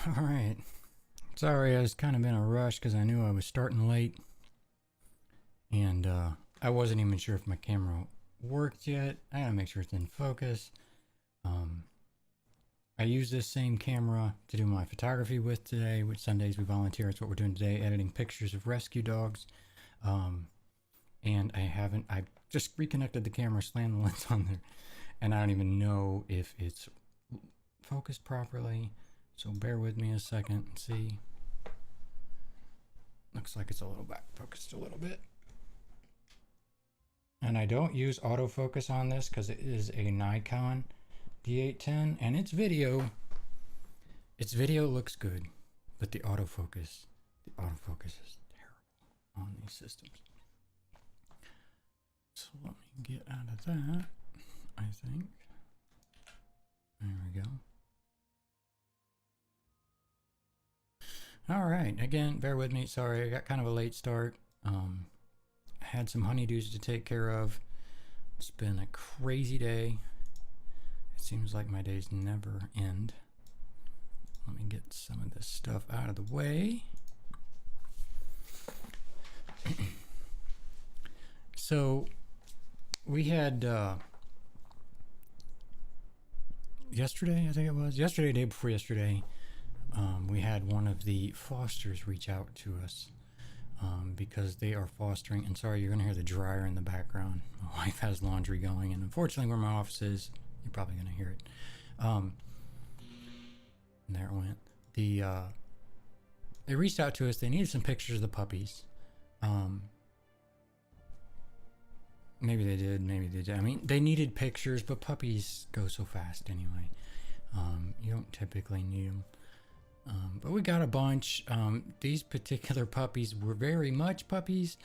All right. Sorry, I was kind of in a rush because I knew I was starting late, and I wasn't even sure if my camera worked yet. I gotta make sure it's in focus. Um, I use this same camera to do my photography with today, which Sundays we volunteer. It's what we're doing today, editing pictures of rescue dogs. Um, and I just reconnected the camera, slammed the lens on there, and I don't even know if it's focused properly. So bear with me a second and see. Looks like it's a little back focused a little bit. And I don't use autofocus on this because it is a Nikon D810 and its video looks good, but the autofocus is terrible on these systems. So let me get out of that, I think. There we go. All right, again, bear with me. Sorry, I got kind of a late start. Had some honeydews to take care of. It's been a crazy day. It seems like my days never end. Let me get some of this stuff out of the way. So we had yesterday, I think it was yesterday, day before yesterday, we had one of the fosters reach out to us because they are fostering. And sorry, you're going to hear the dryer in the background. My wife has laundry going, and unfortunately, where my office is, you're probably going to hear it. And there it went. They reached out to us. They needed some pictures of the puppies. Maybe they did. Maybe they did. I mean, they needed pictures, but puppies go so fast anyway. You don't typically need them. But we got a bunch. These particular puppies were very much puppies.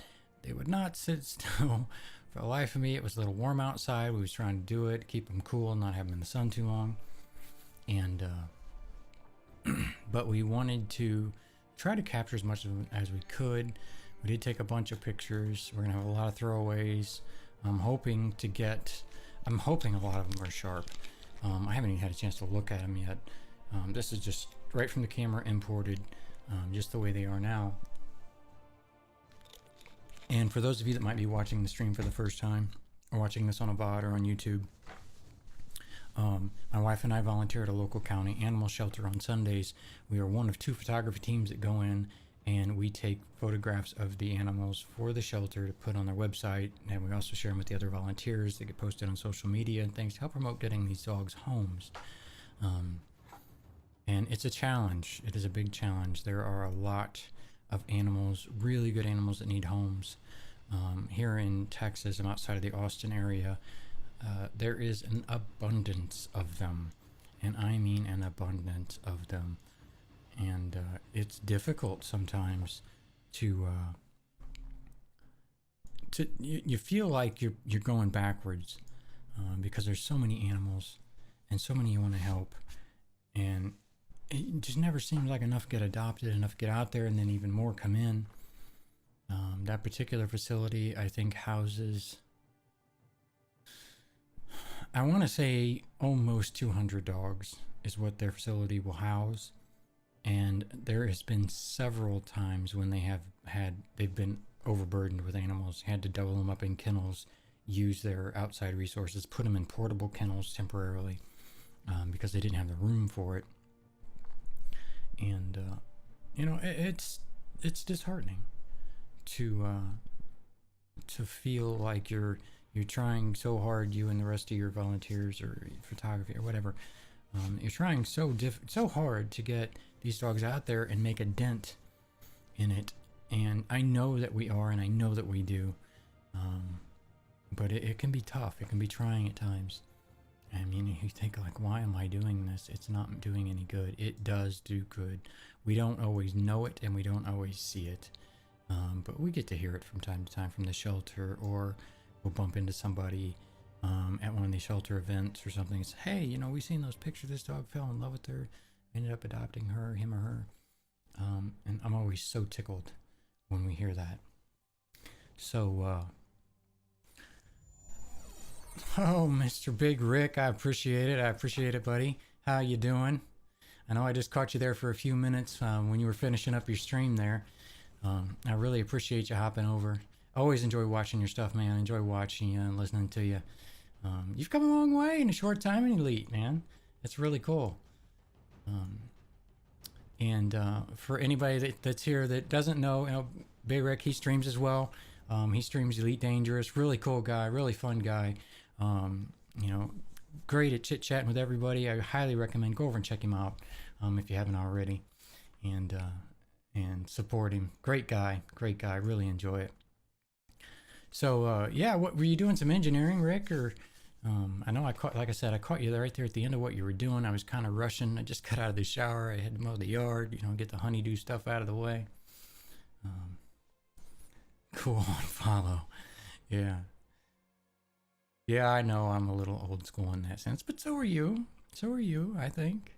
They would not sit still. For the life of me, it was a little warm outside. We was trying to do it, keep them cool, not have them in the sun too long. And but we wanted to try to capture as much of them as we could. We did take a bunch of pictures. We're gonna have a lot of throwaways. I'm hoping a lot of them are sharp. I haven't even had a chance to look at them yet. This is just right from the camera, imported, just the way they are now. And for those of you that might be watching the stream for the first time, or watching this on a VOD or on YouTube, my wife and I volunteer at a local county animal shelter on Sundays. We are one of 2 photography teams that go in and we take photographs of the animals for the shelter to put on their website. And we also share them with the other volunteers that get posted on social media and things to help promote getting these dogs homes. And it's a challenge. It is a big challenge. There are a lot of animals, really good animals that need homes. Here in Texas, I'm outside of the Austin area. There is an abundance of them, and I mean an abundance of them. And it's difficult sometimes to you feel like you're going backwards because there's so many animals and so many you want to help, and it just never seems like enough get adopted, enough get out there, and then even more come in. That particular facility, I think, houses, I want to say almost 200 dogs is what their facility will house. And there has been several times when they've been overburdened with animals, had to double them up in kennels, use their outside resources, put them in portable kennels temporarily because they didn't have the room for it. And it's disheartening to feel like you're trying so hard, you and the rest of your volunteers or photography or whatever. You're trying so hard to get these dogs out there and make a dent in it. And I know that we are, and I know that we do. But it can be tough. It can be trying at times. I mean, you think like, why am I doing this? It's not doing any good. It does do good. We don't always know it, and we don't always see it. But we get to hear it from time to time from the shelter, or we'll bump into somebody at one of these shelter events or something. It's, hey, we seen those pictures. This dog fell in love with her, ended up adopting him or her. And I'm always so tickled when we hear that. So, oh, Mr. Big Rick, I appreciate it. I appreciate it, buddy. How you doing? I know I just caught you there for a few minutes when you were finishing up your stream there. I really appreciate you hopping over. Always enjoy watching your stuff, man. Enjoy watching you and listening to you. You've come a long way in a short time in Elite, man. It's really cool. And for anybody that's here that doesn't know, Bayrick, he streams as well. He streams Elite Dangerous. Really cool guy, really fun guy. Great at chit chatting with everybody. I highly recommend go over and check him out if you haven't already, and support him. Great guy. Really enjoy it. So yeah, what were you doing? Some engineering, Rick? Or I know I caught you right there at the end of what you were doing. I was kind of rushing. I just got out of the shower. I had to mow the yard, get the honeydew stuff out of the way. Cool on follow. Yeah. Yeah, I know I'm a little old school in that sense, but so are you. I think.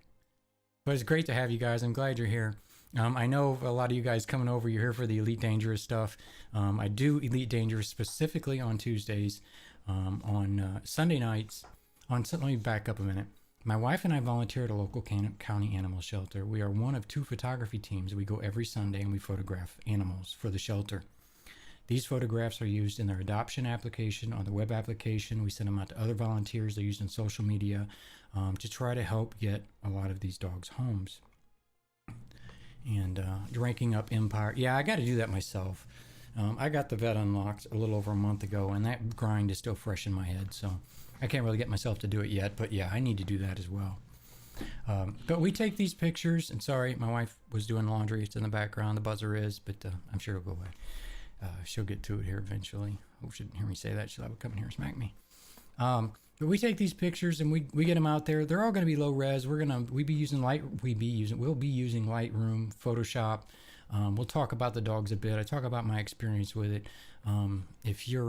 But it's great to have you guys. I'm glad you're here. I know a lot of you guys coming over, you're here for the Elite Dangerous stuff. I do Elite Dangerous specifically on Tuesdays. On Sunday nights, let me back up a minute. My wife and I volunteer at a local county animal shelter. We are one of 2 photography teams. We go every Sunday and we photograph animals for the shelter. These photographs are used in their adoption application, on the web application. We send them out to other volunteers. They're used in social media to try to help get a lot of these dogs homes. And ranking up Empire. Yeah, I got to do that myself. I got the vet unlocked a little over a month ago, and that grind is still fresh in my head, so I can't really get myself to do it yet, but yeah, I need to do that as well. But we take these pictures, and sorry, my wife was doing laundry. It's in the background. The buzzer is, but I'm sure it'll go away. She'll get to it here eventually. Hope she didn't hear me say that. She'll have to come in here and smack me. But we take these pictures and we get them out there. They're all going to be low res. We'll be using Lightroom, Photoshop. We'll talk about the dogs a bit. I talk about my experience with it. If you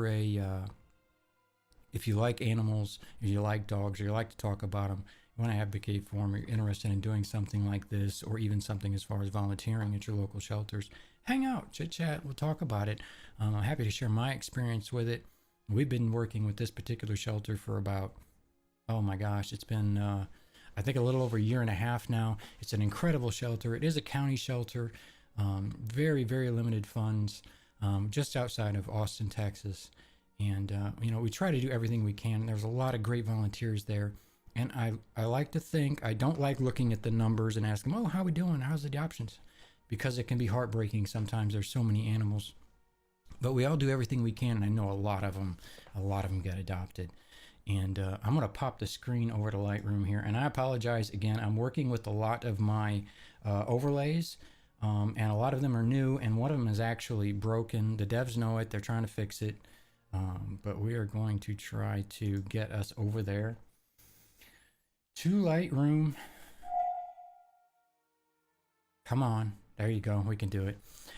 like animals, if you like dogs, or you like to talk about them, you want to advocate for them, or you're interested in doing something like this, or even something as far as volunteering at your local shelters, hang out, chit chat, we'll talk about it. I'm happy to share my experience with it. We've been working with this particular shelter for about, oh my gosh, it's been, I think a little over a year and a half now. It's an incredible shelter. It is a county shelter, very, very limited funds, just outside of Austin, Texas. And, we try to do everything we can. There's a lot of great volunteers there. And I like to think, I don't like looking at the numbers and asking, oh, how are we doing? How's the adoptions? Because it can be heartbreaking sometimes. There's so many animals. But we all do everything we can, and I know a lot of them get adopted. And I'm going to pop the screen over to Lightroom here. And I apologize again. I'm working with a lot of my overlays, and a lot of them are new, and one of them is actually broken. The devs know it. They're trying to fix it. But we are going to try to get us over there to Lightroom. Come on. There you go. We can do it.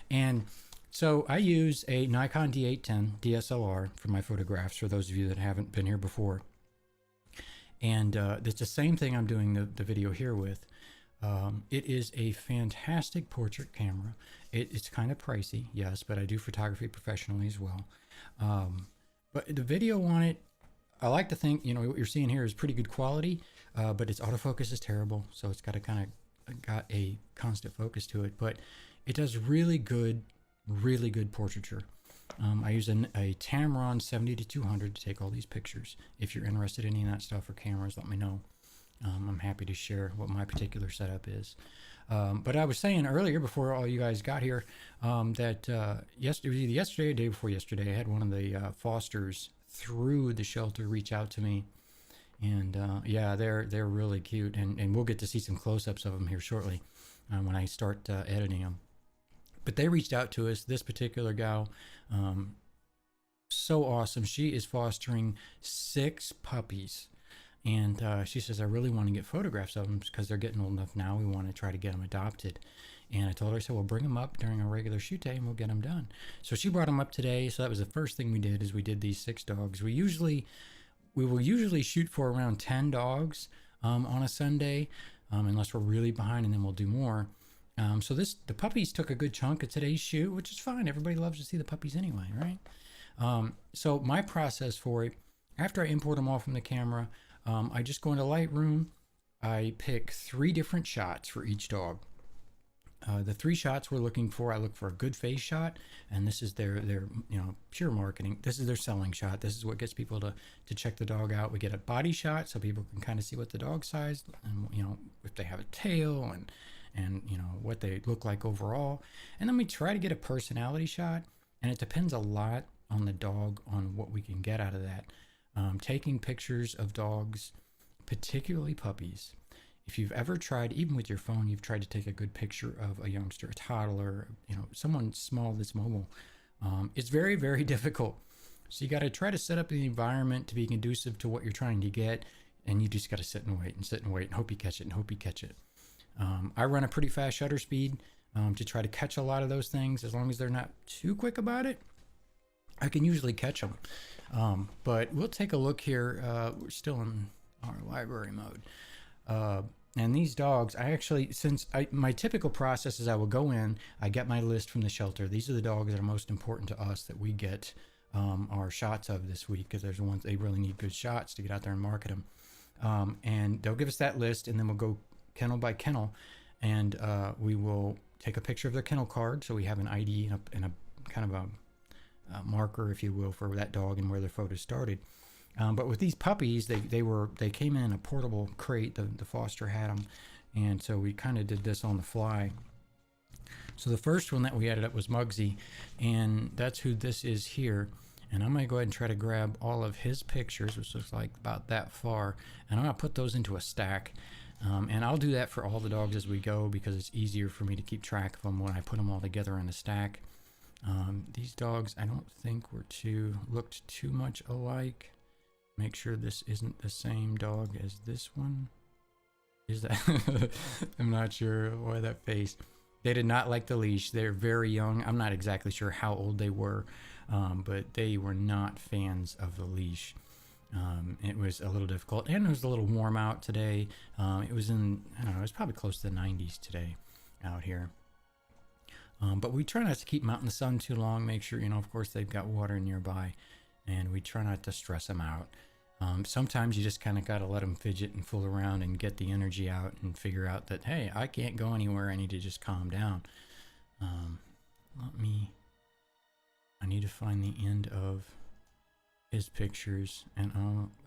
And so I use a Nikon D810 DSLR for my photographs, for those of you that haven't been here before. And it's the same thing I'm doing the video here with. It is a fantastic portrait camera. It's kind of pricey, yes, but I do photography professionally as well. But the video on it, I like to think, what you're seeing here is pretty good quality, but its autofocus is terrible. So it's got a constant focus to it, but it does really good portraiture. I use a Tamron 70-200 to take all these pictures. If you're interested in any of that stuff or cameras, let me know. I'm happy to share what my particular setup is. But I was saying earlier, before all you guys got here, that yesterday or day before yesterday, I had one of the fosters through the shelter reach out to me. And yeah, they're really cute. And we'll get to see some close-ups of them here shortly when I start editing them. But they reached out to us, this particular gal, so awesome. She is fostering 6 puppies. And she says, I really want to get photographs of them because they're getting old enough now. We want to try to get them adopted. And I told her, I said, well, bring them up during a regular shoot day and we'll get them done. So she brought them up today. So that was the first thing we did, is we did these 6 dogs. We will usually shoot for around 10 dogs on a Sunday, unless we're really behind, and then we'll do more. So the puppies took a good chunk of today's shoot, which is fine. Everybody loves to see the puppies anyway, right? So my process for it, after I import them all from the camera, I just go into Lightroom. I pick 3 different shots for each dog. The 3 shots we're looking for, I look for a good face shot, and this is their pure marketing. This is their selling shot. This is what gets people to check the dog out. We get a body shot so people can kind of see what the dog size, and if they have a tail, and what they look like overall. And then we try to get a personality shot, and it depends a lot on the dog on what we can get out of that. Taking pictures of dogs, particularly puppies. If you've ever tried, even with your phone, you've tried to take a good picture of a youngster, a toddler, someone small that's mobile, it's very, very difficult. So you got to try to set up the environment to be conducive to what you're trying to get, and you just got to sit and wait and hope you catch it and hope you catch it. I run a pretty fast shutter speed to try to catch a lot of those things. As long as they're not too quick about it, I can usually catch them. But we'll take a look here. We're still in our library mode. And these dogs, my typical process is I will go in, I get my list from the shelter. These are the dogs that are most important to us that we get our shots of this week, because there's the ones they really need good shots to get out there and market them. And they'll give us that list, and then we'll go kennel by kennel, and we will take a picture of their kennel card, so we have an ID and a kind of a marker, if you will, for that dog and where their photo started. But with these puppies, they came in a portable crate. The foster had them, and so we kind of did this on the fly. So the first one that we added up was Muggsy, and that's who this is here. And I'm going to go ahead and try to grab all of his pictures, which looks like about that far, and I'm going to put those into a stack. And I'll do that for all the dogs as we go, because it's easier for me to keep track of them when I put them all together in a stack. These dogs, I don't think looked too much alike. Make sure this isn't the same dog as this one. Is that? I'm not sure why that face. They did not like the leash. They're very young. I'm not exactly sure how old they were, but they were not fans of the leash. It was a little difficult, and it was a little warm out today. It was it was probably close to the 90s today out here. But we try not to keep them out in the sun too long. Make sure, of course, they've got water nearby, and we try not to stress them out. Sometimes you just kind of got to let them fidget and fool around and get the energy out and figure out that, hey, I can't go anywhere. I need to just calm down. I need to find the end of his pictures, and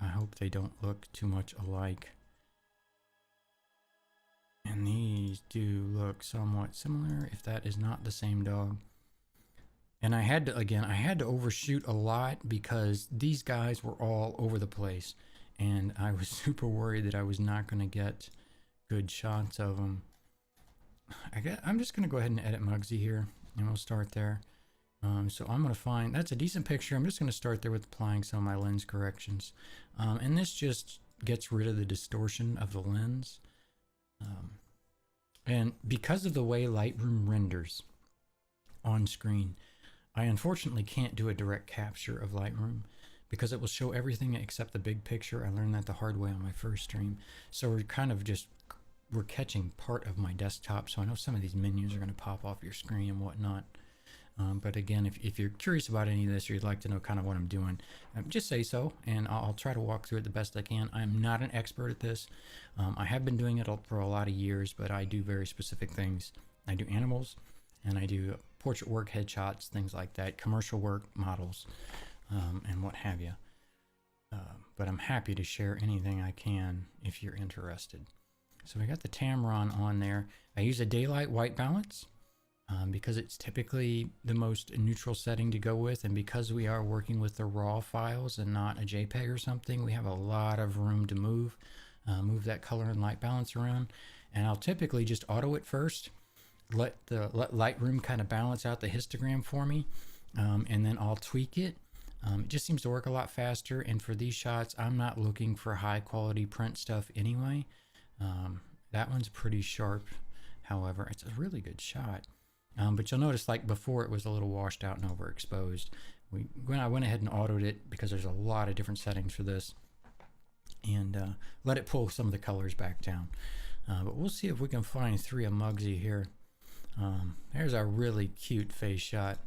I hope they don't look too much alike. And these do look somewhat similar, if that is not the same dog. And I had to overshoot a lot, because these guys were all over the place, and I was super worried that I was not going to get good shots of them. I'm just going to go ahead and edit Muggsy here, and we'll start there. So I'm going to find, that's a decent picture. I'm just going to start there with applying some of my lens corrections. And this just gets rid of the distortion of the lens. And because of the way Lightroom renders on screen, I unfortunately can't do a direct capture of Lightroom, because it will show everything except the big picture. I learned that the hard way on my first stream. So we're catching part of my desktop. So I know some of these menus are going to pop off your screen and whatnot. But again, if you're curious about any of this, or you'd like to know kind of what I'm doing, just say so, and I'll try to walk through it the best I can. I'm not an expert at this. I have been doing it for a lot of years, but I do very specific things. I do animals, and I do portrait work, headshots, things like that, commercial work, models, and what have you. But I'm happy to share anything I can if you're interested. So we got the Tamron on there. I use a daylight white balance. Because it's typically the most neutral setting to go with, and because we are working with the raw files and not a JPEG or something, we have a lot of room to move that color and light balance around. And I'll typically just auto it first, let Lightroom kind of balance out the histogram for me, and then I'll tweak it. It just seems to work a lot faster, and for these shots, I'm not looking for high quality print stuff anyway. That one's pretty sharp, however. It's a really good shot. But you'll notice, like before, it was a little washed out and overexposed. When I went ahead and autoed it, because there's a lot of different settings for this, and let it pull some of the colors back down. But we'll see if we can find 3 of Muggsy here. There's a really cute face shot.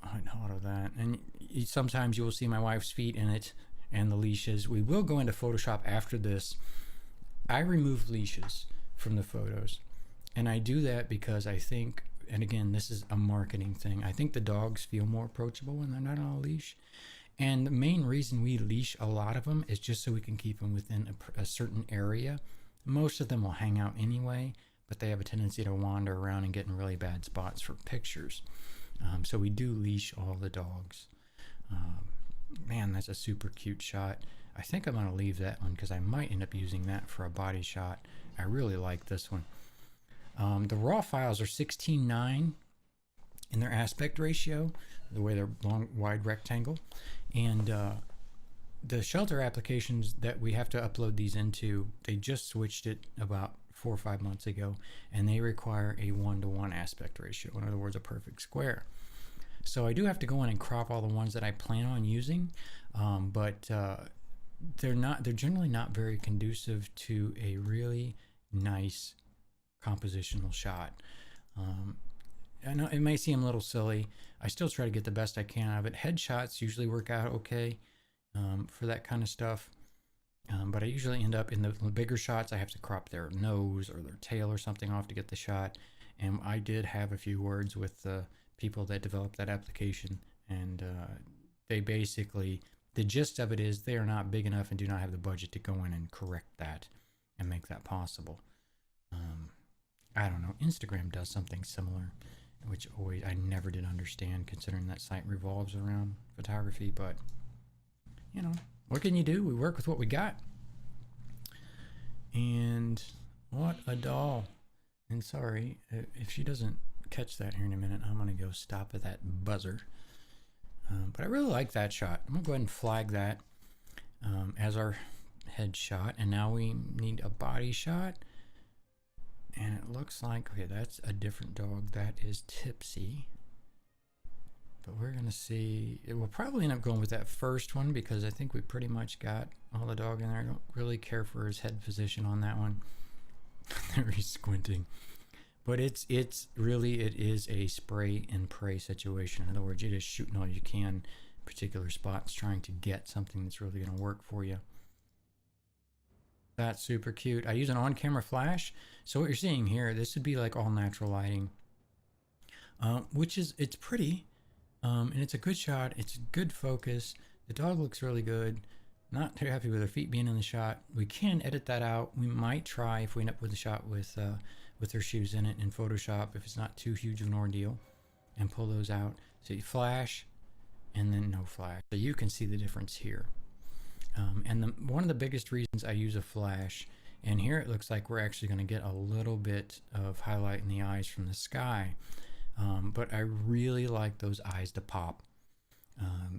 I can auto that. And sometimes you will see my wife's feet in it and the leashes. We will go into Photoshop after this I remove leashes from the photos, and I do that because I think, and again, this is a marketing thing, I think the dogs feel more approachable when they're not on a leash. And the main reason we leash a lot of them is just so we can keep them within a certain area. Most of them will hang out anyway, but they have a tendency to wander around and get in really bad spots for pictures. So we do leash all the dogs. Man, that's a super cute shot. I think I'm going to leave that one because I might end up using that for a body shot. I really like this one. The raw files are 16:9 in their aspect ratio, the way they're long, wide rectangle. And the shelter applications that we have to upload these into, they just switched it about 4 or 5 months ago, and they require a 1:1 aspect ratio. In other words, a perfect square. So I do have to go in and crop all the ones that I plan on using, but they're generally not very conducive to a really nice compositional shot. I know it may seem a little silly. I still try to get the best I can out of it. Headshots usually work out okay for that kind of stuff. But I usually end up in the bigger shots, I have to crop their nose or their tail or something off to get the shot. And I did have a few words with the people that developed that application, and they basically, the gist of it is they are not big enough and do not have the budget to go in and correct that and make that possible. I don't know. Instagram does something similar, which I never did understand, considering that site revolves around photography. But you know, what can you do? We work with what we got. And what a doll. And sorry if she doesn't catch that here in a minute, I'm gonna go stop at that buzzer. But I really like that shot. I'm gonna go ahead and flag that as our head shot. And now we need a body shot. And it looks like, okay, that's a different dog. That is Tipsy. But we're going to see, we'll probably end up going with that first one because I think we pretty much got all the dog in there. I don't really care for his head position on that one. There he's squinting. But it is a spray and pray situation. In other words, you're just shooting all you can, particular spots, trying to get something that's really going to work for you. That's super cute. I use an on-camera flash. So what you're seeing here, this would be like all natural lighting, which is, it's pretty, and it's a good shot. It's a good focus. The dog looks really good. Not too happy with her feet being in the shot. We can edit that out. We might try, if we end up with a shot with her shoes in it in Photoshop, if it's not too huge of an ordeal, and pull those out. So you flash and then no flash. So you can see the difference here. And one of the biggest reasons I use a flash, and here it looks like we're actually going to get a little bit of highlight in the eyes from the sky, but I really like those eyes to pop,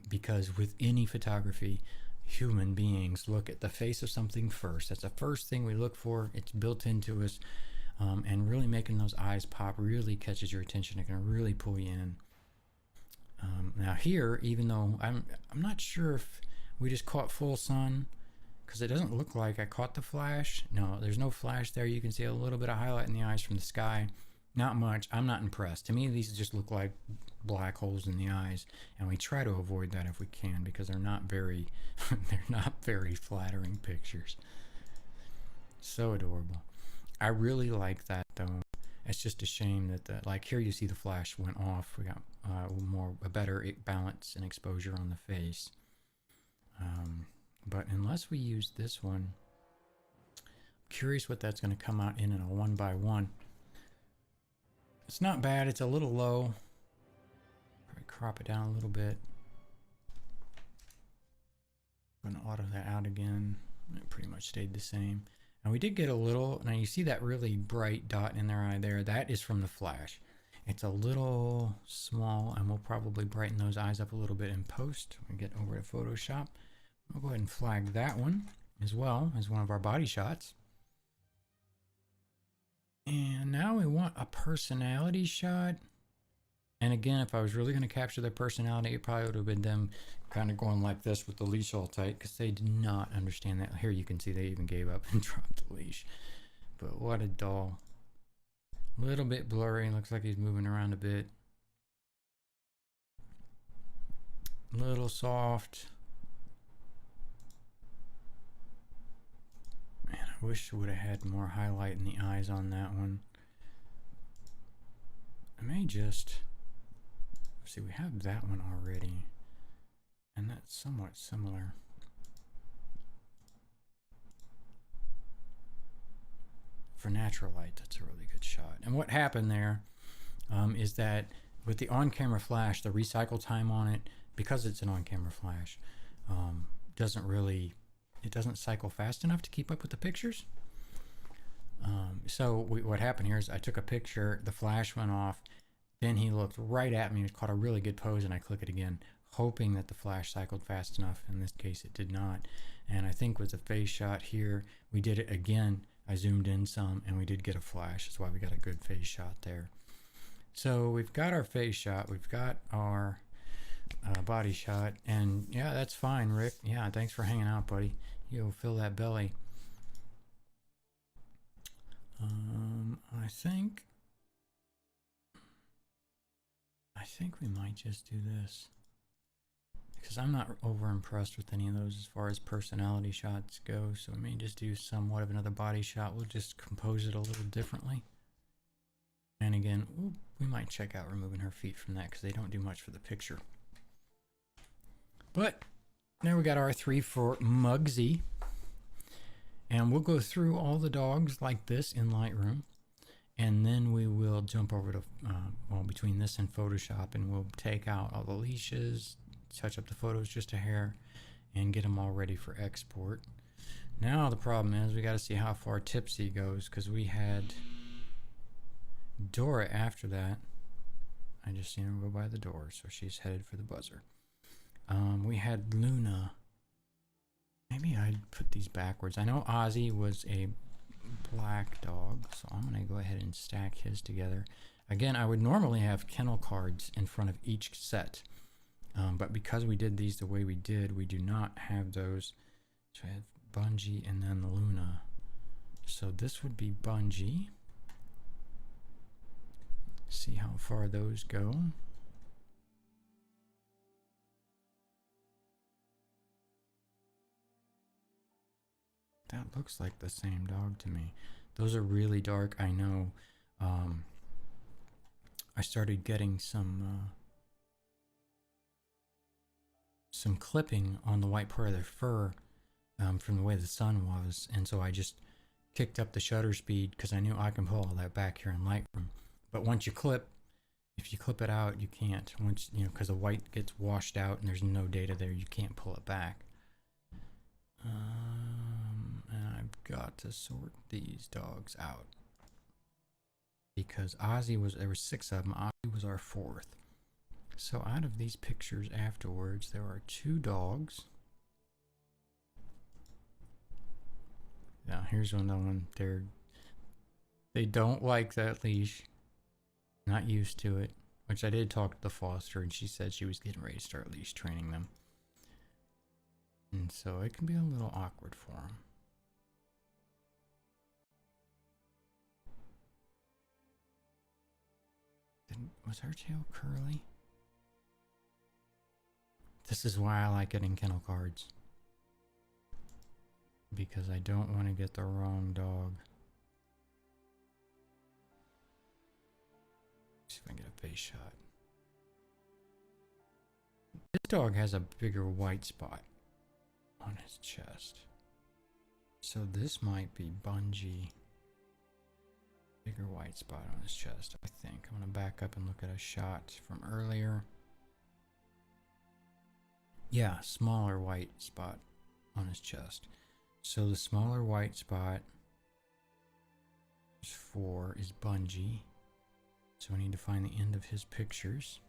because with any photography, human beings look at the face of something first. That's the first thing we look for. It's built into us, and really making those eyes pop really catches your attention. It can really pull you in. Now here, even though I'm not sure if we just caught full sun, because it doesn't look like I caught the flash. No, there's no flash there. You can see a little bit of highlight in the eyes from the sky. Not much. I'm not impressed. To me, these just look like black holes in the eyes, and we try to avoid that if we can, because they're not very they're not very flattering pictures. So adorable. I really like that though. It's just a shame that like here you see the flash went off. We got a better balance and exposure on the face. But unless we use this one, I'm curious what that's going to come out in a 1x1. It's not bad. It's a little low. Probably crop it down a little bit. I'm going to auto that out again. It pretty much stayed the same. And we did get a little, now you see that really bright dot in their eye there. That is from the flash. It's a little small, and we'll probably brighten those eyes up a little bit in post when we get over to Photoshop. We'll go ahead and flag that one as well as one of our body shots. And now we want a personality shot. And again, if I was really going to capture their personality, it probably would have been them kind of going like this with the leash all tight, because they did not understand that. Here you can see they even gave up and dropped the leash. But what a doll. A little bit blurry. Looks like he's moving around a bit. A little soft. Man, I wish I would have had more highlight in the eyes on that one. I may just... See, we have that one already. And that's somewhat similar. For natural light, that's a really good shot. And what happened there is that with the on-camera flash, the recycle time on it, because it's an on-camera flash, it doesn't cycle fast enough to keep up with the pictures. What happened here is I took a picture, the flash went off, then he looked right at me, caught a really good pose, and I click it again, hoping that the flash cycled fast enough. In this case, it did not. And I think with the face shot here, we did it again. I zoomed in some, and we did get a flash. That's why we got a good face shot there. So we've got our face shot, we've got our body shot, and yeah, that's fine, Rick. Yeah, thanks for hanging out, buddy. You'll fill that belly. I think we might just do this, because I'm not over impressed with any of those as far as personality shots go. So we may just do somewhat of another body shot. We'll just compose it a little differently. And again, we might check out removing her feet from that because they don't do much for the picture. But there we got our 3 for Mugsy. And we'll go through all the dogs like this in Lightroom. And then we will jump over to, between this and Photoshop, and we'll take out all the leashes, touch up the photos just a hair, and get them all ready for export. Now the problem is we got to see how far Tipsy goes, because we had Dora after that. I just seen her go by the door, so she's headed for the buzzer. We had Luna. Maybe I'd put these backwards. I know Ozzy was a black dog, so I'm going to go ahead and stack his together. Again, I would normally have kennel cards in front of each set, but because we did these the way we did, we do not have those. So I have Bungie and then Luna. So this would be Bungie. See how far those go. That looks like the same dog to me. Those are really dark, I know. I started getting some clipping on the white part of their fur from the way the sun was, and so I just kicked up the shutter speed because I knew I can pull all that back here in Lightroom. But once you clip, if you clip it out, you can't. Once, because the white gets washed out and there's no data there, you can't pull it back. And I've got to sort these dogs out because Ozzy was, there were 6 of them. Ozzy was our 4th. So out of these pictures afterwards, there are 2 dogs. Now here's another one. They don't like that leash. Not used to it. Which I did talk to the foster, and she said she was getting ready to start leash training them. And so it can be a little awkward for them. Was her tail curly? This is why I like getting kennel cards. Because I don't want to get the wrong dog. See if I can get a face shot. This dog has a bigger white spot on his chest. So this might be Bungie. Bigger white spot on his chest, I think. I'm going to back up and look at a shot from earlier. Yeah, smaller white spot on his chest. So the smaller white spot is Bungie. So I need to find the end of his pictures.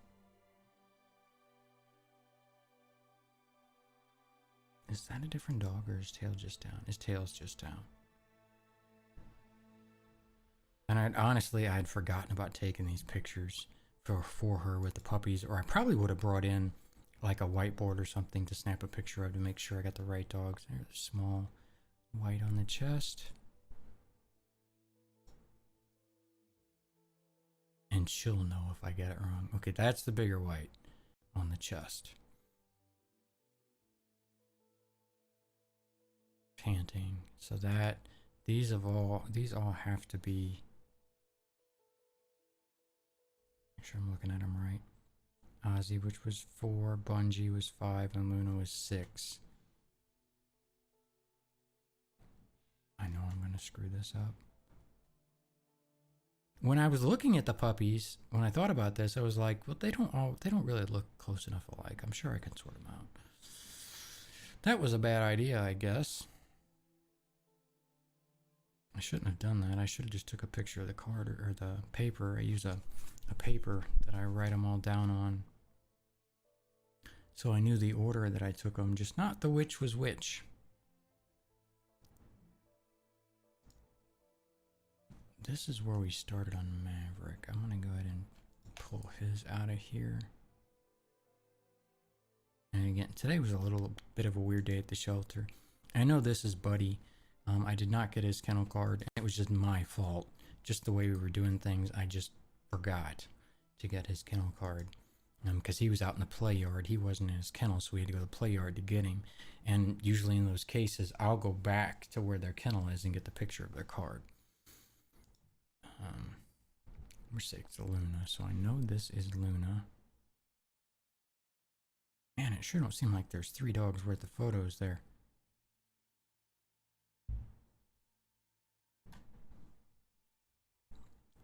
Is that a different dog or is his tail just down? His tail's just down. And I'd forgotten about taking these pictures for her with the puppies, or I probably would have brought in like a whiteboard or something to snap a picture of to make sure I got the right dogs. There's small white on the chest. And she'll know if I get it wrong. Okay, that's the bigger white on the chest. Panting. So that These all have to be. Make sure I'm looking at them right. Ozzy, which was 4, Bungie was 5, and Luna was 6. I know I'm gonna screw this up. When I was looking at the puppies, when I thought about this, I was like, well, they don't really look close enough alike. I'm sure I can sort them out. That was a bad idea, I guess. I shouldn't have done that. I should have just took a picture of the card or the paper. I use a paper that I write them all down on. So I knew the order that I took them, just not the which was which. This is where we started on Maverick. I'm going to go ahead and pull his out of here. And again, today was a little bit of a weird day at the shelter. I know this is Buddy. I did not get his kennel card, and it was just my fault. Just the way we were doing things, I just forgot to get his kennel card. Because he was out in the play yard. He wasn't in his kennel, so we had to go to the play yard to get him. And usually in those cases, I'll go back to where their kennel is and get the picture of their card. Number 6, Luna. So I know this is Luna. Man, it sure don't seem like there's 3 dogs worth of photos there.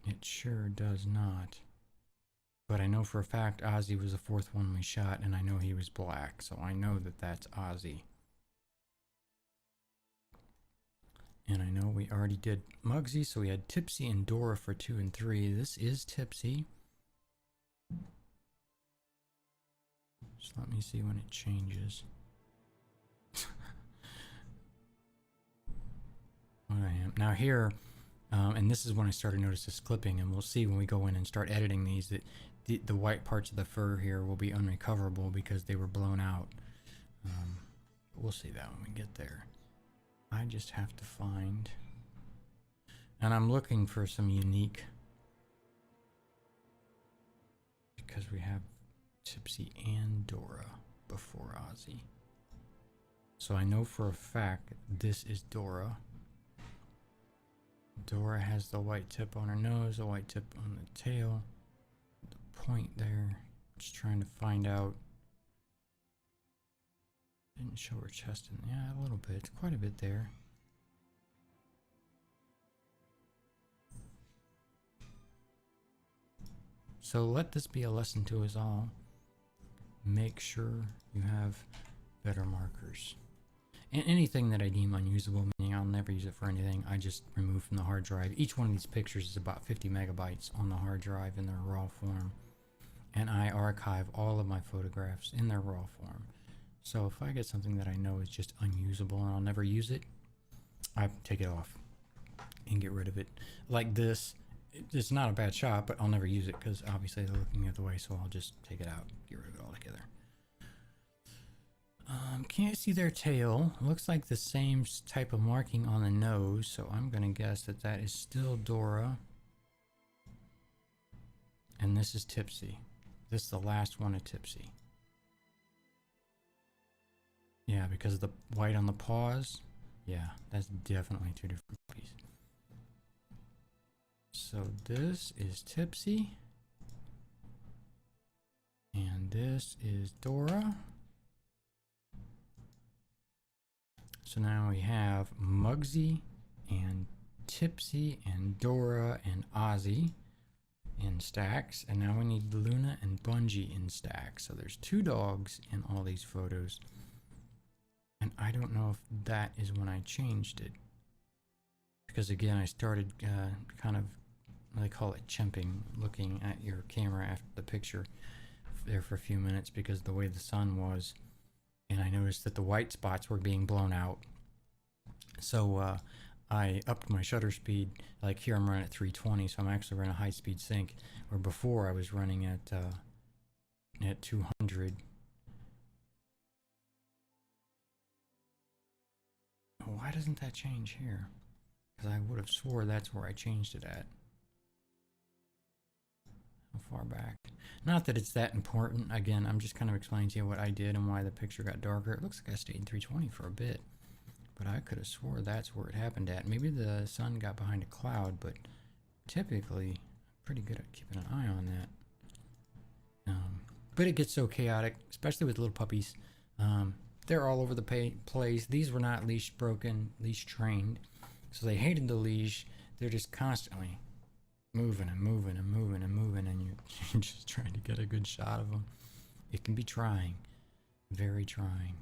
It sure does not. But I know for a fact Ozzy was the 4th one we shot, and I know he was black, so I know that that's Ozzy. And I know we already did Muggsy, so we had Tipsy and Dora for 2 and 3. This is Tipsy. Just let me see when it changes. What I am. Now here, and this is when I started to notice this clipping, and we'll see when we go in and start editing these that the white parts of the fur here will be unrecoverable because they were blown out. We'll see that when we get there. I just have to find, and I'm looking for some unique, because we have Tipsy and Dora before Ozzy. So I know for a fact this is Dora. Dora has the white tip on her nose, a white tip on the tail, the point there. Just trying to find out. Didn't show her chest in, yeah, a little bit. It's quite a bit there. So let this be a lesson to us all. Make sure you have better markers. And anything that I deem unusable, meaning I'll never use it for anything, I just remove from the hard drive. Each one of these pictures is about 50 megabytes on the hard drive in their raw form. And I archive all of my photographs in their raw form. So if I get something that I know is just unusable and I'll never use it, I take it off and get rid of it. Like this, it's not a bad shot, but I'll never use it because obviously they're looking the other way, so I'll just take it out, get rid of it altogether. Can't see their tail. Looks like the same type of marking on the nose, so I'm gonna guess that that is still Dora. And this is Tipsy. This is the last one of Tipsy. Yeah, because of the white on the paws. Yeah, that's definitely 2 different puppies. So this is Tipsy. And this is Dora. So now we have Muggsy and Tipsy and Dora and Ozzy in stacks. And now we need Luna and Bungie in stacks. So there's 2 dogs in all these photos. And I don't know if that is when I changed it. Because again, I started kind of, they call it chimping, looking at your camera after the picture there for a few minutes because of the way the sun was. And I noticed that the white spots were being blown out. So I upped my shutter speed. Like here I'm running at 320, so I'm actually running a high speed sync. Where before I was running at 200. Why doesn't that change here? Because I would have swore that's where I changed it at. How far back? Not that it's that important. Again, I'm just kind of explaining to you what I did and why the picture got darker. It looks like I stayed in 320 for a bit. but I could have swore that's where it happened at. Maybe the sun got behind a cloud, but typically I'm pretty good at keeping an eye on that. But it gets so chaotic, especially with little puppies. They're all over the place. These were not leash broken, leash trained, so they hated the leash. They're just constantly moving and moving and moving and moving, and you're just trying to get a good shot of them. It can be trying, very trying.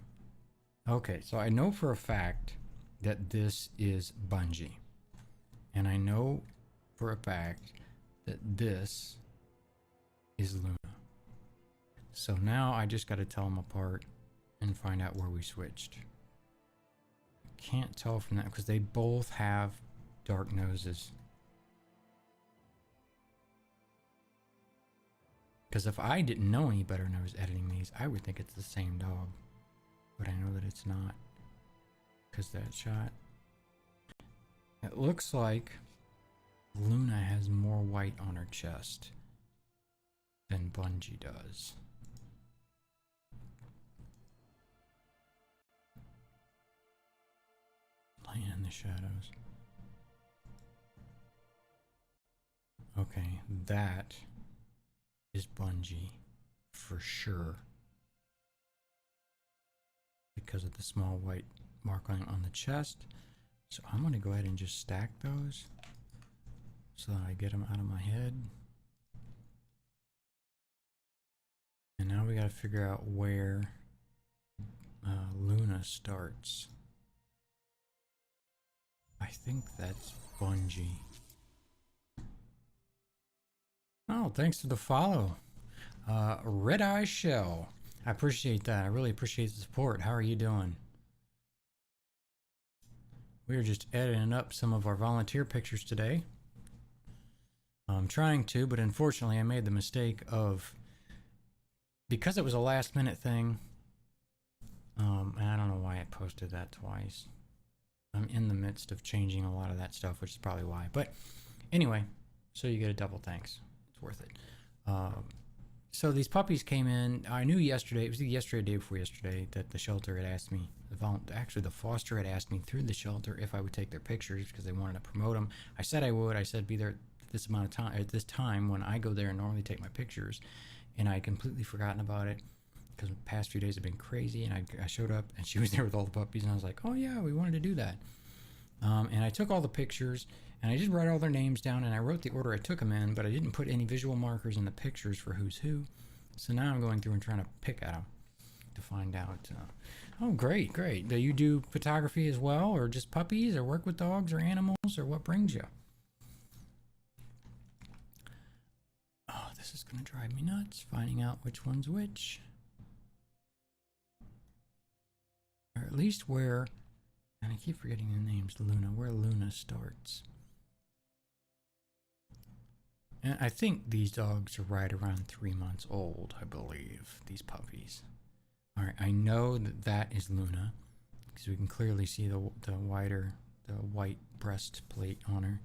Okay, so I know for a fact that this is Bungie, and I know for a fact that this is Luna. So now I just got to tell them apart and find out where we switched. Can't tell from that because they both have dark noses. Because if I didn't know any better and I was editing these, I would think it's the same dog. But I know that it's not. Because that shot. It looks like Luna has more white on her chest than Bungie does. Laying in the shadows. Okay, that is Bungie for sure. Because of the small white mark on the chest. So I'm going to go ahead and just stack those so that I get them out of my head. And now we got to figure out where Luna starts. I think that's Bungie. Oh, thanks for the follow. Red Eye Shell. I appreciate that. I really appreciate the support. How are you doing? We are just editing up some of our volunteer pictures today. I'm trying to, but unfortunately I made the mistake of, because it was a last minute thing, and I don't know why I posted that twice. I'm in the midst of changing a lot of that stuff, which is probably why. But anyway, so you get a double thanks. It's worth it. So these puppies came in. I knew yesterday, it was yesterday, day before yesterday, that the shelter had asked me, actually the foster had asked me through the shelter if I would take their pictures because they wanted to promote them. I said I would. I said be there this amount of time, at this time when I go there and normally take my pictures. And I had completely forgotten about it because the past few days have been crazy. And I showed up and she was there with all the puppies and I was like, oh yeah, we wanted to do that. And I took all the pictures and I did write all their names down and I wrote the order I took them in, but I didn't put any visual markers in the pictures for who's who. So now I'm going through and trying to pick at them to find out. Oh, great, great. Do you do photography as well, or just puppies, or work with dogs or animals, or what brings you? Oh, this is going to drive me nuts, finding out which one's which. Or at least where, and I keep forgetting the names, Luna, where Luna starts. And I think these dogs are right around 3 months old, I believe, these puppies. All right, I know that that is Luna because we can clearly see the white breastplate on her.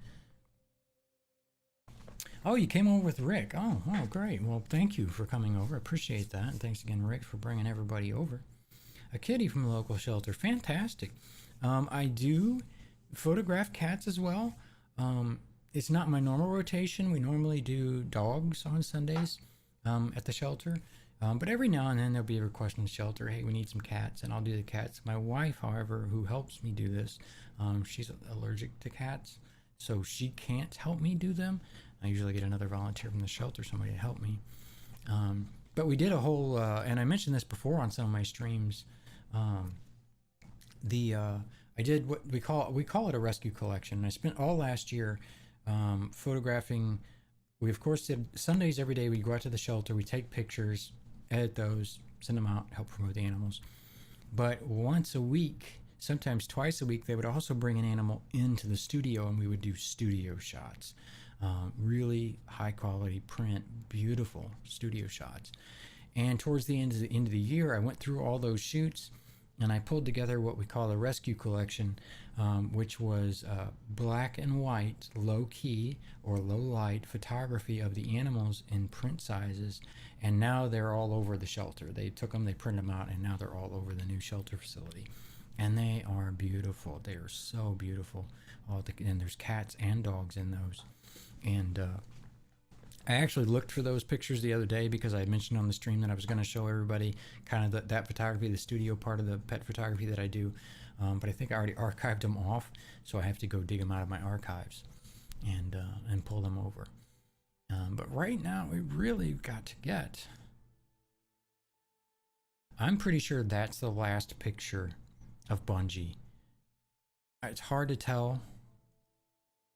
Oh, you came over with Rick. Oh, great. Well, thank you for coming over. I appreciate that. And thanks again, Rick, for bringing everybody over. A kitty from a local shelter. Fantastic. I do photograph cats as well. It's not my normal rotation. We normally do dogs on Sundays at the shelter. But every now and then there'll be a request in the shelter, hey, we need some cats, and I'll do the cats. My wife, however, who helps me do this, she's allergic to cats, so she can't help me do them. I usually get another volunteer from the shelter, somebody to help me. But we did a whole, and I mentioned this before on some of my streams, I did what we call it a rescue collection. And I spent all last year photographing. We of course did Sundays every day. We go out to the shelter, we take pictures, edit those, send them out, help promote the animals. But once a week, sometimes twice a week, they would also bring an animal into the studio and we would do studio shots. Really high quality print, beautiful studio shots. And towards the end of the year, I went through all those shoots and I pulled together what we call a rescue collection, which was black and white, low key or low light photography of the animals in print sizes. And now they're all over the shelter. They took them, they printed them out, and now they're all over the new shelter facility. and they are beautiful. They are so beautiful. And there's cats and dogs in those. And I actually looked for those pictures the other day because I mentioned on the stream that I was going to show everybody kind of that photography, the studio part of the pet photography that I do. But I think I already archived them off, so I have to go dig them out of my archives and pull them over. But right now, we really got to get. I'm pretty sure that's the last picture of Bungie. It's hard to tell.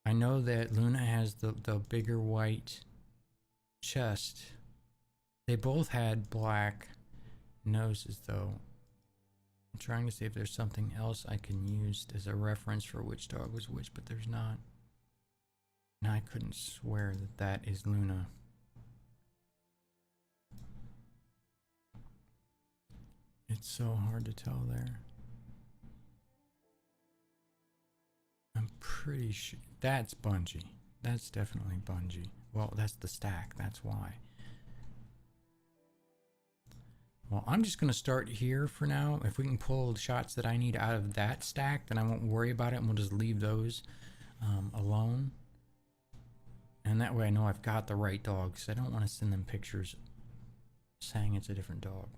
I know that Luna has the bigger white chest. They both had black noses, though. I'm trying to see if there's something else I can use as a reference for which dog was which, but there's not. Now I couldn't swear that that is Luna. It's so hard to tell there. I'm pretty sure that's Bungie. That's definitely Bungie. Well, that's the stack, that's why. Well, I'm just going to start here for now. If we can pull the shots that I need out of that stack, then I won't worry about it, and we'll just leave those alone. And that way I know I've got the right dogs. I don't want to send them pictures saying it's a different dog.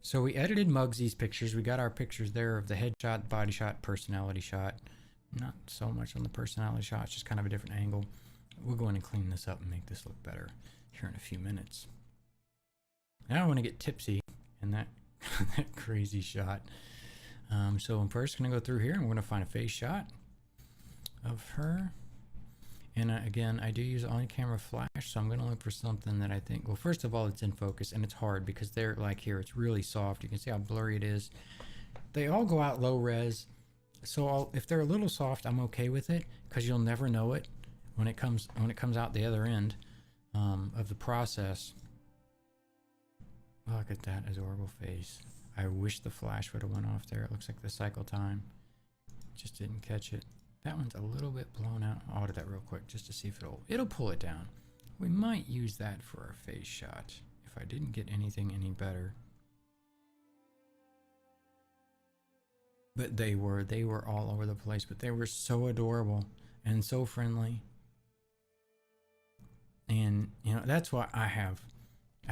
So we edited Mugsy's pictures. We got our pictures there of the headshot, body shot, personality shot. Not so much on the personality shot, it's just kind of a different angle. We'll go in and clean this up and make this look better here in a few minutes. Now I want to get tipsy in that, that crazy shot. So I'm first going to go through here and we're going to find a face shot of her. And again, I do use on-camera flash, so I'm going to look for something that I think, well, first of all, it's in focus, and it's hard because they're like here, it's really soft. You can see how blurry it is. They all go out low res, so if they're a little soft, I'm okay with it because you'll never know it when it comes out the other end of the process. Look at that adorable face. I wish the flash would have went off there. It looks like the cycle time just didn't catch it. That one's a little bit blown out. I'll audit that real quick just to see if it'll pull it down. We might use that for our face shot if I didn't get anything any better. But they were all over the place, but they were so adorable and so friendly. And you know, that's why I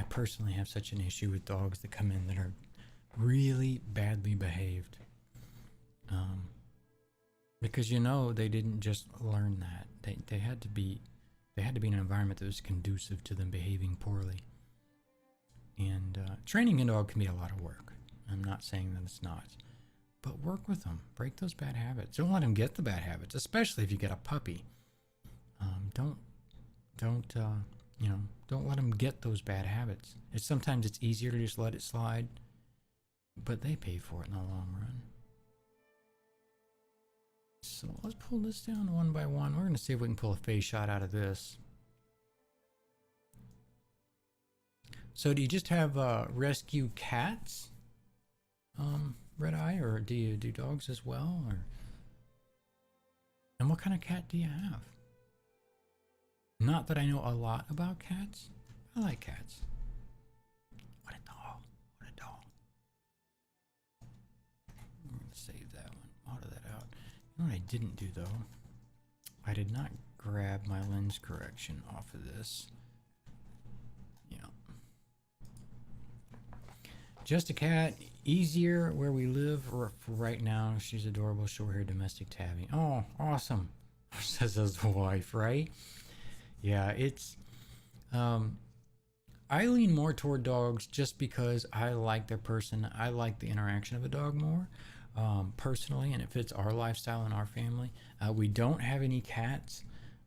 personally have such an issue with dogs that come in that are really badly behaved. Because you know they didn't just learn that. They had to be in an environment that was conducive to them behaving poorly. And training a dog can be a lot of work. I'm not saying that it's not. But work with them. Break those bad habits. Don't let them get the bad habits, especially if you get a puppy. Don't let them get those bad habits. Sometimes it's easier to just let it slide, but they pay for it in the long run. So let's pull this down one by one. We're going to see if we can pull a face shot out of this. So do you just have rescue cats, Red Eye, or do you do dogs as well? And what kind of cat do you have? Not that I know a lot about cats. I like cats. What a doll. What a doll. I'm going to save that one. Auto that out. You know what I didn't do though? I did not grab my lens correction off of this. Yeah. Just a cat. Easier where we live for right now. She's adorable. Short-haired domestic tabby. Oh, awesome. Says his wife, right? Yeah, it's I lean more toward dogs just because I like their person. I like the interaction of a dog more personally, and it fits our lifestyle and our family. We don't have any cats.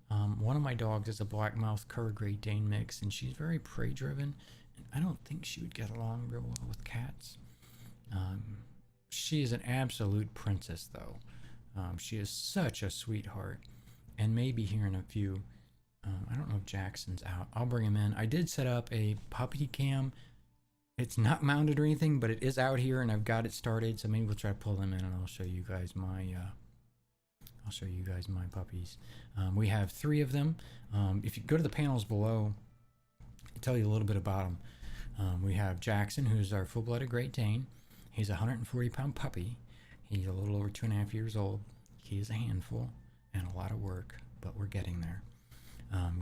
One of my dogs is a black-mouthed cur Great Dane mix, and she's very prey-driven. I don't think she would get along real well with cats. She is an absolute princess, though. She is such a sweetheart, and maybe here in a few. I don't know if Jackson's out. I'll bring him in. I did set up a puppy cam. It's not mounted or anything, but it is out here, and I've got it started. So maybe we'll try to pull them in, and I'll show you guys my. Puppies. We have 3 of them. If you go to the panels below, I'll tell you a little bit about them. We have Jackson, who's our full-blooded Great Dane. He's a 140-pound puppy. He's a little over 2.5 years old. He is a handful and a lot of work, but we're getting there.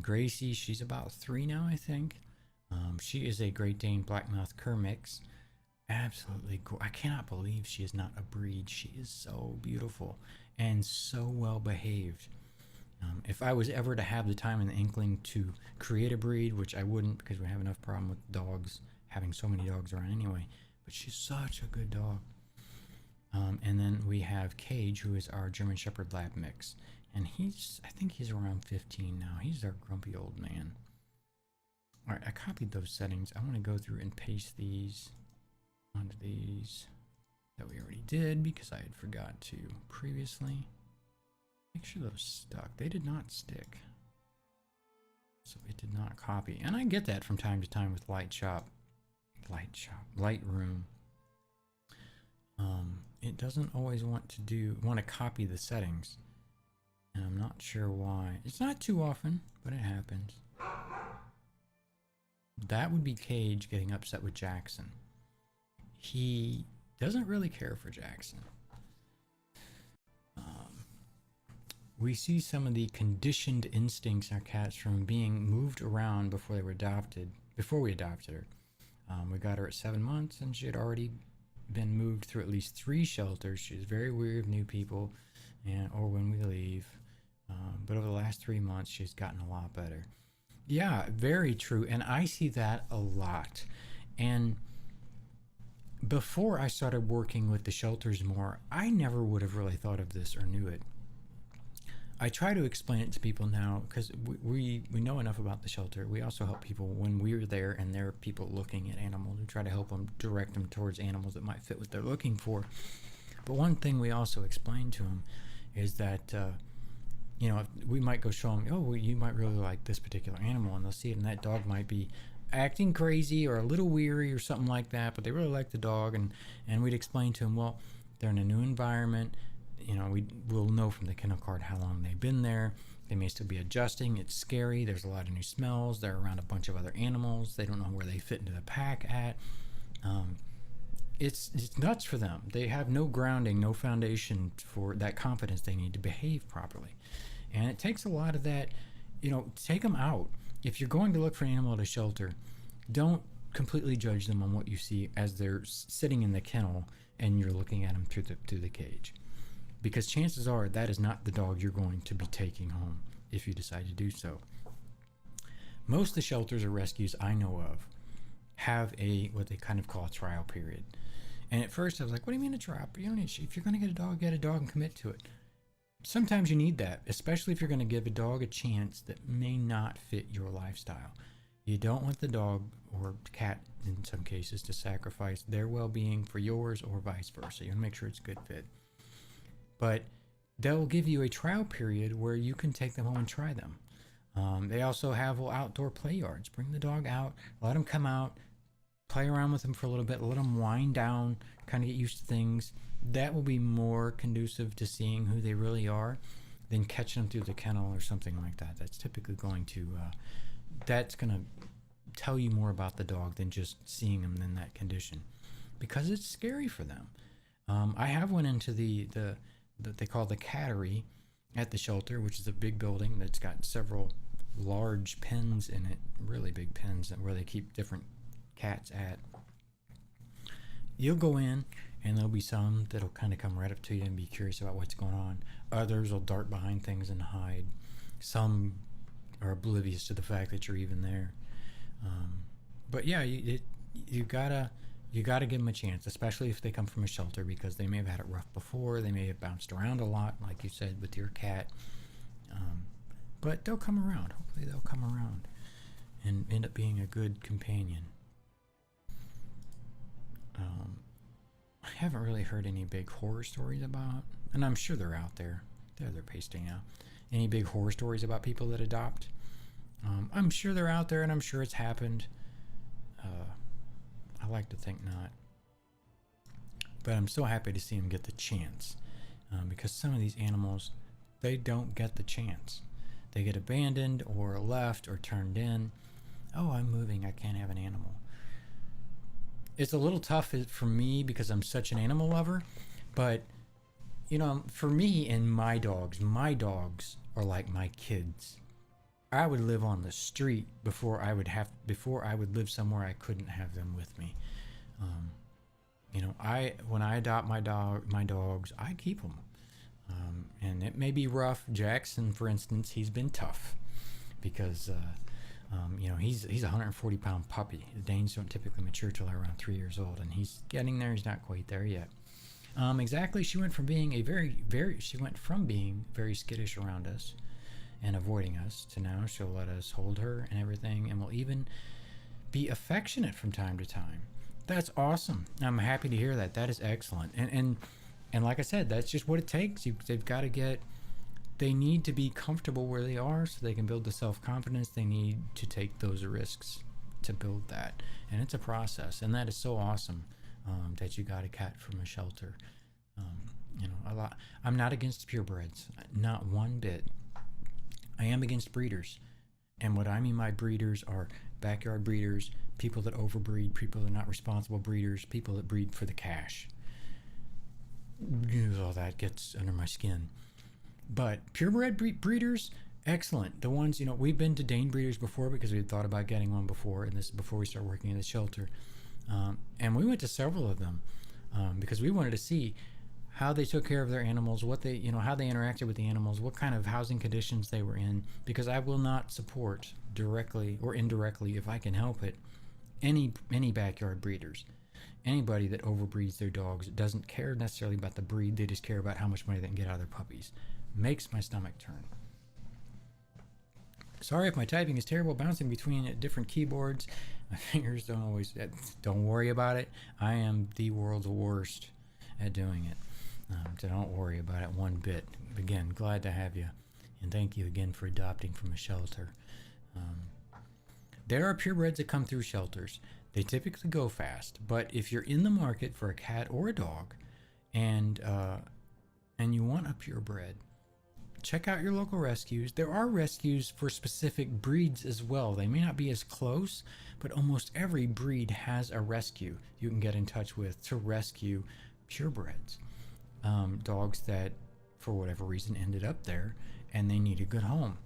Gracie, she's about 3 now, I think. She is a Great Dane Blackmouth Cur mix. Absolutely I cannot believe she is not a breed. She is so beautiful and so well behaved. If I was ever to have the time and the inkling to create a breed, which I wouldn't because we have enough problem with dogs, having so many dogs around anyway, but she's such a good dog. And then we have Cage, who is our German Shepherd Lab mix. And I think he's around 15 now. He's our grumpy old man. All right, I copied those settings. I want to go through and paste these onto these that we already did because I had forgot to previously. Make sure those stuck. They did not stick. So it did not copy. And I get that from time to time with Lightroom. It doesn't always want to copy the settings. And I'm not sure why. It's not too often, but it happens. That would be Cage getting upset with Jackson. He doesn't really care for Jackson. We see some of the conditioned instincts in our cats from being moved around before we adopted her. We got her at 7 months and she had already been moved through at least 3 shelters. She's very weary of new people or when we leave. But over the last 3 months, she's gotten a lot better. Yeah, very true. And I see that a lot. And before I started working with the shelters more, I never would have really thought of this or knew it. I try to explain it to people now because we know enough about the shelter. We also help people when we're there and there are people looking at animals. We try to help them, direct them towards animals that might fit what they're looking for. But one thing we also explain to them is that, we might go show them, oh, well, you might really like this particular animal, and they'll see it, and that dog might be acting crazy or a little weary or something like that, but they really like the dog, and we'd explain to them, well, they're in a new environment. We'll know from the kennel card how long they've been there. They may still be adjusting. It's scary. There's a lot of new smells. They're around a bunch of other animals. They don't know where they fit into the pack at. It's nuts for them. They have no grounding, no foundation for that confidence they need to behave properly. And it takes a lot of that, take them out. If you're going to look for an animal at a shelter, don't completely judge them on what you see as they're sitting in the kennel and you're looking at them through the cage. Because chances are that is not the dog you're going to be taking home if you decide to do so. Most of the shelters or rescues I know of have what they kind of call a trial period. And at first I was like, what do you mean a trial? If you're going to get a dog and commit to it. Sometimes you need that, especially if you're going to give a dog a chance that may not fit your lifestyle. You don't want the dog or cat, in some cases, to sacrifice their well-being for yours or vice versa. You want to make sure it's a good fit. But they'll give you a trial period where you can take them home and try them. They also have outdoor play yards. Bring the dog out, let them come out, play around with them for a little bit, let them wind down, kind of get used to things. That will be more conducive to seeing who they really are than catching them through the kennel or something like that. That's typically going to tell you more about the dog than just seeing them in that condition, because it's scary for them. I have went into the they call the cattery at the shelter, which is a big building that's got several large pens in it, really big pens where they keep different cats at. You'll go in and there'll be some that'll kind of come right up to you and be curious about what's going on. Others will dart behind things and hide. Some are oblivious to the fact that you're even there. But yeah, you gotta give them a chance, especially if they come from a shelter, because they may have had it rough before. They may have bounced around a lot, like you said, with your cat. But they'll come around. Hopefully they'll come around and end up being a good companion. I haven't really heard any big horror stories about, and I'm sure they're out there. They're pasting now. Any big horror stories about people that adopt? I'm sure they're out there, and I'm sure it's happened. I like to think not. But I'm so happy to see them get the chance, because some of these animals, they don't get the chance. They get abandoned or left or turned in. Oh, I'm moving. I can't have an animal. It's a little tough for me because I'm such an animal lover, but you know, for me and my dogs are like my kids. I would live on the street before I would live somewhere I couldn't have them with me. Um, you know, I when I adopt my dogs, I keep them. And it may be rough. Jackson, for instance, he's been tough because you know, he's a 140-pound puppy. The Danes don't typically mature till they're around 3 years old, and he's getting there. He's not quite there yet. Exactly, she went from being very skittish around us and avoiding us to now she'll let us hold her and everything, and will even be affectionate from time to time. That's awesome. I'm happy to hear that. That is excellent. And like I said, that's just what it takes. They've got to get. They need to be comfortable where they are so they can build the self-confidence they need to take those risks to build that. And it's a process, and that is so awesome that you got a cat from a shelter. You know, a lot. I'm not against purebreds, not one bit. I am against breeders, and what I mean by breeders are backyard breeders, people that overbreed, people that are not responsible breeders, people that breed for the cash. All that gets under my skin. But purebred breeders, excellent. The ones, you know, we've been to Dane breeders before because we had thought about getting one before, and this before we started working in the shelter. And we went to several of them because we wanted to see how they took care of their animals, what they, you know, how they interacted with the animals, what kind of housing conditions they were in. Because I will not support directly or indirectly, if I can help it, any backyard breeders. Anybody that overbreeds their dogs doesn't care necessarily about the breed; they just care about how much money they can get out of their puppies. Makes my stomach turn. Sorry if my typing is terrible, bouncing between different keyboards. My fingers don't always. Don't worry about it. I am the world's worst at doing it. So don't worry about it one bit. Again, glad to have you, and thank you again for adopting from a shelter. There are purebreds that come through shelters. They typically go fast, but if you're in the market for a cat or a dog, and you want a purebred, check out your local rescues. There are rescues for specific breeds as well. They may not be as close, but almost every breed has a rescue you can get in touch with to rescue purebreds. Dogs that, for whatever reason, ended up there and they need a good home.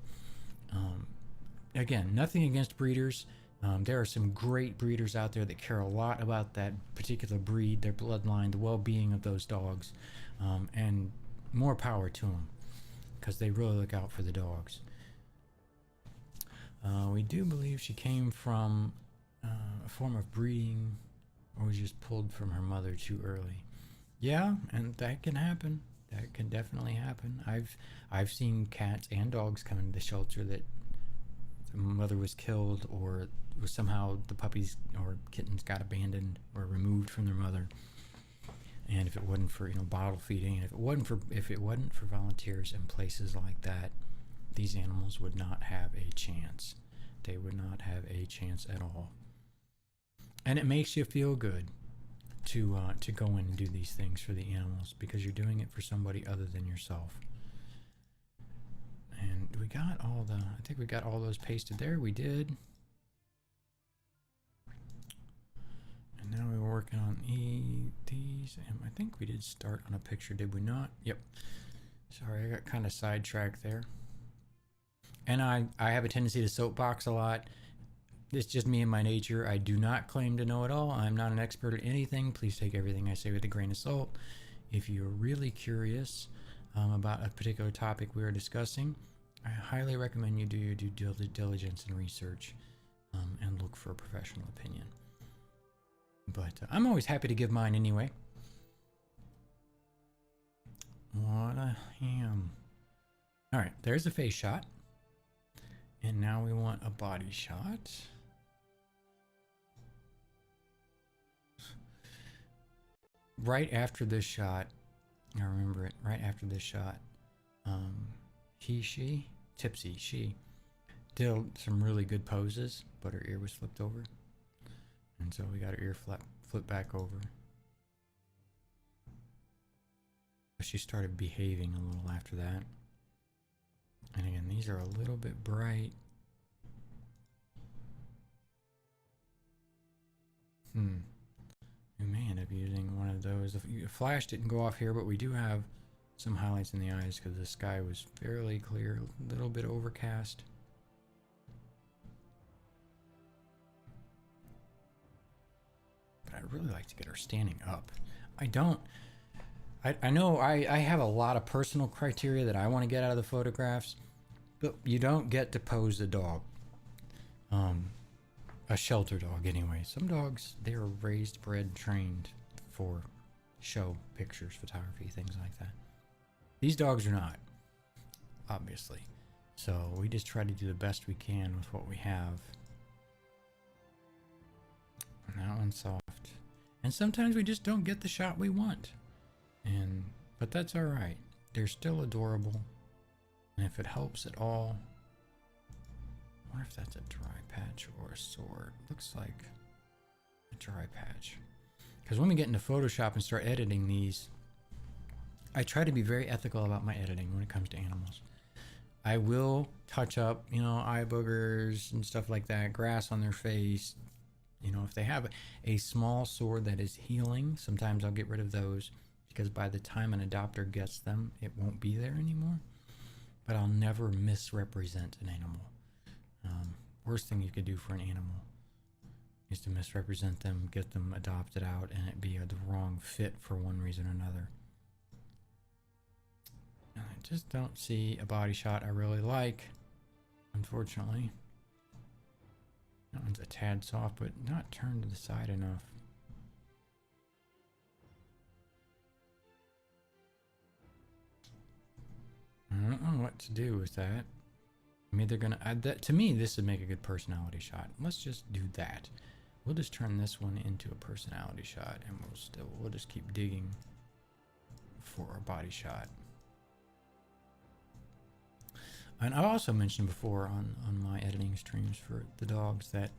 Again, nothing against breeders. There are some great breeders out there that care a lot about that particular breed, their bloodline, the well-being of those dogs, and more power to them because they really look out for the dogs. We do believe she came from a form of breeding or was just pulled from her mother too early. Yeah, and that can happen. That can definitely happen. I've seen cats and dogs come into the shelter that the mother was killed or was somehow the puppies or kittens got abandoned or removed from their mother. And if it wasn't for, you know, bottle feeding, and if it wasn't for volunteers in places like that, these animals would not have a chance. They would not have a chance at all. And it makes you feel good to go in and do these things for the animals because you're doing it for somebody other than yourself. And I think we got all those pasted there. We did. And now we were working on these, and I think we did start on a picture, did we not? Yep. Sorry, I got kind of sidetracked there. And I have a tendency to soapbox a lot. It's just me and my nature. I do not claim to know it all. I'm not an expert at anything. Please take everything I say with a grain of salt. If you're really curious about a particular topic we are discussing, I highly recommend you do your due diligence and research and look for a professional opinion. But I'm always happy to give mine anyway. What a ham. All right, there's a face shot. And now we want a body shot. Right after this shot, I remember it, right after this shot, Tipsy, she did some really good poses, but her ear was flipped over. And so we got her ear flipped back over. She started behaving a little after that. And again, these are a little bit bright. up using one of those. The flash didn't go off here, but we do have some highlights in the eyes because the sky was fairly clear, a little bit overcast. But I'd really like to get her standing up. I know I have a lot of personal criteria that I want to get out of the photographs, but you don't get to pose the dog. A shelter dog anyway. Some dogs, they're raised, bred, trained for show, pictures, photography, things like that. These dogs are not, obviously. So we just try to do the best we can with what we have. And that one's soft. And sometimes we just don't get the shot we want. But that's alright. They're still adorable. And if it helps at all, I wonder if that's a dry patch or a sore. Looks like a dry patch. Because when we get into Photoshop and start editing these, I try to be very ethical about my editing when it comes to animals. I will touch up, eye boogers and stuff like that, grass on their face. If they have a small sore that is healing, sometimes I'll get rid of those because by the time an adopter gets them, it won't be there anymore. But I'll never misrepresent an animal. Worst thing you could do for an animal is to misrepresent them, get them adopted out, and it be the wrong fit for one reason or another. And I just don't see a body shot I really like, unfortunately. That one's a tad soft, but not turned to the side enough. I don't know what to do with that. I'm either gonna add that. To me, this would make a good personality shot. Let's just do that. We'll just turn this one into a personality shot, and we'll just keep digging for a body shot. And I also mentioned before on my editing streams for the dogs that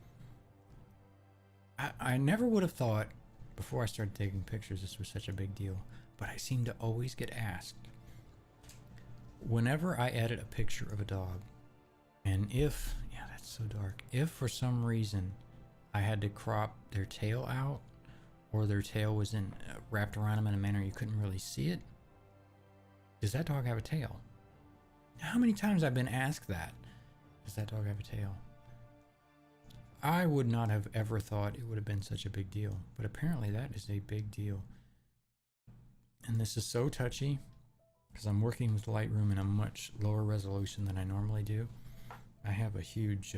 I never would have thought before I started taking pictures this was such a big deal, but I seem to always get asked whenever I edit a picture of a dog. And if so dark. If for some reason I had to crop their tail out, or their tail was wrapped around them in a manner you couldn't really see it, does that dog have a tail? How many times I've been asked that? Does that dog have a tail? I would not have ever thought it would have been such a big deal, but apparently that is a big deal. And this is so touchy because I'm working with Lightroom in a much lower resolution than I normally do. I have a huge,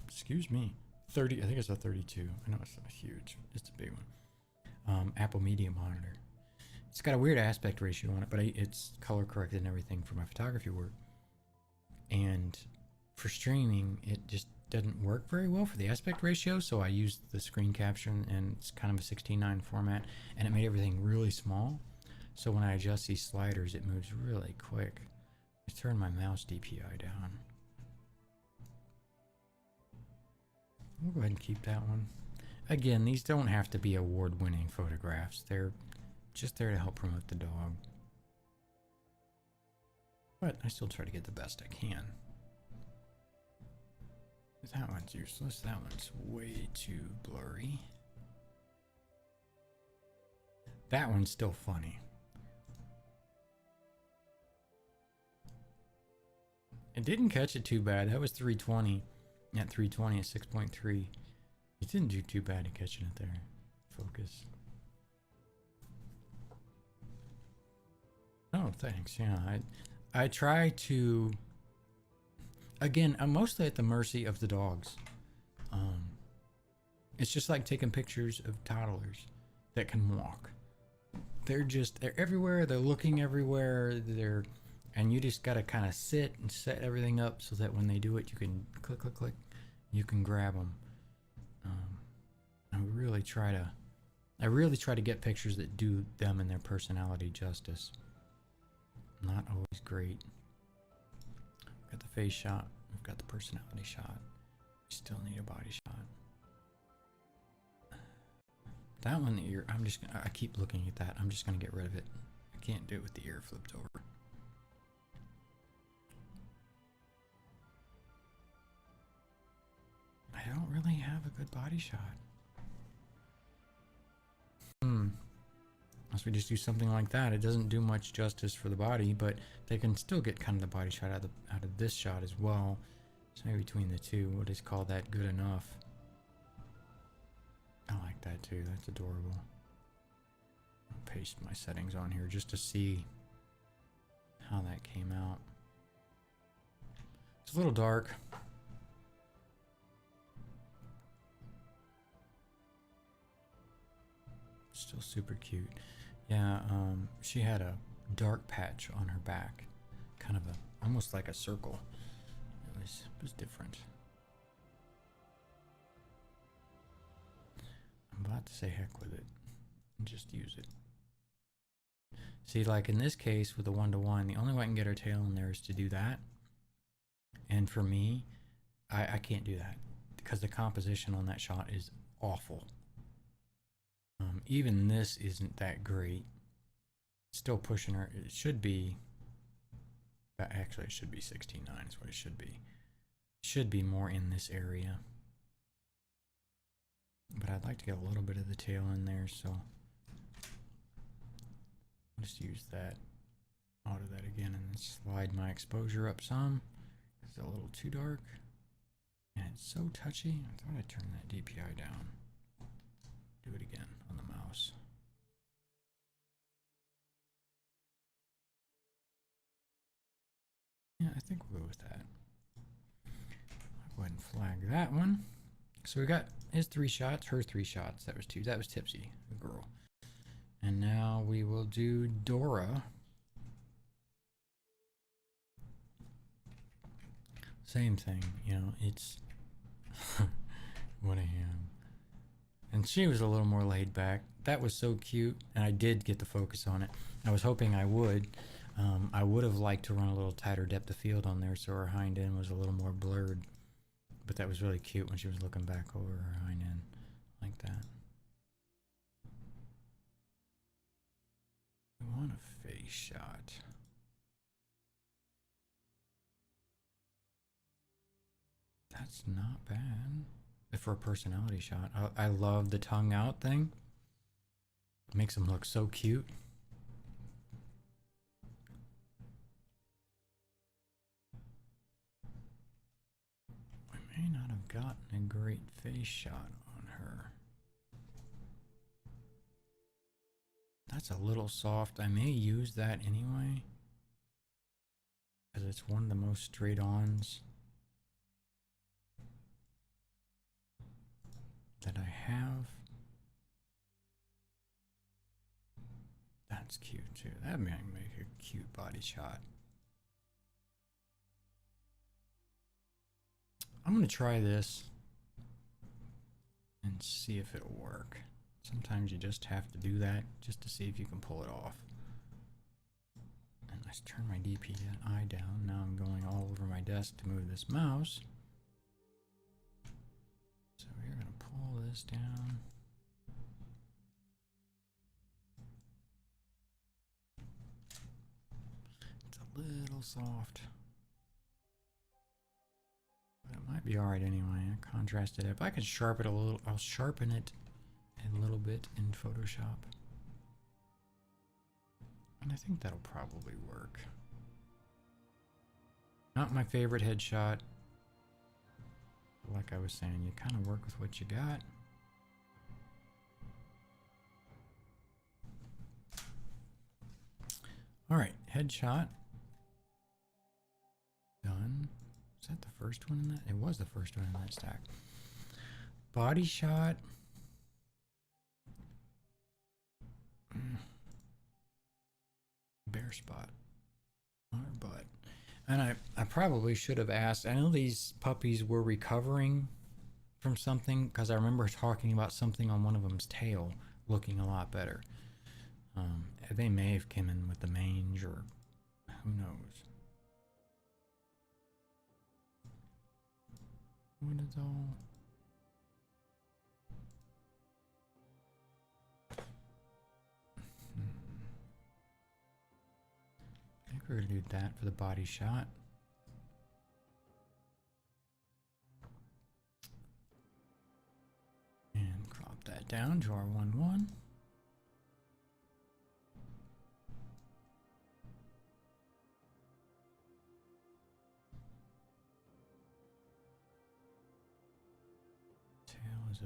excuse me, 30, I think it's a 32. I know it's not huge, it's a big one. Apple Media monitor. It's got a weird aspect ratio on it, but it's color corrected and everything for my photography work. And for streaming, it just doesn't work very well for the aspect ratio, so I used the screen capture, and it's kind of a 16:9 format, and it made everything really small. So when I adjust these sliders, it moves really quick. I turn my mouse DPI down. We'll go ahead and keep that one. Again, these don't have to be award-winning photographs. They're just there to help promote the dog. But I still try to get the best I can. That one's useless. That one's way too blurry. That one's still funny. It didn't catch it too bad. That was 320. At 320 at 6.3. It didn't do too bad at catching it there. Focus. Oh, thanks. Yeah, I try to. Again, I'm mostly at the mercy of the dogs. It's just like taking pictures of toddlers that can walk. They're everywhere. They're looking everywhere. And you just gotta kind of sit and set everything up so that when they do it, you can click, click, click. You can grab them. I really try to get pictures that do them and their personality justice. Not always great. We've got the face shot. We've got the personality shot. We still need a body shot. That one, the ear, I keep looking at that. I'm just gonna get rid of it. I can't do it with the ear flipped over. I don't really have a good body shot. else, we just do something like that. It doesn't do much justice for the body, but they can still get kind of the body shot out of this shot as well. So maybe between the two, we'll just call that good enough. I like that too. That's adorable. I'll paste my settings on here just to see how that came out. It's a little dark. Still super cute. Yeah, she had a dark patch on her back. Kind of almost like a circle. It was different. I'm about to say heck with it and just use it. See, like in this case with the 1-to-1, the only way I can get her tail in there is to do that. And for me, I can't do that because the composition on that shot is awful. Even this isn't that great. Still pushing her. It should be, actually it should be 16:9 is what it should be. It should be more in this area. But I'd like to get a little bit of the tail in there, so I'll just use that, auto that again, and then slide my exposure up some. It's a little too dark. And it's so touchy. I thought I'd turn that DPI down. Do it again on the mouse. Yeah, I think we'll go with that. I'll go ahead and flag that one. So we got his 3 shots, her 3 shots. That was 2. That was Tipsy, the girl. And now we will do Dora. Same thing, you know, it's what a ham. And she was a little more laid back. That was so cute, and I did get the focus on it. I was hoping I would. I would have liked to run a little tighter depth of field on there so her hind end was a little more blurred. But that was really cute when she was looking back over her hind end like that. We want a face shot. That's not bad. For a personality shot. I love the tongue out thing. It makes them look so cute. We may not have gotten a great face shot on her. That's a little soft. I may use that anyway, because it's one of the most straight-ons that I have. That's cute too. That might make a cute body shot. I'm gonna try this and see if it'll work. Sometimes you just have to do that just to see if you can pull it off. And let's turn my DPI down. Now I'm going all over my desk to move this mouse. So we're gonna pull this down. It's a little soft, but it might be alright anyway. I contrasted it. If I could sharpen it a little, I'll sharpen it a little bit in Photoshop. And I think that'll probably work. Not my favorite headshot. Like I was saying, you kind of work with what you got. All right, headshot. Done. Is that the first one in that? It was the first one in that stack. Body shot. Bare spot on her butt. And I probably should have asked. I know these puppies were recovering from something because I remember talking about something on one of them's tail looking a lot better. They may have come in with the mange or who knows. What is all? I think we're gonna do that for the body shot. And crop that down to our 1:1.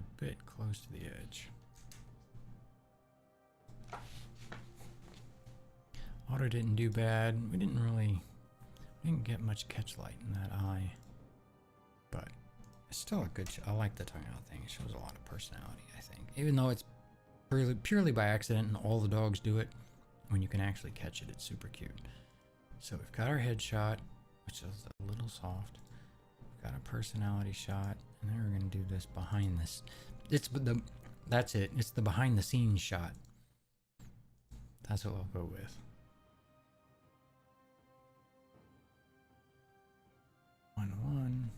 a bit close to the edge. Auto didn't do bad. We didn't get much catch light in that eye. But it's still a good I like the tongue out thing. It shows a lot of personality, I think. Even though it's purely by accident and all the dogs do it, when you can actually catch it, it's super cute. So we've got our headshot, which is a little soft. We've got a personality shot, and then we're gonna do this behind this. That's it. It's the behind the scenes shot. That's what I'll go with. 1-1.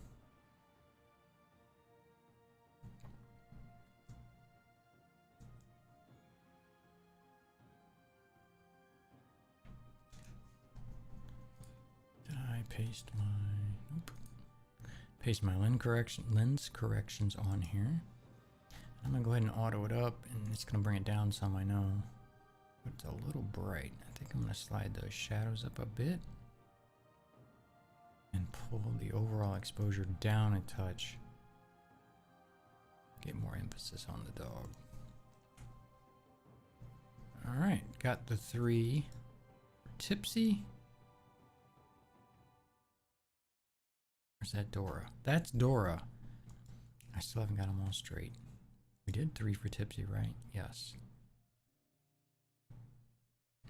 Did I paste my... Nope. Paste my lens corrections on here. I'm gonna go ahead and auto it up, and it's gonna bring it down some, I know. But it's a little bright. I think I'm gonna slide those shadows up a bit. And pull the overall exposure down a touch. Get more emphasis on the dog. Alright, got the 3 for Tipsy. Where's that Dora? That's Dora. I still haven't got them all straight. We did 3 for Tipsy, right? Yes.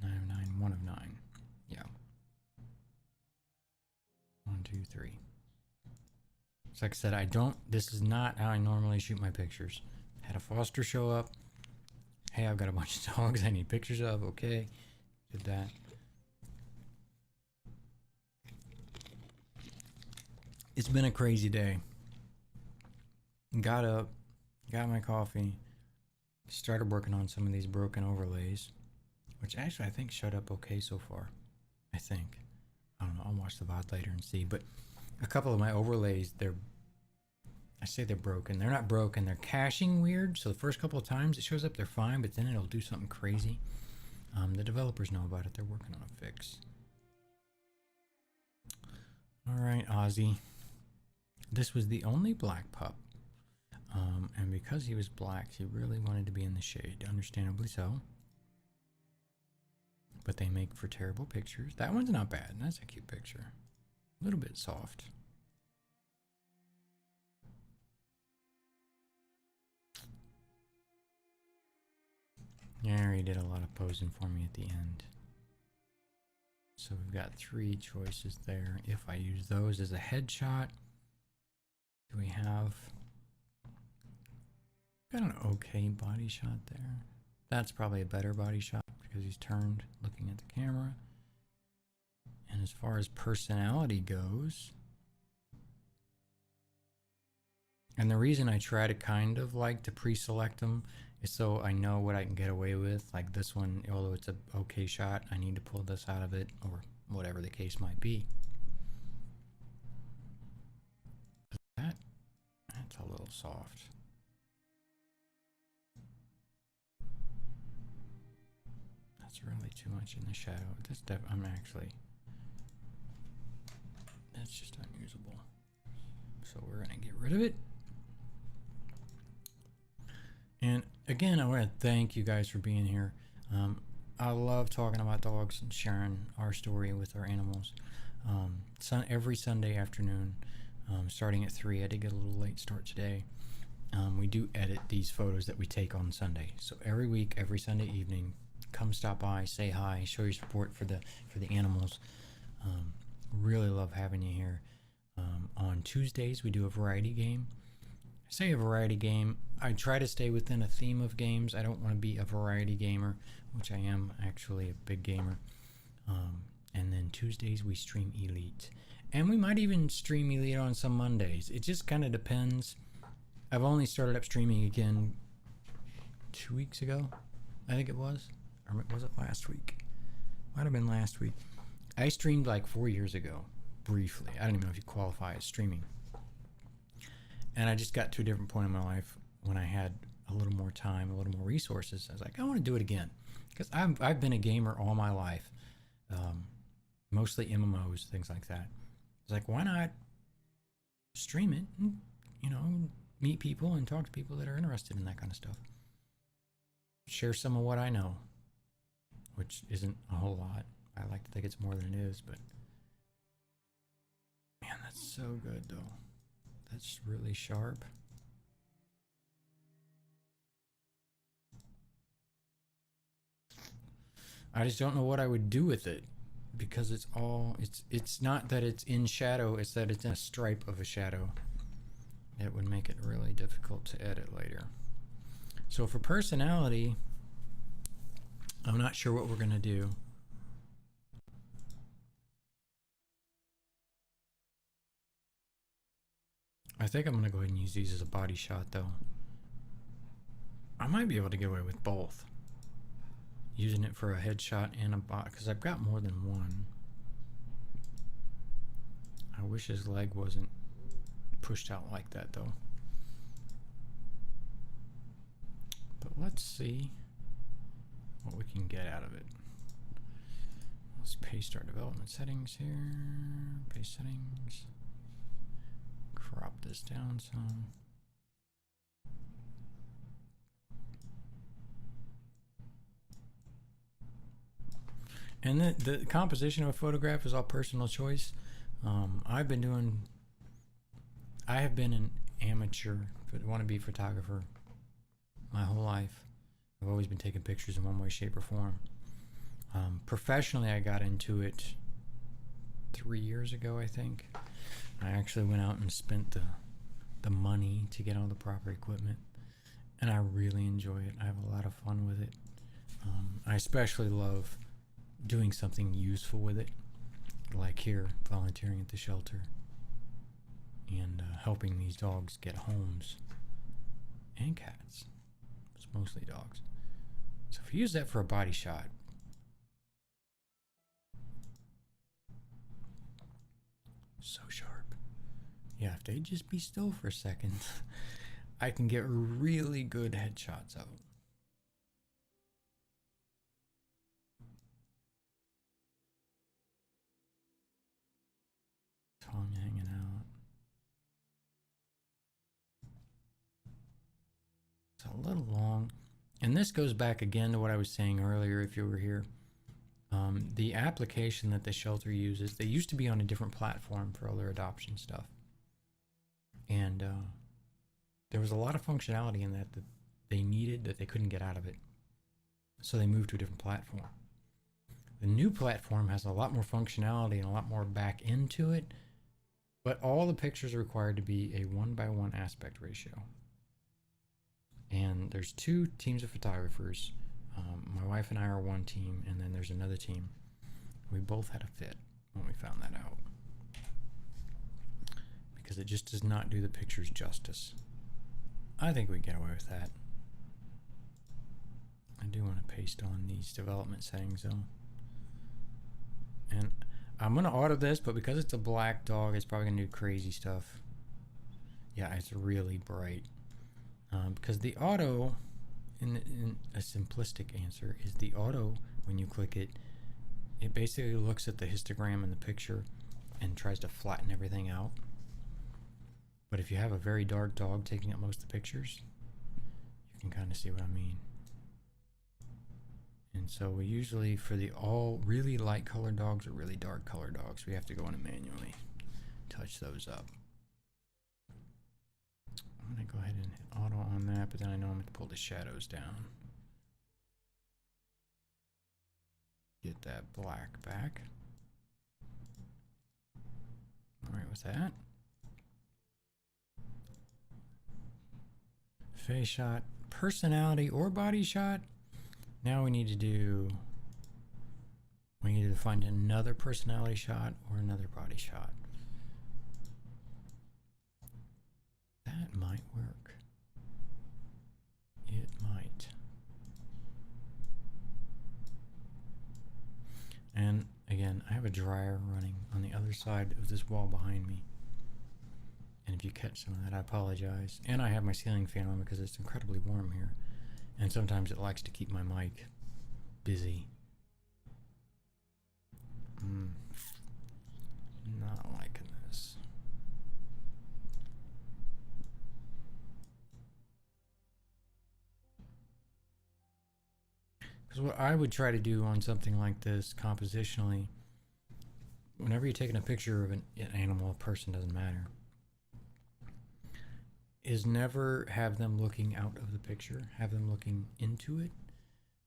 9 of 9, 1 of 9. Yeah. 1, 2, 3. So like I said, this is not how I normally shoot my pictures. Had a foster show up. Hey, I've got a bunch of dogs I need pictures of. Okay. Did that. It's been a crazy day. Got up, got my coffee, started working on some of these broken overlays, which actually I think showed up okay so far. I think. I don't know, I'll watch the VOD later and see, but a couple of my overlays, I say they're broken. They're not broken, they're caching weird, so the first couple of times it shows up they're fine, but then it'll do something crazy. The developers know about it, they're working on a fix. Alright, Ozzy. This was the only black pup, and because he was black, he really wanted to be in the shade, understandably so. But they make for terrible pictures. That one's not bad. That's a cute picture. A little bit soft. Yeah, he did a lot of posing for me at the end. So we've got 3 choices there. If I use those as a headshot, do we have... Got an okay body shot there. That's probably a better body shot because he's turned looking at the camera. And as far as personality goes, and the reason I try to kind of like to pre-select them is so I know what I can get away with. Like this one, although it's a okay shot, I need to pull this out of it, or whatever the case might be. That's a little soft. That's really too much in the shadow. That's just unusable. So we're gonna get rid of it. And again, I want to thank you guys for being here. I love talking about dogs and sharing our story with our animals. Every Sunday afternoon, starting at 3. I did get a little late start today. We do edit these photos that we take on Sunday. So every week, every Sunday evening, come stop by, say hi, show your support for the animals. Really love having you here. On Tuesdays, we do a variety game. I say a variety game. I try to stay within a theme of games. I don't want to be a variety gamer, which I am actually a big gamer. And then Tuesdays, we stream Elite. And we might even stream Elite on some Mondays. It just kind of depends. I've only started up streaming again 2 weeks ago, I think it was. Or was it last week? Might have been last week. I streamed like 4 years ago, briefly. I don't even know if you qualify as streaming. And I just got to a different point in my life when I had a little more time, a little more resources. I was like, I want to do it again. Because I've been a gamer all my life. Mostly MMOs, things like that. It's like, why not stream it and, meet people and talk to people that are interested in that kind of stuff. Share some of what I know, which isn't a whole lot. I like to think it's more than it is, but man, that's so good though. That's really sharp. I just don't know what I would do with it, because it's not that it's in shadow, it's that it's in a stripe of a shadow. It would make it really difficult to edit later. So for personality, I'm not sure what we're gonna do. I think I'm gonna go ahead and use these as a body shot though. I might be able to get away with both. Using it for a headshot and a bot, because I've got more than one. I wish his leg wasn't pushed out like that though. But let's see what we can get out of it. Let's paste our development settings here. Paste settings. Crop this down some. And the composition of a photograph is all personal choice. I have been an amateur wannabe photographer my whole life. I've always been taking pictures in one way, shape, or form. Professionally, I got into it 3 years ago, I think. I actually went out and spent the money to get all the proper equipment, and I really enjoy it. I have a lot of fun with it. I especially love doing something useful with it, like here, volunteering at the shelter and helping these dogs get homes, and cats. It's mostly dogs. So if you use that for a body shot, so sharp. Yeah, if they just be still for a second, I can get really good headshots out. Tongue hanging out. It's a little long. And this goes back again to what I was saying earlier, if you were here. The application that the shelter uses, they used to be on a different platform for all their adoption stuff. And there was a lot of functionality in that they needed that they couldn't get out of it. So they moved to a different platform. The new platform has a lot more functionality and a lot more back into it, but all the pictures are required to be a 1:1 aspect ratio. And there's 2 teams of photographers. My wife and I are one team, and then there's another team. We both had a fit when we found that out, because it just does not do the pictures justice. I think we get away with that. I do want to paste on these development settings though. And I'm going to auto this, but because it's a black dog, it's probably going to do crazy stuff. Yeah, it's really bright. Because the auto, in a simplistic answer, is the auto, when you click it, it basically looks at the histogram in the picture and tries to flatten everything out. But if you have a very dark dog taking up most of the pictures, you can kind of see what I mean. And so we usually, for the all really light colored dogs or really dark colored dogs, we have to go in and manually touch those up. I'm going to go ahead and hit auto on that, but then I know I'm going to pull the shadows down. Get that black back. Alright with that. Face shot, personality, or body shot. Now we need to find another personality shot or another body shot. That might work. It might. And again, I have a dryer running on the other side of this wall behind me. And if you catch some of that, I apologize. And I have my ceiling fan on because it's incredibly warm here. And sometimes it likes to keep my mic busy. Not liking this. Because what I would try to do on something like this compositionally, whenever you're taking a picture of an animal, a person, doesn't matter, is never have them looking out of the picture, have them looking into it.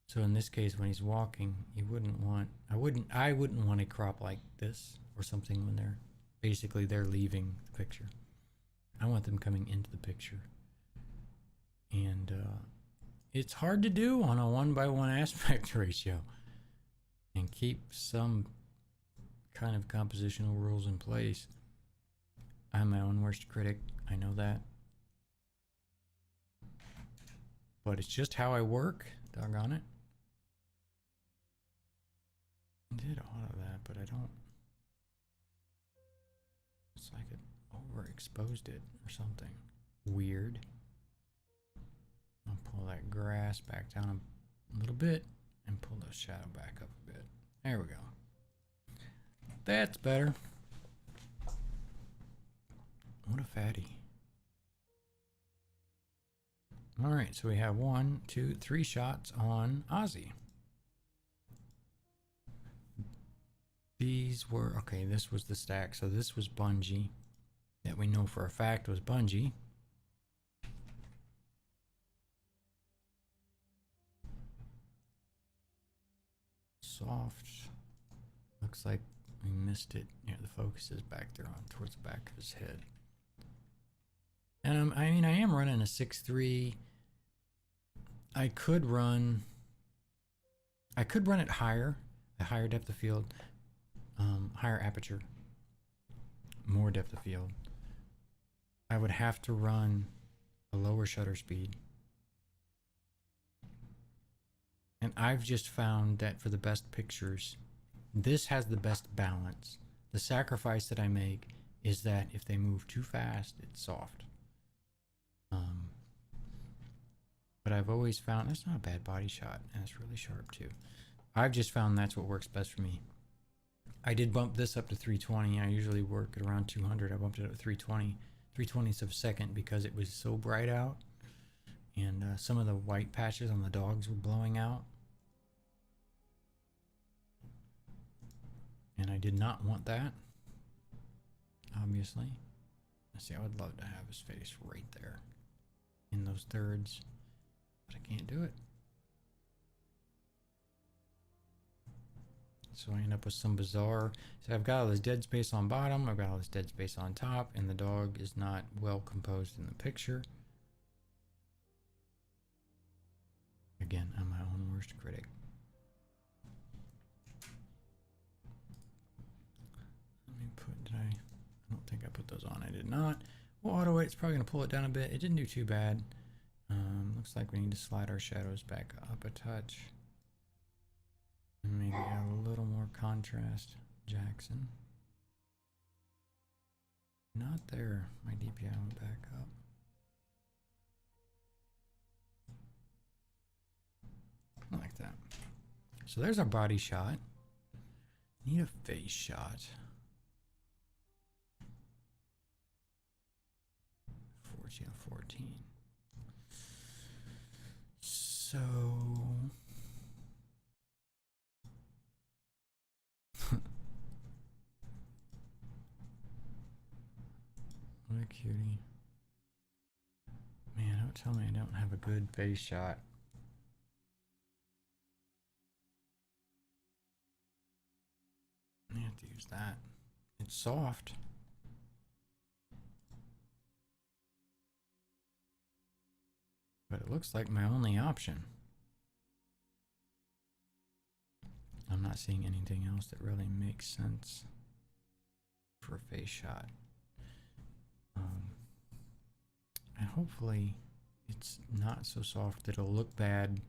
So in this case, when he's walking, you wouldn't want, I wouldn't want a crop like this or something when they're leaving the picture. I want them coming into the picture. And it's hard to do on a 1:1 aspect ratio and keep some kind of compositional rules in place. I'm my own worst critic, I know that. But it's just how I work, doggone it. I did auto that, but I don't. It's like it overexposed it or something weird. I'll pull that grass back down a little bit and pull the shadow back up a bit. There we go. That's better. What a fatty. All right, so we have 1, 2, 3 shots on Ozzy. These were, okay, this was the stack. So this was Bungie, that we know for a fact was Bungie. Soft. Looks like we missed it. Yeah, the focus is back there on towards the back of his head. And I mean, I am running a 6.3. I could run it higher, a higher depth of field, higher aperture, more depth of field. I would have to run a lower shutter speed. And I've just found that for the best pictures, this has the best balance. The sacrifice that I make is that if they move too fast, it's soft. But I've always found that's not a bad body shot, and it's really sharp too. I've just found that's what works best for me. I did bump this up to 320. I usually work at around 200. I bumped it up to 320, 3/20ths of a second because it was so bright out, and some of the white patches on the dogs were blowing out, and I did not want that. Obviously, let's see. I would love to have his face right there in those thirds. But I can't do it. So I end up with some bizarre. So I've got all this dead space on bottom, I've got all this dead space on top, and the dog is not well composed in the picture. Again, I'm my own worst critic. Let me put, I don't think I put those on. I did not. Well, auto weight, it's probably going to pull it down a bit. It didn't do too bad. Looks like we need to slide our shadows back up a touch. And maybe add a little more contrast. Jackson. Not there. My DPI went back up. Like that. So there's our body shot. Need a face shot. 14 of 14. So what a cutie. Man, don't tell me I don't have a good face shot. I have to use that. It's soft. But it looks like my only option. I'm not seeing anything else that really makes sense for a face shot. And hopefully it's not so soft that it'll look bad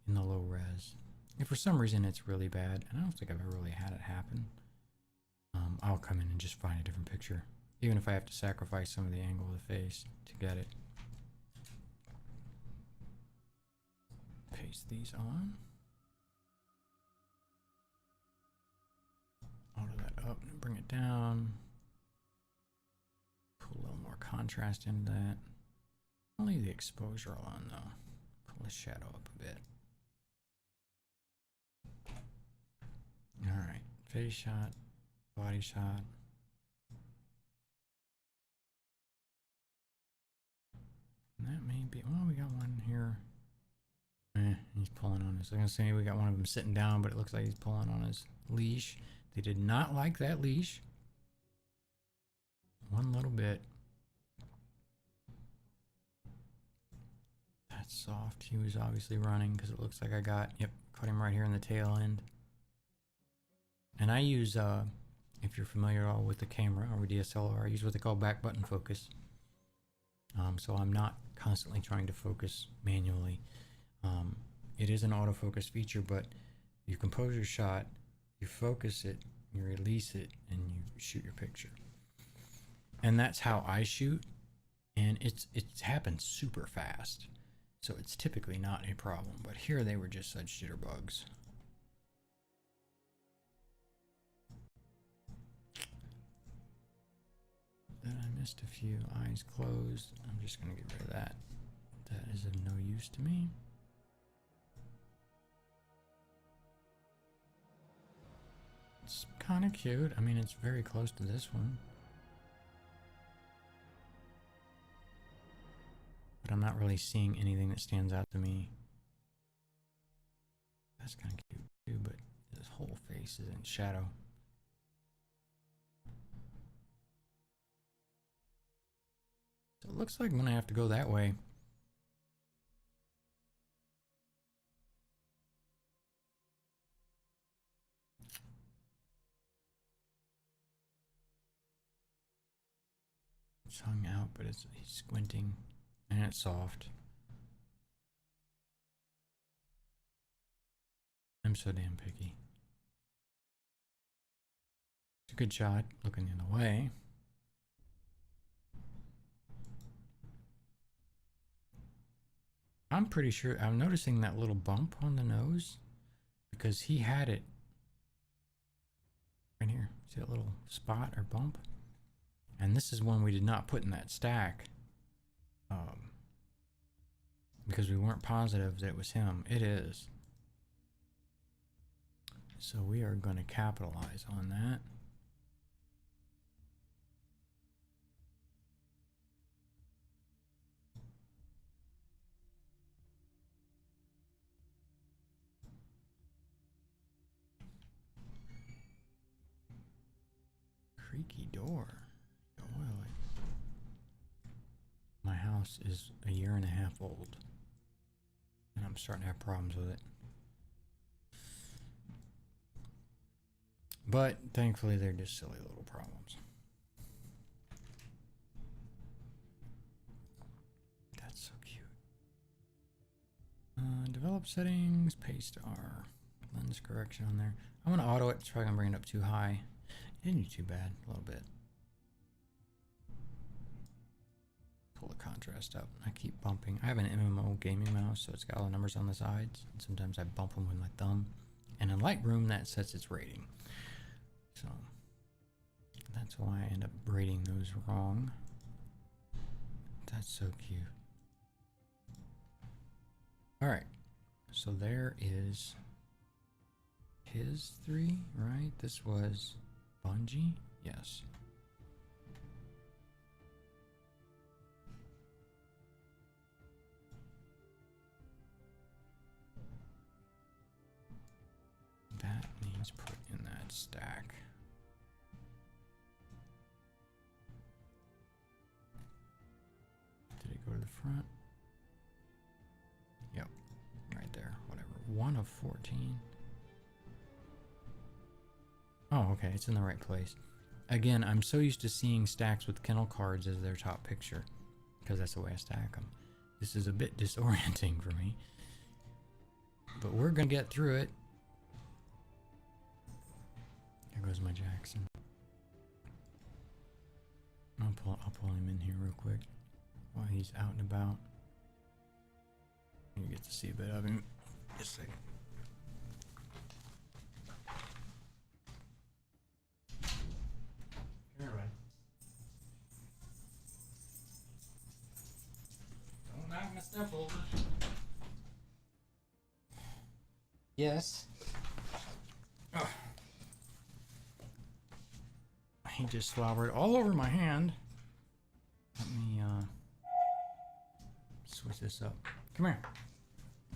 in the low res. If for some reason it's really bad, and I don't think I've ever really had it happen, I'll come in and just find a different picture, even if I have to sacrifice some of the angle of the face to get it. Paste these on. Auto that up and bring it down. Put a little more contrast into that. I'll leave the exposure on though. Pull the shadow up a bit. Alright, face shot, body shot. That may be, well, we got one here. He's pulling on his, I was gonna say we got one of them sitting down, but it looks like he's pulling on his leash. They did not like that leash. One little bit. That's soft. He was obviously running because it looks like I got, yep, caught him right here in the tail end. And I use, if you're familiar all with the camera or DSLR, I use what they call back button focus. So I'm not constantly trying to focus manually. It is an autofocus feature, but you compose your shot, you focus it, you release it, and you shoot your picture. And that's how I shoot, and it's happens super fast, so it's typically not a problem. But here they were just such jitterbugs. Then I missed a few. Eyes closed. I'm just gonna get rid of that. That is of no use to me. It's kind of cute. I mean, it's very close to this one. But I'm not really seeing anything that stands out to me. That's kind of cute too, but his whole face is in shadow. So it looks like I'm gonna have to go that way. It's hung out, but he's squinting, and it's soft. I'm so damn picky. It's a good shot, looking the other way. I'm pretty sure I'm noticing that little bump on the nose because he had it right here. See that little spot or bump? And this is one we did not put in that stack because we weren't positive that it was him. It is. So we are going to capitalize on that. Creaky door. Oil it. My house is a year and a half old, and I'm starting to have problems with it. But thankfully, they're just silly little problems. That's so cute. Develop settings, paste R, lens correction on there. I'm gonna auto it. It's probably gonna bring it up too high. It didn't do too bad, a little bit. Pull the contrast up. I keep bumping. I have an MMO gaming mouse, so it's got all the numbers on the sides. And sometimes I bump them with my thumb. And in Lightroom, that sets its rating. So that's why I end up rating those wrong. That's so cute. All right, so there is his 3, right? This was Bungie? Yes. That needs put in that stack. Did it go to the front? Yep, right there, whatever. 1 of 14. Oh, okay, it's in the right place. Again, I'm so used to seeing stacks with kennel cards as their top picture, because that's the way I stack them. This is a bit disorienting for me. But we're gonna get through it. There goes my Jackson. I'll pull him in here real quick while he's out and about. You get to see a bit of him. Just a second. Come here, bud. Don't knock my stuff over. Yes. Ugh. He just slobbered all over my hand. Let me switch this up. Come here.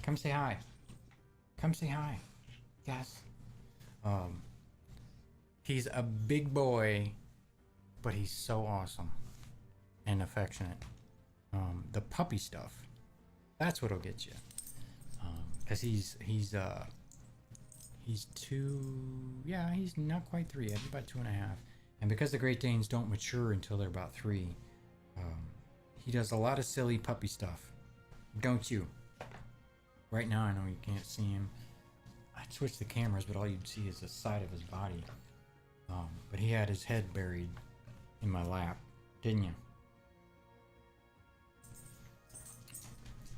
Come say hi. Come say hi. Yes. He's a big boy, but he's so awesome and affectionate. The puppy stuff, that's what'll get you. Cause he's not quite 3 yet, about 2.5. And because the Great Danes don't mature until they're about 3, he does a lot of silly puppy stuff. Don't you? Right now, I know you can't see him. I switched the cameras, but all you'd see is the side of his body. But he had his head buried in my lap, didn't you?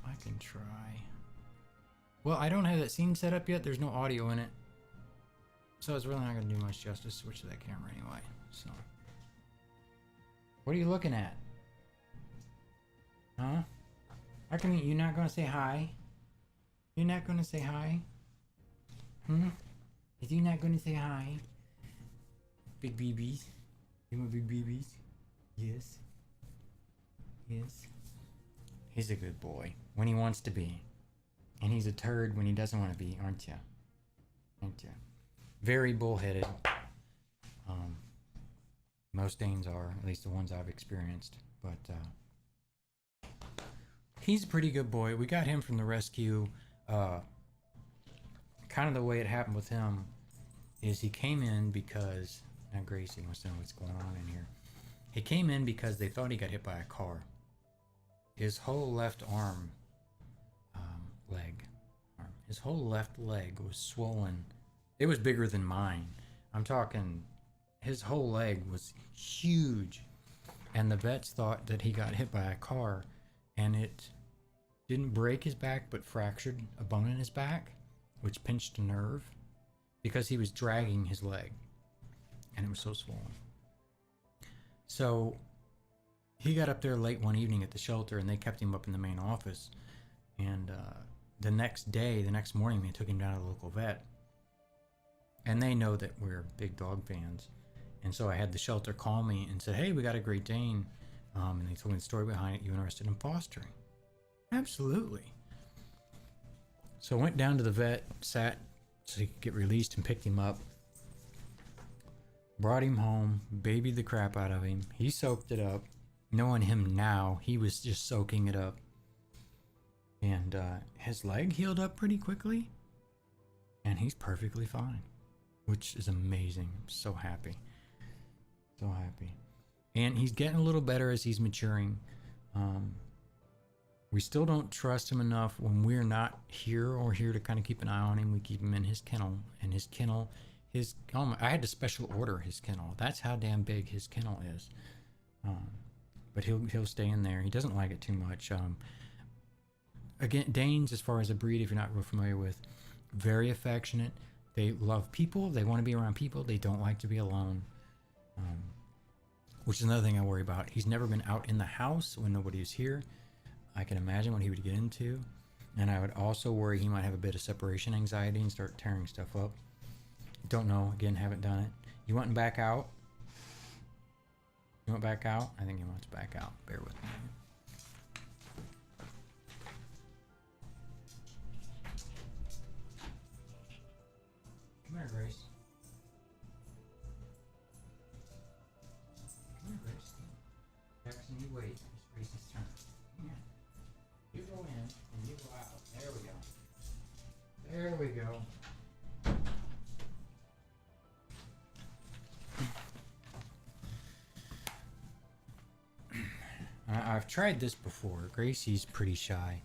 I can try. Well, I don't have that scene set up yet. There's no audio in it. So it's really not going to do much justice to switch to that camera anyway. So, what are you looking at? Huh? How come you're not going to say hi? You're not going to say hi? Is you not going to say hi? Big BBs? You want big BBs? Yes. Yes. He's a good boy when he wants to be. And he's a turd when he doesn't want to be, aren't you? Aren't you? Very bullheaded. Most Danes are, at least the ones I've experienced. But he's a pretty good boy. We got him from the rescue. Kind of the way it happened with him is he came in because... Now Gracie wants to know what's going on in here. He came in because they thought he got hit by a car. His whole left his whole left leg was swollen. It was bigger than mine. I'm talking, his whole leg was huge. And the vets thought that he got hit by a car, and it didn't break his back, but fractured a bone in his back, which pinched a nerve because he was dragging his leg, and it was so swollen. So he got up there late one evening at the shelter, and they kept him up in the main office. And the next morning, they took him down to the local vet. And they know that we're big dog fans. And so I had the shelter call me and said, hey, we got a Great Dane. And they told me the story behind it. You interested in fostering? Absolutely. So I went down to the vet, sat so he could get released, and picked him up. Brought him home, babied the crap out of him. He soaked it up. Knowing him now, he was just soaking it up. And his leg healed up pretty quickly. And he's perfectly fine, which is amazing. I'm so happy. So happy. And he's getting a little better as he's maturing. We still don't trust him enough when we're not here or here to kind of keep an eye on him. We keep him in his kennel. And his kennel, I had to special order his kennel. That's how damn big his kennel is. But he'll stay in there. He doesn't like it too much. Again, Danes, as far as a breed, if you're not real familiar with, very affectionate. They love people. They want to be around people. They don't like to be alone. Which is another thing I worry about. He's never been out in the house when nobody is here. I can imagine what he would get into. And I would also worry he might have a bit of separation anxiety and start tearing stuff up. Don't know. Again, haven't done it. You want him back out? You want back out? I think he wants back out. Bear with me. Come here, Grace. Come here, Grace. Jackson, you wait. It's Grace's turn. Come here. You go in and you go out. There we go. There we go. I've tried this before. Gracie's pretty shy.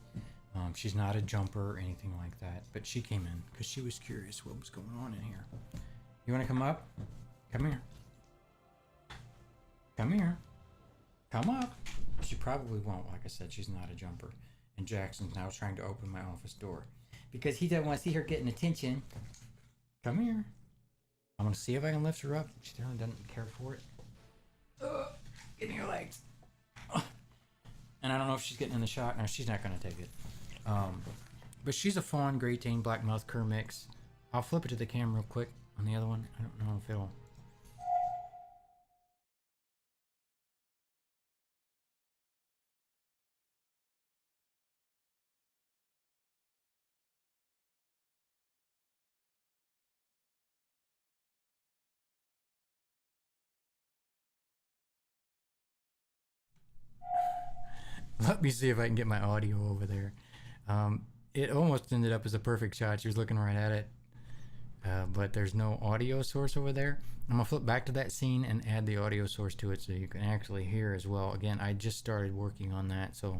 She's not a jumper or anything like that, but she came in because she was curious what was going on in here. You want to come up? Come here. Come here. Come up. She probably won't. Like I said, she's not a jumper. And Jackson's now trying to open my office door because he doesn't want to see her getting attention. Come here. I'm going to see if I can lift her up. She certainly doesn't care for it. Give me your legs. And I don't know if she's getting in the shot. No, she's not going to take it. But she's a fawn Great Dane Black Mouth Cur mix. I'll flip it to the camera real quick. on the other one. I don't know if it'll. Let me see if I can get my audio over there. It almost ended up as a perfect shot. She was looking right at it, but there's no audio source over there. I'm gonna flip back to that scene and add the audio source to it so you can actually hear as well. Again, I just started working on that, so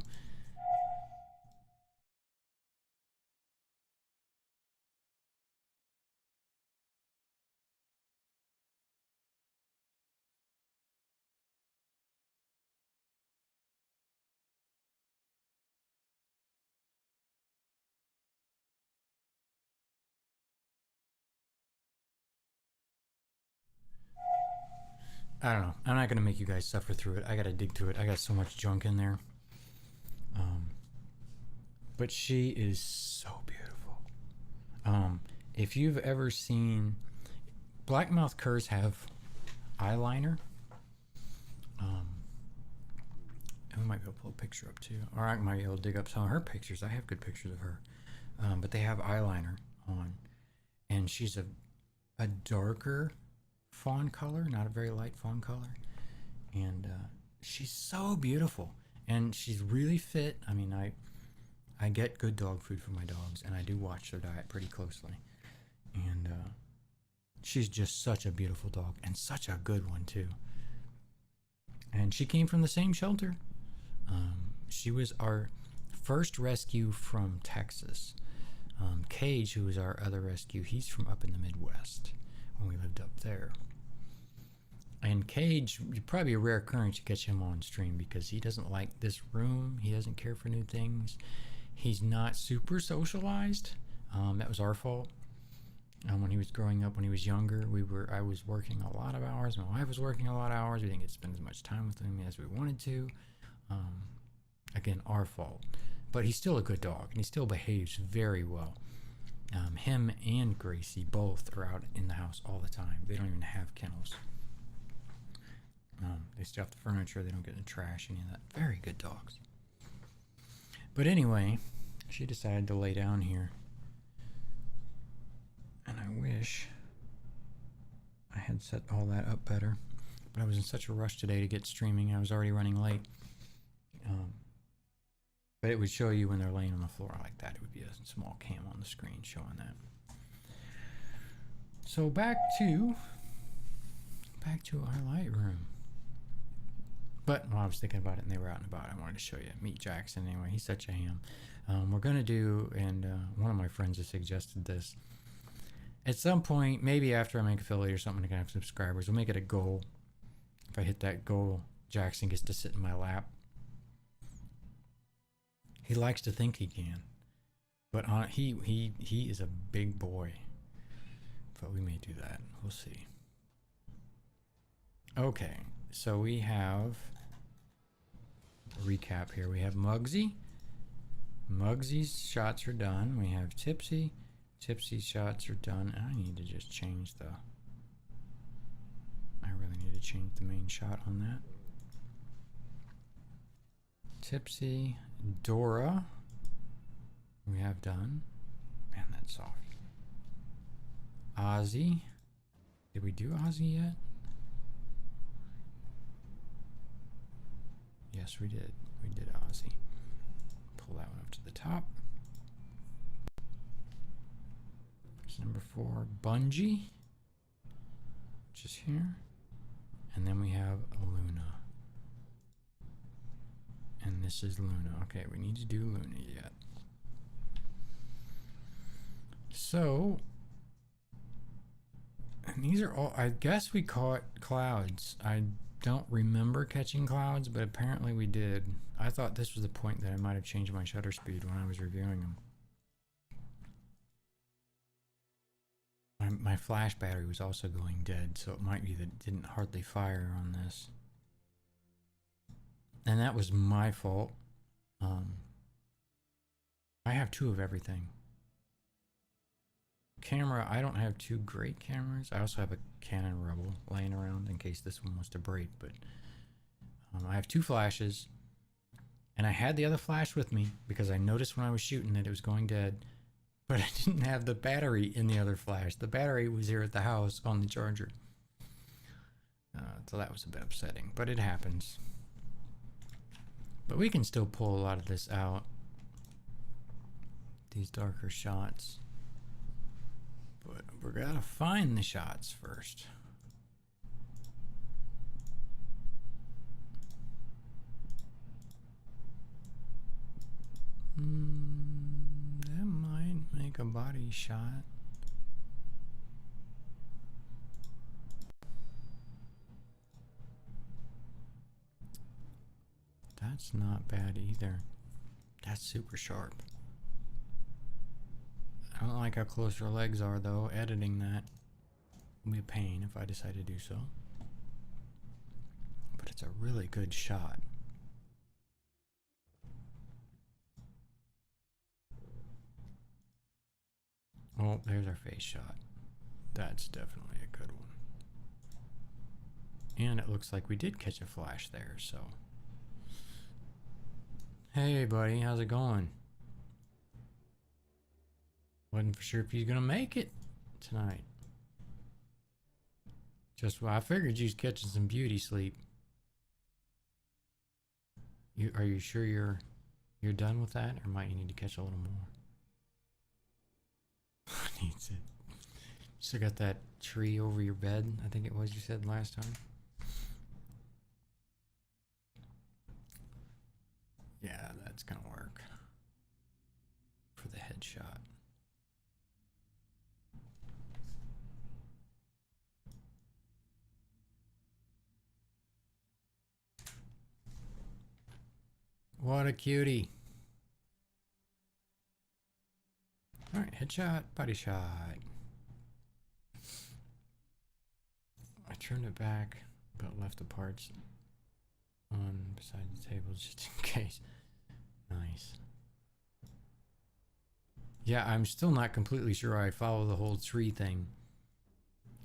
I don't know. I'm not gonna make you guys suffer through it. I gotta dig through it. I got so much junk in there. Um, but she is so beautiful. If you've ever seen blackmouth curs have eyeliner, um, and we might be able to pull a picture up too, or I might be able to dig up some of her pictures. I have good pictures of her, but they have eyeliner on, and she's a darker fawn color, not a very light fawn color, and she's so beautiful, and she's really fit. I mean, I get good dog food for my dogs, and I do watch their diet pretty closely, and she's just such a beautiful dog and such a good one too. And she came from the same shelter. She was our first rescue from Texas. Cage, who was our other rescue, he's from up in the Midwest when we lived up there. And Cage, probably a rare occurrence to catch him on stream because he doesn't like this room. He doesn't care for new things. He's not super socialized. That was our fault. When he was growing up, when he was younger, I was working a lot of hours. My wife was working a lot of hours. We didn't get to spend as much time with him as we wanted to. Again, our fault. But he's still a good dog, and he still behaves very well. Him and Gracie both are out in the house all the time. They don't even have kennels. They stuff the furniture. They don't get in the trash, any of that. Very good dogs. But anyway, she decided to lay down here. And I wish I had set all that up better. But I was in such a rush today to get streaming. I was already running late. But it would show you when they're laying on the floor like that. It would be a small cam on the screen showing that. So back to our Lightroom. But while I was thinking about it and they were out and about, I wanted to show you. Meet Jackson anyway. He's such a ham. We're going to do, and one of my friends has suggested this. At some point, maybe after I make affiliate or something to have subscribers, we'll make it a goal. If I hit that goal, Jackson gets to sit in my lap. He likes to think he can, but he is a big boy. But we may do that. We'll see. Okay, so we have a recap here. We have Muggsy. Muggsy's shots are done. We have Tipsy. Tipsy's shots are done. I need to just change the. I really need to change the main shot on that. Tipsy, Dora, we have done. Man, that's soft. Ozzy. Did we do Ozzy yet? Yes, we did. We did Ozzy. Pull that one up to the top. It's number 4, Bungie, which is here. And then we have Luna. And this is Luna. Okay, we need to do Luna yet. So, and these are all, I guess we caught clouds. I don't remember catching clouds, but apparently we did. I thought this was the point that I might have changed my shutter speed when I was reviewing them. My flash battery was also going dead, so it might be that it didn't hardly fire on this. And that was my fault. I have 2 of everything. camera, I don't have two great cameras. I also have a Canon Rebel laying around in case this one was to break, but I have two flashes, and I had the other flash with me because I noticed when I was shooting that it was going dead, but I didn't have the battery in the other flash. The battery was here at the house on the charger. So that was a bit upsetting, but it happens. But we can still pull a lot of this out. These darker shots. But we're gotta find the shots first. That might make a body shot. That's not bad either. That's super sharp. I don't like how close her legs are though. Editing that will be a pain if I decide to do so. But it's a really good shot. Oh, there's our face shot. That's definitely a good one. And it looks like we did catch a flash there, so. Hey buddy, how's it going? Wasn't for sure if he's gonna make it tonight. Just well, I figured you was catching some beauty sleep. Are you sure you're done with that, or might you need to catch a little more? Needs it. Still got that tree over your bed, I think it was you said last time. Yeah, that's gonna work for the headshot. What a cutie. Alright, headshot, body shot. I turned it back, but left the parts on beside the table just in case. Nice. Yeah, I'm still not completely sure I follow the whole tree thing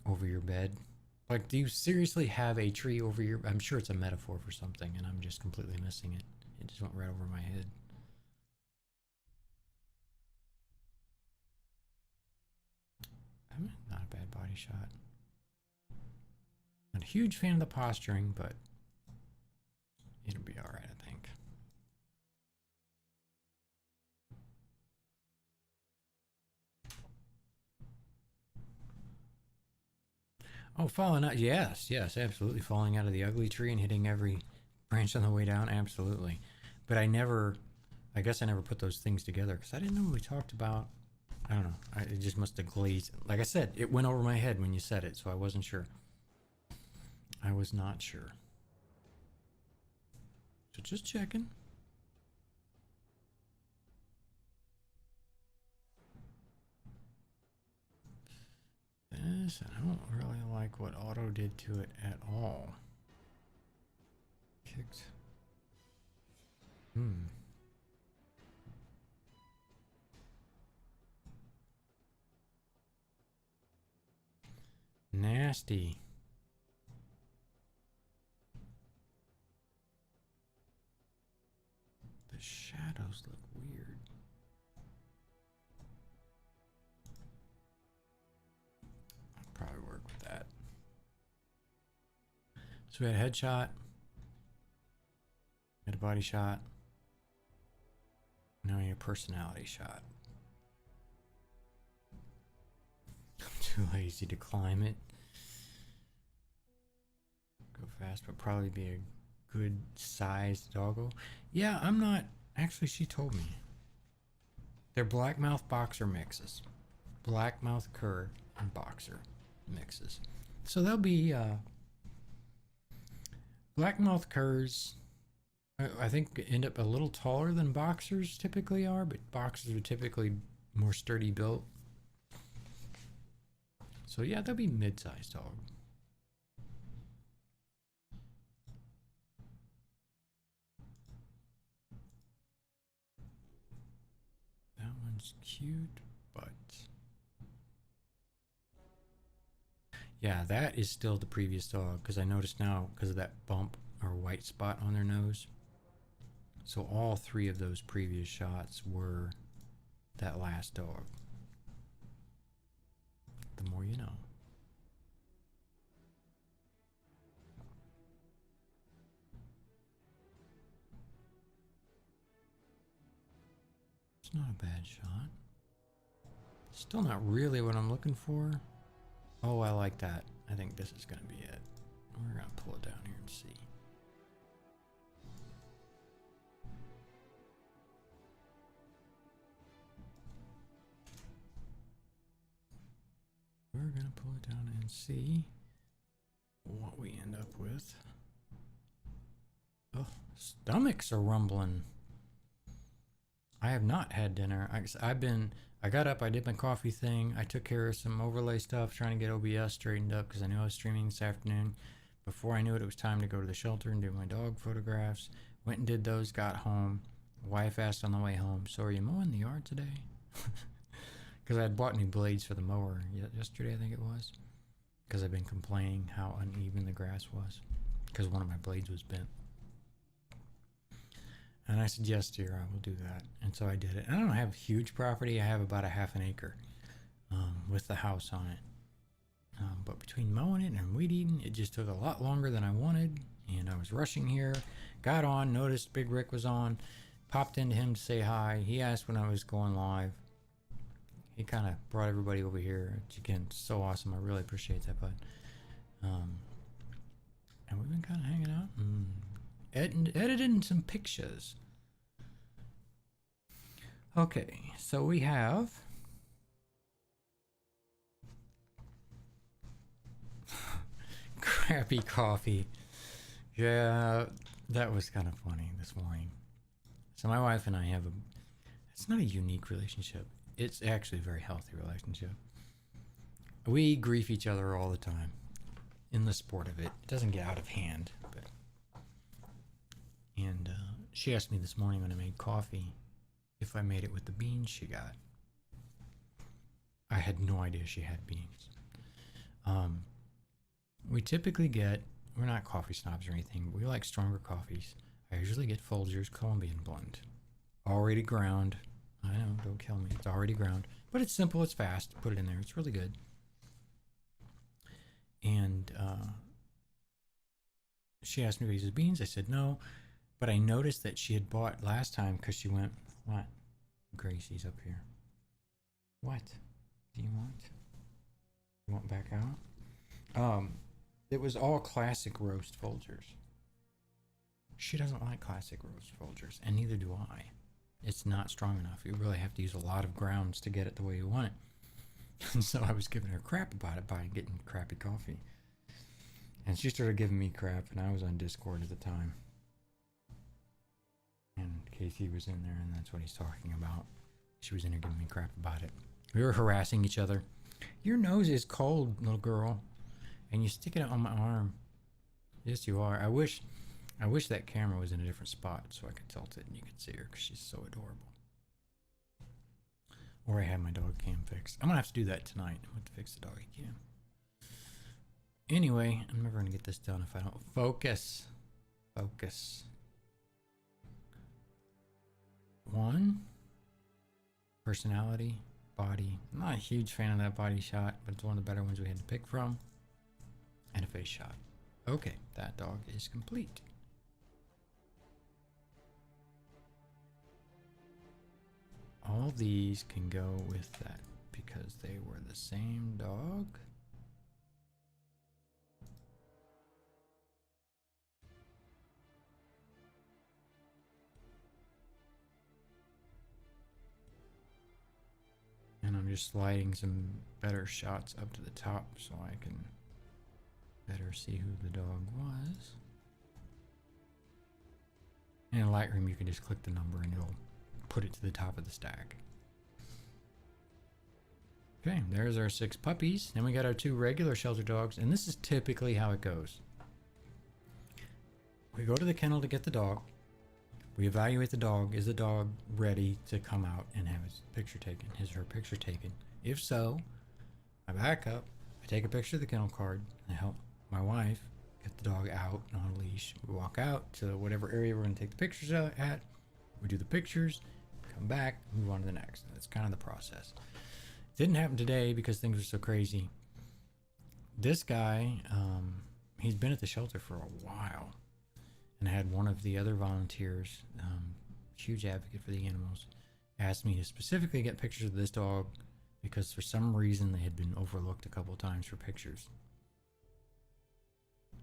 over your bed. Like, do you seriously have a tree over your... I'm sure it's a metaphor for something, and I'm just completely missing it. It just went right over my head. Not a bad body shot. Not a huge fan of the posturing, but it'll be alright, I think. Oh, falling out. Yes, yes, absolutely. Falling out of the ugly tree and hitting every branch on the way down. Absolutely. But I guess I never put those things together because I didn't know we talked about. I don't know. It just must have glazed. Like I said, it went over my head when you said it, so I wasn't sure. I was not sure. So just checking. This, I don't really like what auto did to it at all. Kicked. Nasty. The shadows look weird. I'll probably work with that. So we had a headshot. We had a body shot. Now we need a personality shot. I'm too lazy to climb it. Go fast, but probably be a good sized doggo. Yeah, I'm not. Actually, she told me. They're blackmouth boxer mixes. Blackmouth cur and boxer mixes. So they'll be blackmouth curs. I think end up a little taller than boxers typically are, but boxers are typically more sturdy built. So yeah, they'll be mid-sized dog. That one's cute, but Yeah, that is still the previous dog because I noticed now because of that bump or white spot on their nose. So all three of those previous shots were that last dog. The more you know. It's not a bad shot. Still not really what I'm looking for. Oh, I like that. I think this is going to be it. We're going to pull it down here and see. We're going to pull it down and see what we end up with. Oh, stomachs are rumbling. I have not had dinner. I got up, I did my coffee thing. I took care of some overlay stuff, trying to get OBS straightened up because I knew I was streaming this afternoon. Before I knew it, it was time to go to the shelter and do my dog photographs. Went and did those, got home. Wife asked on the way home, so are you mowing the yard today? Because I had bought new blades for the mower yesterday, I think it was. Because I've been complaining how uneven the grass was. Because one of my blades was bent. And I said, yes, dear, I will do that. And so I did it. And I don't have huge property. I have about a half an acre with the house on it. But between mowing it and weed eating, it just took a lot longer than I wanted. And I was rushing here. Got on, noticed Big Rick was on. Popped into him to say hi. He asked when I was going live. He kind of brought everybody over here. Which, again, so awesome. I really appreciate that, bud. And we've been kind of hanging out and editing some pictures. Okay, so we have crappy coffee. Yeah, that was kind of funny this morning. So my wife and I have it's not a unique relationship. It's actually a very healthy relationship. We grief each other all the time in the sport of it. It doesn't get out of hand, but. And she asked me this morning when I made coffee if I made it with the beans she got. I had no idea she had beans. We typically we're not coffee snobs or anything, but we like stronger coffees. I usually get Folgers Colombian blend. Already ground. I know, don't kill me. It's already ground. But it's simple, it's fast. Put it in there. It's really good. And she asked me if I used beans. I said no. But I noticed that she had bought last time because she went, what? Gracie's up here. What do you want? You want back out? It was all classic roast Folgers. She doesn't like classic roast Folgers, and neither do I. It's not strong enough. You really have to use a lot of grounds to get it the way you want it. And so I was giving her crap about it by getting crappy coffee. And she started giving me crap, and I was on Discord at the time. And Casey was in there, and that's what he's talking about. She was in there giving me crap about it. We were harassing each other. Your nose is cold, little girl, and you stick it on my arm. Yes, you are. I wish that camera was in a different spot so I could tilt it and you could see her because she's so adorable. Or I had my dog cam fixed. I'm gonna have to do that tonight. I'm gonna have to fix the doggy cam. Anyway, I'm never gonna get this done if I don't focus. Focus. One. Personality. Body. I'm not a huge fan of that body shot, but it's one of the better ones we had to pick from. And a face shot. Okay, that dog is complete. All these can go with that because they were the same dog. And I'm just sliding some better shots up to the top so I can better see who the dog was. In Lightroom, you can just click the number and it'll put it to the top of the stack. Okay, there's our 6 puppies. Then we got our 2 regular shelter dogs, and this is typically how it goes. We go to the kennel to get the dog. We evaluate the dog. Is the dog ready to come out and have his picture taken, his or her picture taken? If so, I back up, I take a picture of the kennel card. I help my wife get the dog out on a leash. We walk out to whatever area we're going to take the pictures at. We do the pictures, come back, move on to the next. That's kind of the process. It didn't happen today because things were so crazy. This guy, he's been at the shelter for a while, and I had one of the other volunteers, huge advocate for the animals, asked me to specifically get pictures of this dog because for some reason they had been overlooked a couple times for pictures.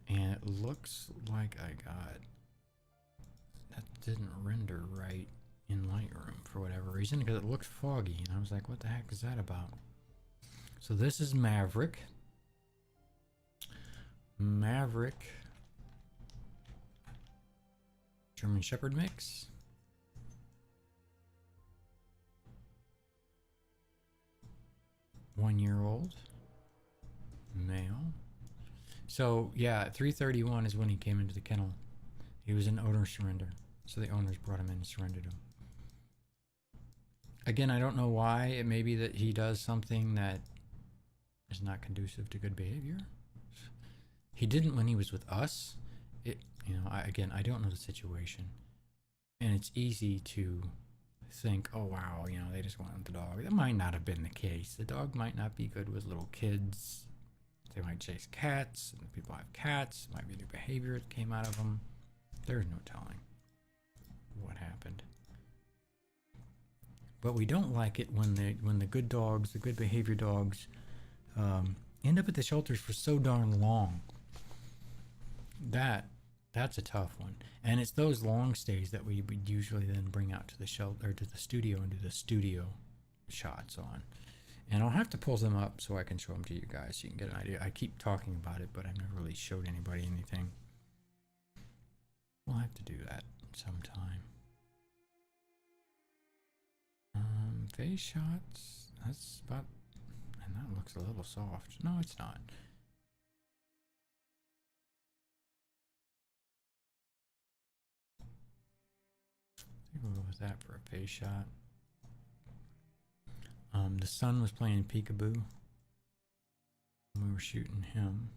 And it looks like I got that didn't render right in Lightroom for whatever reason because it looks foggy, and I was like, what the heck is that about? So this is Maverick. German Shepherd mix. One-year-old male. So yeah, 331 is when he came into the kennel. He was an owner surrender, so the owners brought him in and surrendered him. Again, I don't know why. It may be that he does something that is not conducive to good behavior. He didn't when he was with us. I don't know the situation, and it's easy to think, oh wow, they just wanted the dog. That might not have been the case. The dog might not be good with little kids. They might chase cats, and people have cats. Might be new behavior that came out of them. There's no telling what happened. But we don't like it when the good dogs, the good behavior dogs, end up at the shelters for so darn long. That's a tough one, and it's those long stays that we would usually then bring out to the shelter or to the studio and do the studio shots on. And I'll have to pull them up so I can show them to you guys so you can get an idea. I keep talking about it, but I've never really showed anybody anything. We'll have to do that sometime. Face shots. That's about, and that looks a little soft. No, it's not. I think we'll go with that for a face shot. The son was playing peekaboo when we were shooting him.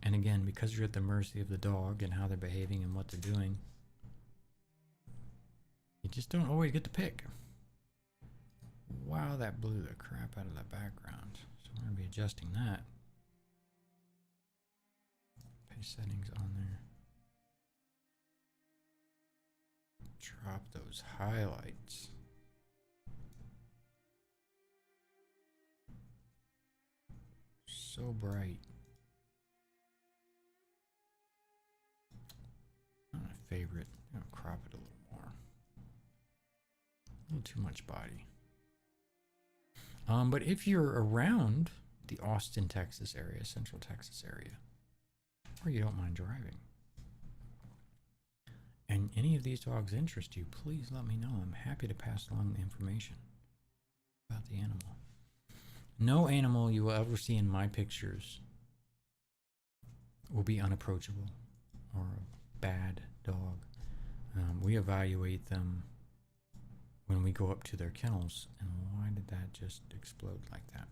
And again, because you're at the mercy of the dog and how they're behaving and what they're doing, you just don't always get to pick. Wow, that blew the crap out of that background. So we're going to be adjusting that. Paste settings on there. Drop those highlights. So bright. Not my favorite. I'm gonna crop it a little more. A little too much body. But if you're around the Austin, Texas area, Central Texas area, or you don't mind driving, and any of these dogs interest you, please let me know. I'm happy to pass along the information about the animal. No animal you will ever see in my pictures will be unapproachable or a bad dog. We evaluate them when we go up to their kennels. And why did that just explode like that?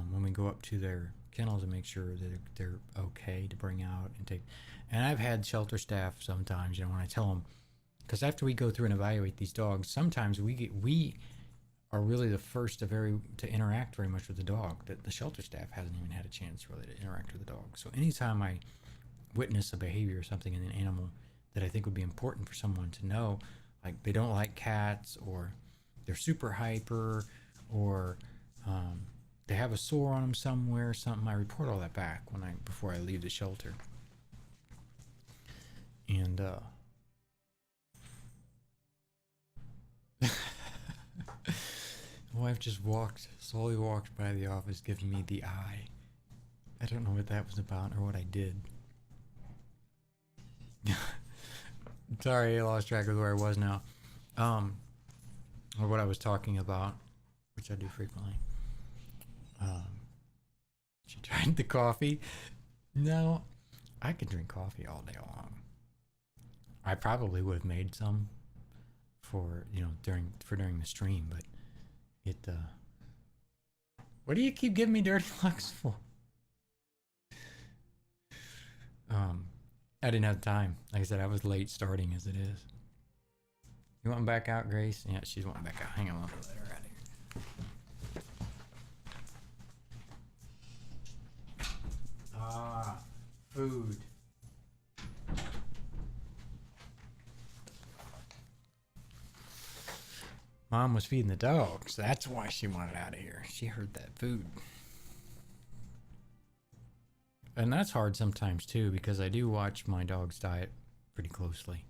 When we go up to their kennels and make sure that they're okay to bring out and take. And I've had shelter staff sometimes, when I tell them, because after we go through and evaluate these dogs, sometimes we are really the first to interact very much with the dog. That the shelter staff hasn't even had a chance really to interact with the dog. So anytime I witness a behavior or something in an animal that I think would be important for someone to know, like they don't like cats, or they're super hyper, or they have a sore on them somewhere, something, I report all that back before I leave the shelter. And my wife just slowly walked by the office giving me the eye. I don't know what that was about or what I did. Sorry, I lost track of where I was now. Or what I was talking about, which I do frequently. She tried the coffee. No, I could drink coffee all day long. I probably would have made some for during the stream, but What do you keep giving me dirty looks for? I didn't have time. Like I said, I was late starting as it is. You want back out, Grace? Yeah, she's wanting back out. Hang on, let her out of here. Ah, food. Mom was feeding the dogs. That's why she wanted out of here. She heard that food. And that's hard sometimes too, because I do watch my dog's diet pretty closely.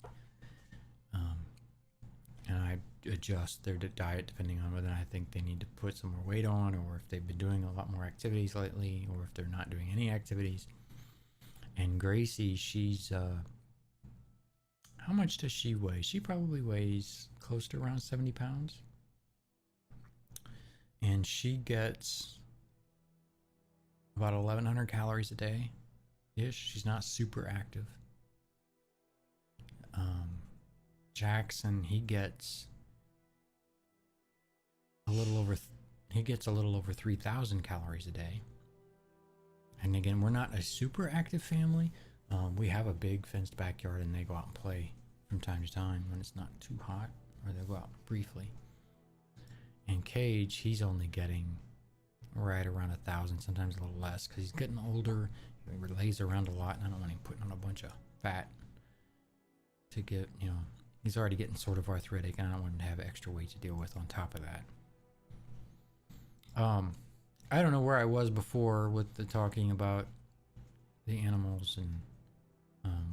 And I adjust their diet depending on whether I think they need to put some more weight on, or if they've been doing a lot more activities lately, or if they're not doing any activities. And Gracie, she's how much does she weigh? She probably weighs close to around 70 pounds. And she gets about 1,100 calories a day ish. She's not super active. Jackson, he gets a little over 3,000 calories a day. And again, we're not a super active family. We have a big fenced backyard, and they go out and play from time to time when it's not too hot, or they'll go out briefly. And Cage, he's only getting right around 1,000, sometimes a little less, because he's getting older. He lays around a lot, and I don't want him putting on a bunch of fat to get, he's already getting sort of arthritic, and I don't want him to have extra weight to deal with on top of that. I don't know where I was before with the talking about the animals and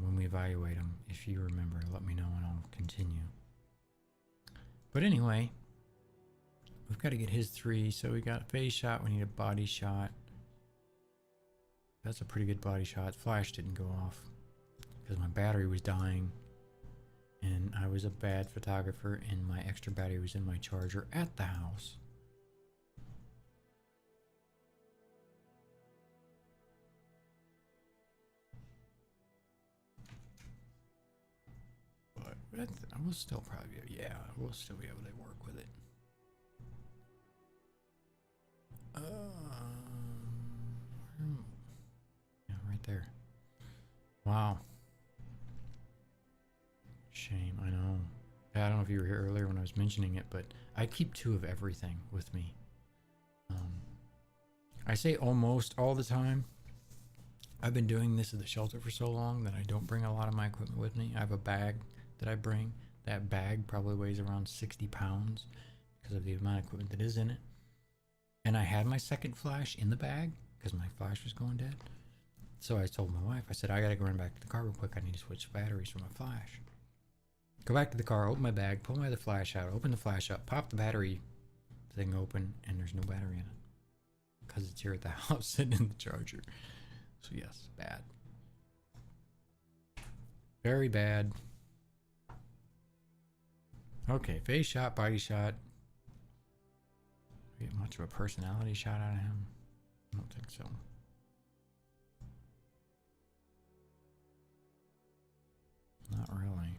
when we evaluate them. If you remember, let me know and I'll continue. But anyway, we've got to get his 3. So we got a face shot. We need a body shot. That's a pretty good body shot. Flash didn't go off because my battery was dying. And I was a bad photographer, and my extra battery was in my charger at the house. But I will still probably we'll still be able to work with it. Yeah, right there. Wow. Shame, I know. I don't know if you were here earlier when I was mentioning it, but I keep 2 of everything with me. I say almost all the time. I've been doing this at the shelter for so long that I don't bring a lot of my equipment with me. I have a bag that I bring. That bag probably weighs around 60 pounds because of the amount of equipment that is in it. And I had my second flash in the bag because my flash was going dead. So I told my wife, I said, I gotta go run back to the car real quick. I need to switch batteries for my flash. Go back to the car, open my bag, pull my other flash out, open the flash up, pop the battery thing open, and there's no battery in it. Because it's here at the house sitting in the charger. So yes, bad. Very bad. Okay, face shot, body shot. Get much of a personality shot out of him? I don't think so. Not really.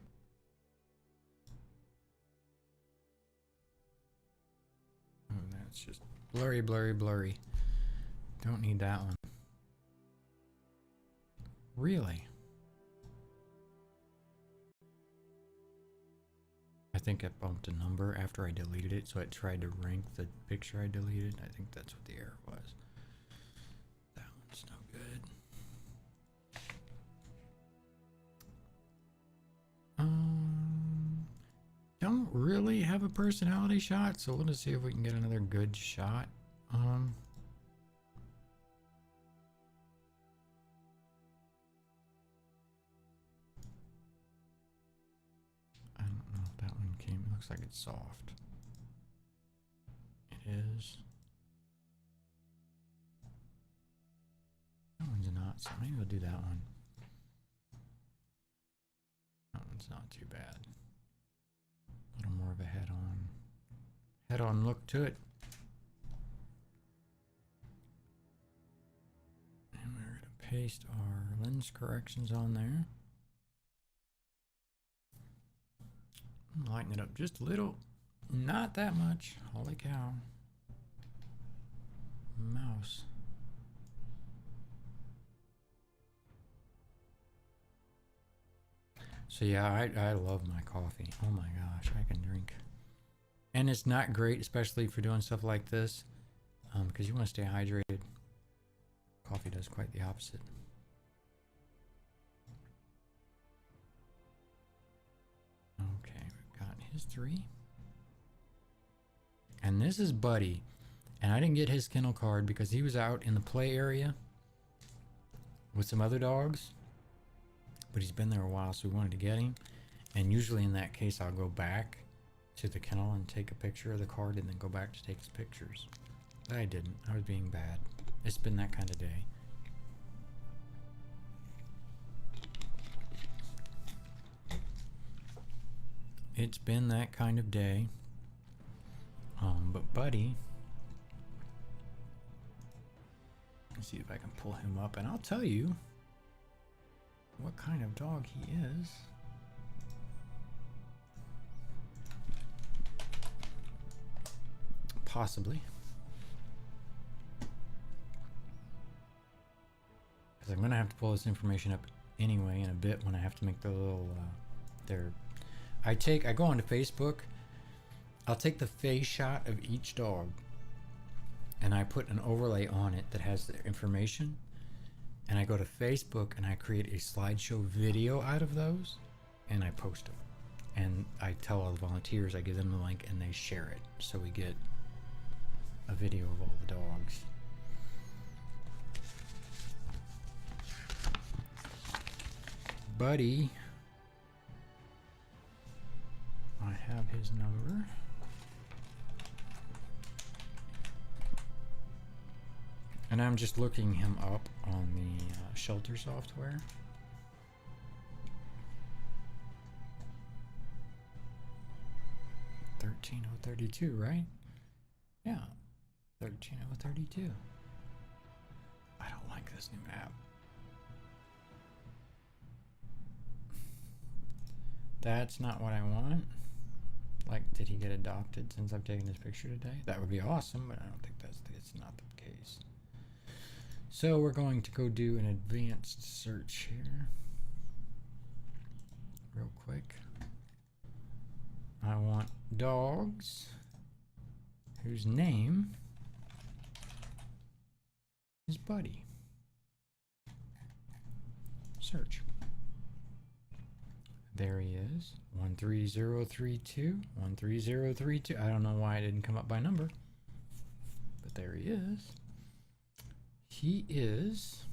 Oh, that's just blurry, blurry, blurry. Don't need that one. Really? I think I bumped a number after I deleted it, so it tried to rank the picture I deleted. I think that's what the error was. That one's no good. Don't really have a personality shot, so let's see if we can get another good shot. I don't know if that one came. It looks like it's soft. It is. That one's not, so maybe we'll do that one. That one's not too bad. A little more of a head-on look to it. And we're going to paste our lens corrections on there. Lighten it up just a little. Not that much. Holy cow. mouse. So yeah, I love my coffee. Oh my gosh, I can drink. And it's not great, especially for doing stuff like this, because you want to stay hydrated. Coffee does quite the opposite. Okay, we've got his 3. And this is Buddy. And I didn't get his kennel card because he was out in the play area with some other dogs. But he's been there a while, so we wanted to get him. And usually in that case, I'll go back to the kennel and take a picture of the card and then go back to take his pictures. But I didn't. I was being bad. It's been that kind of day. It's been that kind of day. But Buddy, let's see if I can pull him up and I'll tell you what kind of dog he is. Possibly. Because I'm going to have to pull this information up anyway in a bit when I have to make the little, I go onto Facebook, I'll take the face shot of each dog and I put an overlay on it that has the information, and I go to Facebook and I create a slideshow video out of those and I post them. And I tell all the volunteers, I give them the link and they share it. So we get a video of all the dogs. Buddy, I have his number. And I'm just looking him up on the shelter software. $13,032, right? Yeah, $13,032. I don't like this new app. That's not what I want. Like, did he get adopted since I've taken this picture today? That would be awesome, but I don't think it's not the case. So we're going to go do an advanced search here. Real quick. I want dogs whose name is Buddy. Search. There he is. 13032. 13032. I don't know why it didn't come up by number, but there he is. He is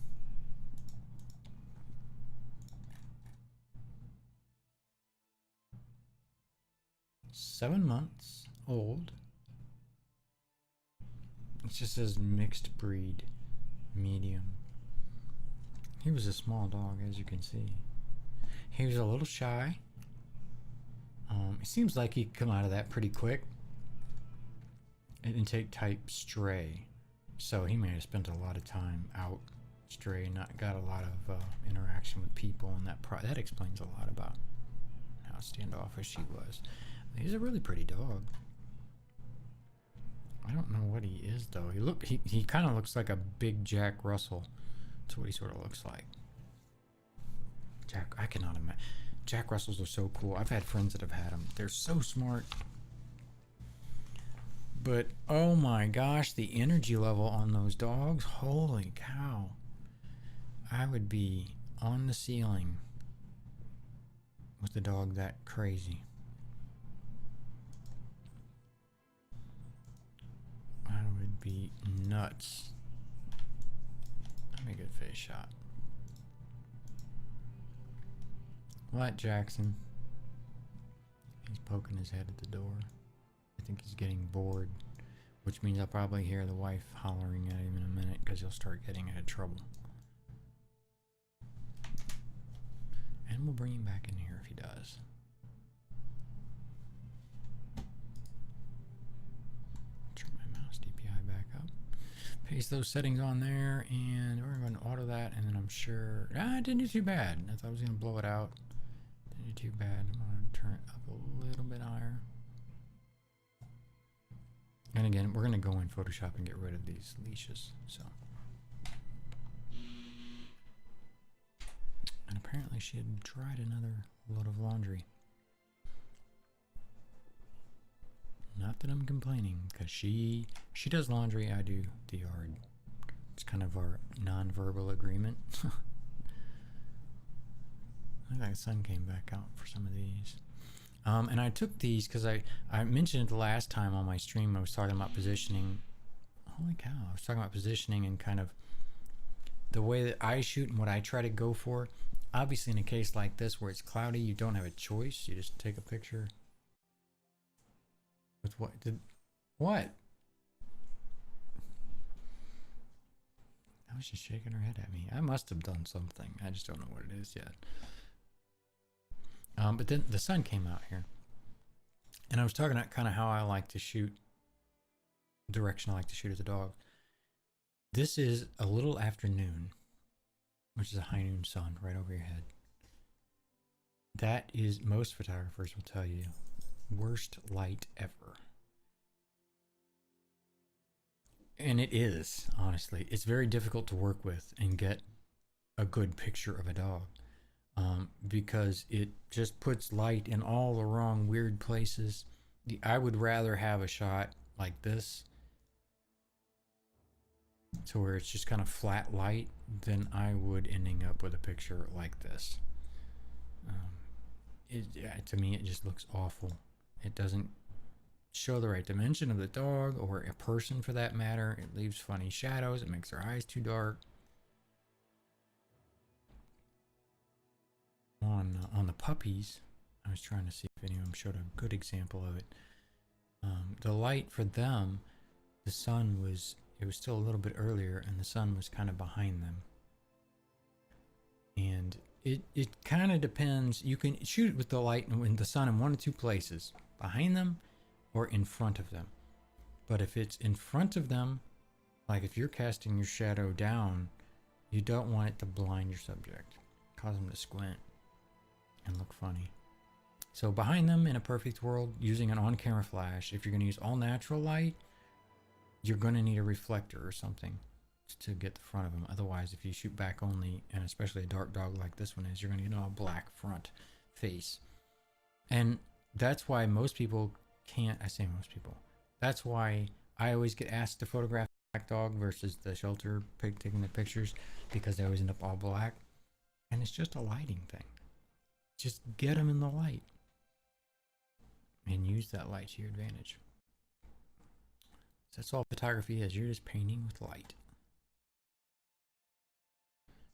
7 months old. It just says mixed breed, medium. He was a small dog, as you can see. He was a little shy. It seems like he'd come out of that pretty quick. Intake type stray. So he may have spent a lot of time out stray, not got a lot of interaction with people, and that explains a lot about how standoffish he was. He's a really pretty dog. I don't know what he is though. He kind of looks like a big Jack Russell. That's what he sort of looks like. I cannot imagine. Jack Russells are so cool. I've had friends that have had them. They're so smart. But oh my gosh, the energy level on those dogs, holy cow. I would be on the ceiling with a dog that crazy. I would be nuts. Let me get a face shot. What, Jackson? He's poking his head at the door. I think he's getting bored, which means I'll probably hear the wife hollering at him in a minute because he'll start getting into trouble. And we'll bring him back in here if he does. Turn my mouse DPI back up. Paste those settings on there, and we're going to auto that, and then I'm sure... it didn't do too bad. I thought I was going to blow it out. Didn't do too bad. I'm going to turn it up a little bit higher. And again, we're gonna go in Photoshop and get rid of these leashes. So, and apparently she had dried another load of laundry. Not that I'm complaining, because she does laundry, I do the yard. It's kind of our non-verbal agreement. I think the sun came back out for some of these. And I took these because I mentioned it the last time on my stream. I was talking about positioning. Holy cow. I was talking about positioning and kind of the way that I shoot and what I try to go for. Obviously, in a case like this where it's cloudy, you don't have a choice. You just take a picture. With what? What? I was just shaking her head at me. I must have done something. I just don't know what it is yet. But then the sun came out here. And I was talking about kind of how I like to shoot, direction I like to shoot at the dog. This is a little afternoon, which is a high noon sun right over your head. That is, most photographers will tell you, worst light ever. And it is, honestly. It's very difficult to work with and get a good picture of a dog. Because it just puts light in all the wrong weird places. I would rather have a shot like this, to where it's just kind of flat light, than I would ending up with a picture like this. To me, it just looks awful. It doesn't show the right dimension of the dog, or a person for that matter. It leaves funny shadows. It makes their eyes too dark. On the puppies, I was trying to see if any of them showed a good example of it. The light for them, the sun was, it was still a little bit earlier, and the sun was kind of behind them. And it kind of depends. You can shoot it with the light and the sun in one of two places: behind them or in front of them. But if it's in front of them, like if you're casting your shadow down, you don't want it to blind your subject, cause them to squint and look funny. So behind them, in a perfect world, using an on-camera flash, if you're going to use all natural light, you're going to need a reflector or something to get the front of them. Otherwise, if you shoot back only, and especially a dark dog like this one is, you're going to get a black front face. And that's why most people can't, I say most people, that's why I always get asked to photograph black dog versus the shelter pig taking the pictures, because they always end up all black. And it's just a lighting thing. Just get them in the light and use that light to your advantage. So that's all photography is. You're just painting with light.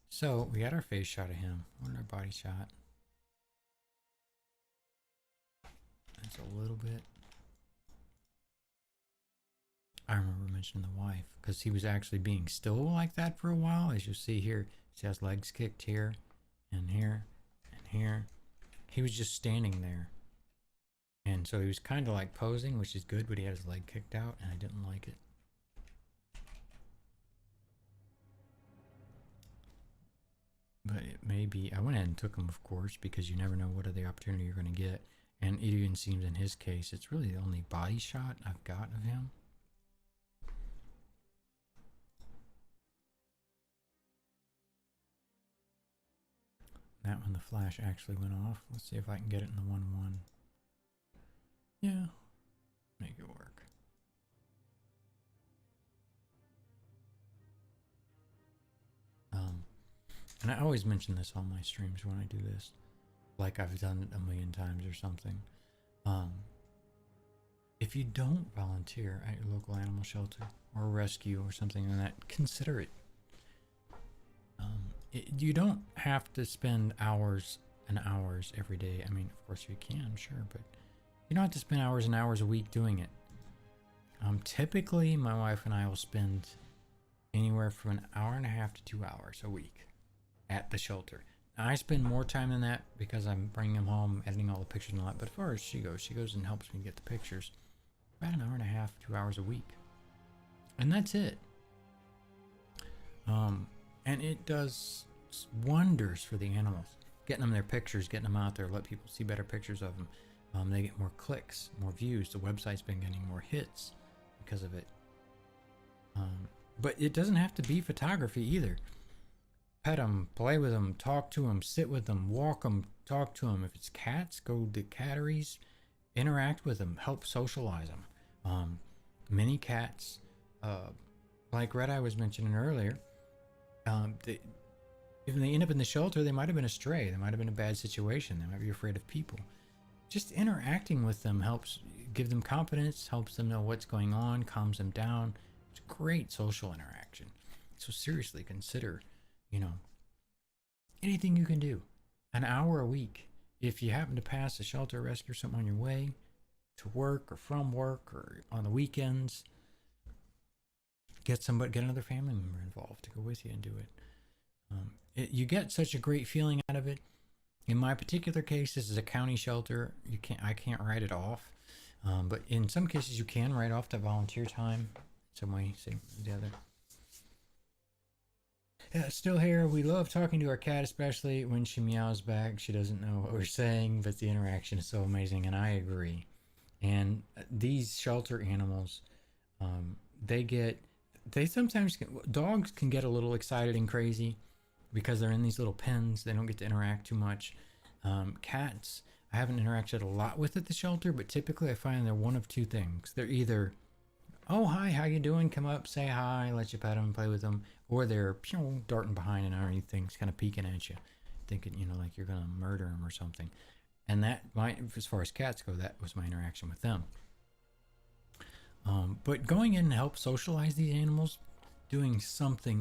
So we got our face shot of him. What our body shot? That's a little bit. I remember mentioning the wife, because he was actually being still like that for a while. As you see here, he has legs kicked here and here and here. He was just standing there. And so he was kind of like posing, which is good, but he had his leg kicked out, and I didn't like it. But it may be, I went ahead and took him, of course, because you never know what other opportunity you're going to get. And it even seems in his case, it's really the only body shot I've got of him. That one, the flash actually went off. Let's see if I can get it in the 1-1. Yeah, make it work. And I always mention this on my streams when I do this, like I've done it a million times or something. If you don't volunteer at your local animal shelter or rescue or something like that, consider it. You don't have to spend hours and hours every day. I mean, of course you can, sure, but you don't have to spend hours and hours a week doing it. Typically, my wife and I will spend anywhere from an hour and a half to 2 hours a week at the shelter. Now, I spend more time than that because I'm bringing them home, editing all the pictures and all that. But as far as she goes and helps me get the pictures. About an hour and a half, 2 hours a week. And that's it. And it does wonders for the animals. Getting them their pictures, getting them out there, let people see better pictures of them. They get more clicks, more views. The website's been getting more hits because of it. But it doesn't have to be photography either. Pet them, play with them, talk to them, sit with them, walk them, talk to them. If it's cats, go to catteries, interact with them, help socialize them. Many cats, like Red Eye was mentioning earlier, if they end up in the shelter, they might have been a stray. They might have been in a bad situation. They might be afraid of people. Just interacting with them helps give them confidence, helps them know what's going on, calms them down. It's great social interaction. So seriously, consider, anything you can do. An hour a week. If you happen to pass a shelter rescue or something on your way to work or from work or on the weekends, get another family member involved to go with you and do it. You get such a great feeling out of it. In my particular case, this is a county shelter. I can't write it off, but in some cases you can write off the volunteer time. Some way, same as the other. Yeah, still here. We love talking to our cat, especially when she meows back. She doesn't know what we're saying, but the interaction is so amazing, and I agree. And these shelter animals, dogs can get a little excited and crazy because they're in these little pens. They don't get to interact too much. Cats, I haven't interacted a lot with at the shelter, but typically I find they're one of two things. They're either, oh, hi, how you doing? Come up, say hi, let you pet them, play with them. Or they're darting behind and underneath things, kind of peeking at you, thinking, like you're going to murder them or something. And as far as cats go, that was my interaction with them. But going in and help socialize these animals, doing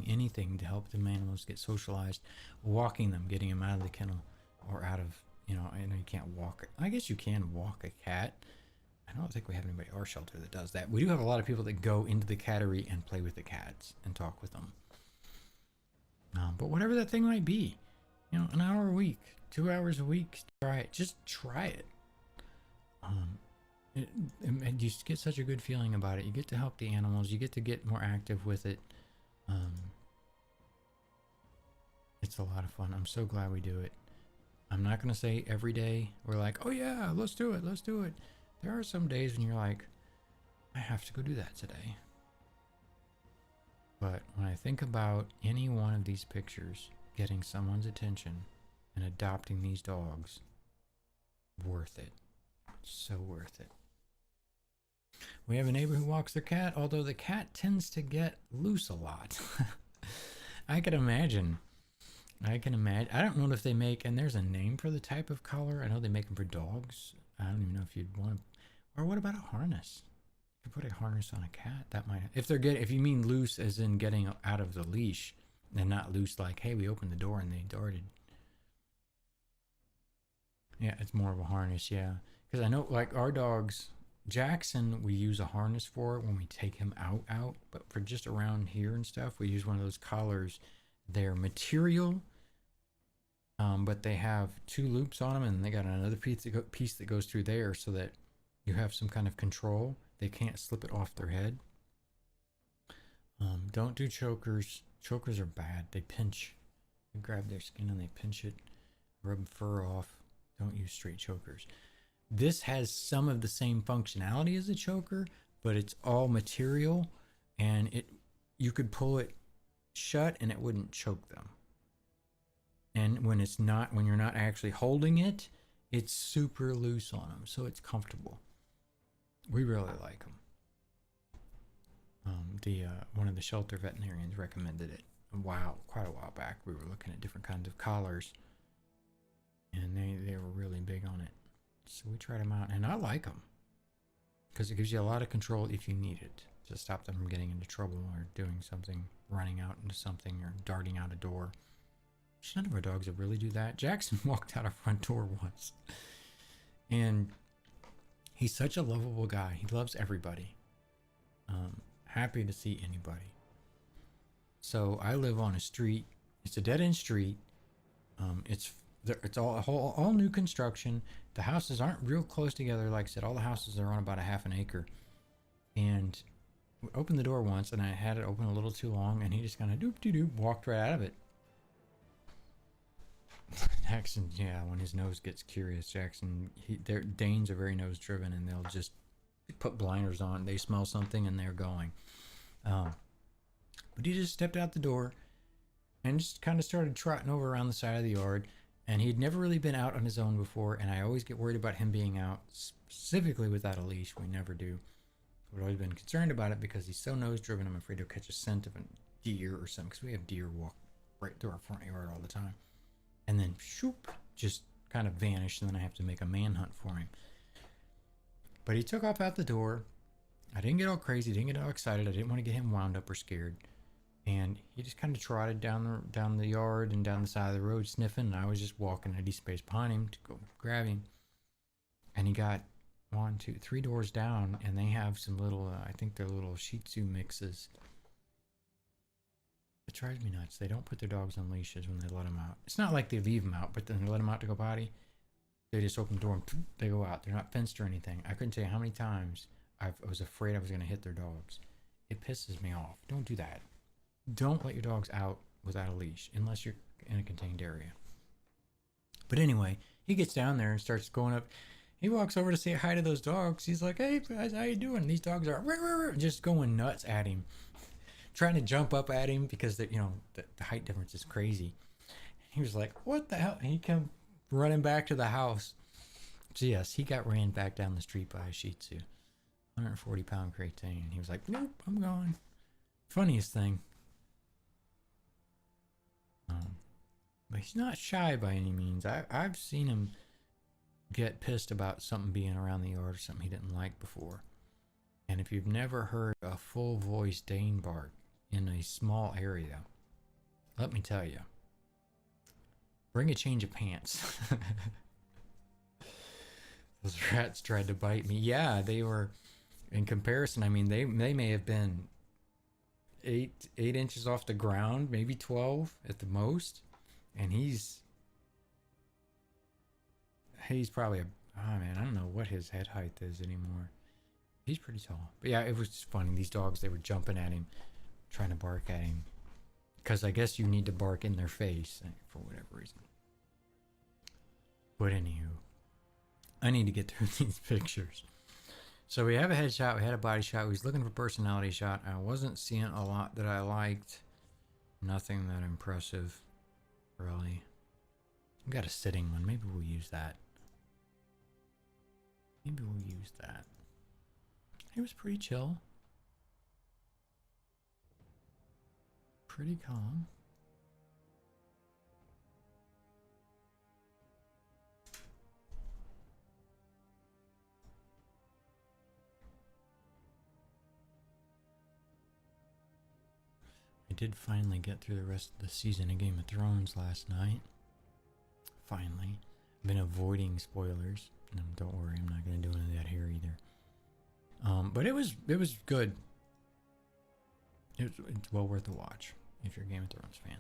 anything to help the animals get socialized, walking them, getting them out of the kennel or out of, I know you can't walk. I guess you can walk a cat. I don't think we have anybody at our shelter that does that. We do have a lot of people that go into the cattery and play with the cats and talk with them. But whatever that thing might be, an hour a week, 2 hours a week, try it. Just try it. And you get such a good feeling about it. You get to help the animals. You get to get more active with it. It's a lot of fun. I'm so glad we do it. I'm not going to say every day we're like, oh yeah, let's do it. Let's do it. There are some days when you're like, I have to go do that today. But when I think about any one of these pictures getting someone's attention and adopting these dogs, worth it. So worth it. We have a neighbor who walks their cat, although the cat tends to get loose a lot. I can imagine. I don't know if they make, and there's a name for the type of collar. I know they make them for dogs. I don't even know if you'd want to, or what about a harness? You could put a harness on a cat. That might, if you mean loose as in getting out of the leash, and not loose like, hey, we opened the door and they darted. Yeah, it's more of a harness, yeah. Because I know, like our dogs, Jackson, we use a harness for when we take him out. But for just around here and stuff, we use one of those collars. They're material, but they have 2 loops on them, and they got another piece that goes through there so that you have some kind of control. They can't slip it off their head. Don't do chokers. Chokers are bad. They pinch. You grab their skin and they pinch it, rub fur off. Don't use straight chokers. This has some of the same functionality as a choker, but it's all material, and you could pull it shut and it wouldn't choke them. And when you're not actually holding it, it's super loose on them, so it's comfortable. We really like them. One of the shelter veterinarians recommended it. Quite a while back. We were looking at different kinds of collars, and they were really big on it. So we tried them out, and I like them because it gives you a lot of control if you need it to stop them from getting into trouble or doing something, running out into something or darting out a door. None of our dogs would really do that. Jackson walked out our front door once, and he's such a lovable guy. He loves everybody. Happy to see anybody. So I live on a street. It's a dead-end street. It's all new construction. The houses aren't real close together. Like I said, all the houses are on about a half an acre. And we opened the door once, and I had it open a little too long, and he just kind of doop-de-doop walked right out of it. Jackson, yeah, when his nose gets curious, Danes are very nose driven, and they'll just put blinders on, they smell something and they're going. But he just stepped out the door and just kind of started trotting over around the side of the yard. And he'd never really been out on his own before, and I always get worried about him being out, specifically without a leash. We never do. I've always been concerned about it because he's so nose driven. I'm afraid he'll catch a scent of a deer or something, because we have deer walk right through our front yard all the time. And then, shoop, just kind of vanish, and then I have to make a manhunt for him. But he took off out the door. I didn't get all crazy, didn't get all excited. I didn't want to get him wound up or scared. And he just kind of trotted down the yard and down the side of the road sniffing. And I was just walking at space behind him to go grab him. And he got 1, 2, 3 doors down, and they have some little, I think they're little Shih Tzu mixes. It drives me nuts. They don't put their dogs on leashes when they let them out. It's not like they leave them out, but then they let them out to go potty. They just open the door and they go out. They're not fenced or anything. I couldn't tell you how many times I was afraid I was going to hit their dogs. It pisses me off. Don't do that. Don't let your dogs out without a leash unless you're in a contained area. But anyway, he gets down there and starts going up. He walks over to say hi to those dogs. He's like, "Hey guys, how you doing?" These dogs are just going nuts at him, trying to jump up at him because the height difference is crazy. He was like, "What the hell?" And he come running back to the house. So yes, he got ran back down the street by a Shih Tzu, 140-pound Great Dane. He was like, "Nope, I'm gone." Funniest thing. But he's not shy by any means. I've seen him get pissed about something being around the yard or something he didn't like before. And if you've never heard a full voice Dane bark in a small area, let me tell you, bring a change of pants. Those rats tried to bite me. Yeah, they were, in comparison, I mean, they may have been 8 inches off the ground, maybe 12 at the most. And he's probably I don't know what his head height is anymore. He's pretty tall. But yeah, it was just funny. These dogs, they were jumping at him, trying to bark at him. Because I guess you need to bark in their face for whatever reason. But anywho, I need to get through these pictures. So we have a headshot, we had a body shot. We was looking for personality shot. I wasn't seeing a lot that I liked. Nothing that impressive, really. We got a sitting one. Maybe we'll use that. It was pretty chill. Pretty calm. I did finally get through the rest of the season of Game of Thrones last night. Finally. I've been avoiding spoilers. Don't worry, I'm not going to do any of that here either. But it was good. It's well worth a watch if you're a Game of Thrones fan.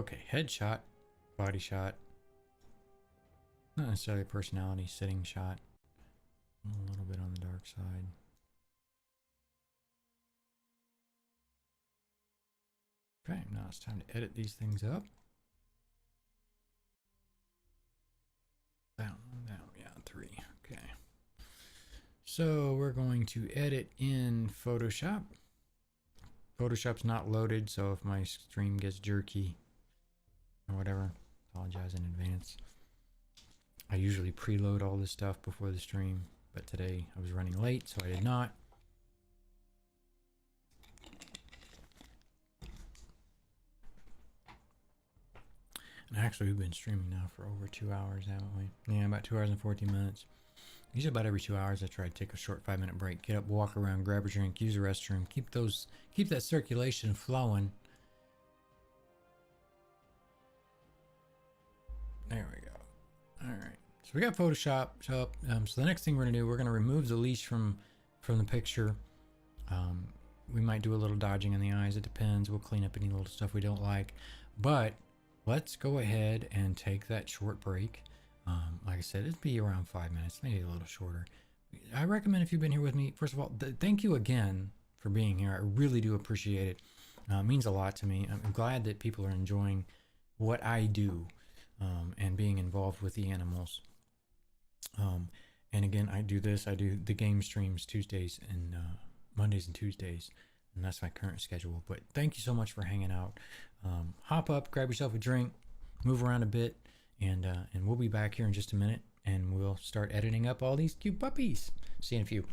Okay, headshot, body shot. Not necessarily a personality, sitting shot. A little bit on the dark side. Okay, now it's time to edit these things up. Down, yeah, 3. Okay. So we're going to edit in Photoshop. Photoshop's not loaded, so if my stream gets jerky or whatever, apologize in advance. I usually preload all this stuff before the stream, but today I was running late, so I did not. And actually, we've been streaming now for over 2 hours, haven't we? Yeah, about 2 hours and 14 minutes. Usually about every 2 hours, I try to take a short 5-minute break, get up, walk around, grab a drink, use the restroom, keep that circulation flowing. There we go. All right. So we got Photoshop up. So the next thing we're gonna do, we're gonna remove the leash from the picture. We might do a little dodging in the eyes. It depends. We'll clean up any little stuff we don't like, but let's go ahead and take that short break. Like I said, it'd be around 5 minutes, maybe a little shorter. I recommend, if you've been here with me, first of all, thank you again for being here. I really do appreciate it. It means a lot to me. I'm glad that people are enjoying what I do. and being involved with the animals. And again, I do the game streams Tuesdays and Mondays and Tuesdays, and that's my current schedule. But thank you so much for hanging out. Hop up, grab yourself a drink, move around a bit, and we'll be back here in just a minute, and we'll start editing up all these cute puppies. See you in a few.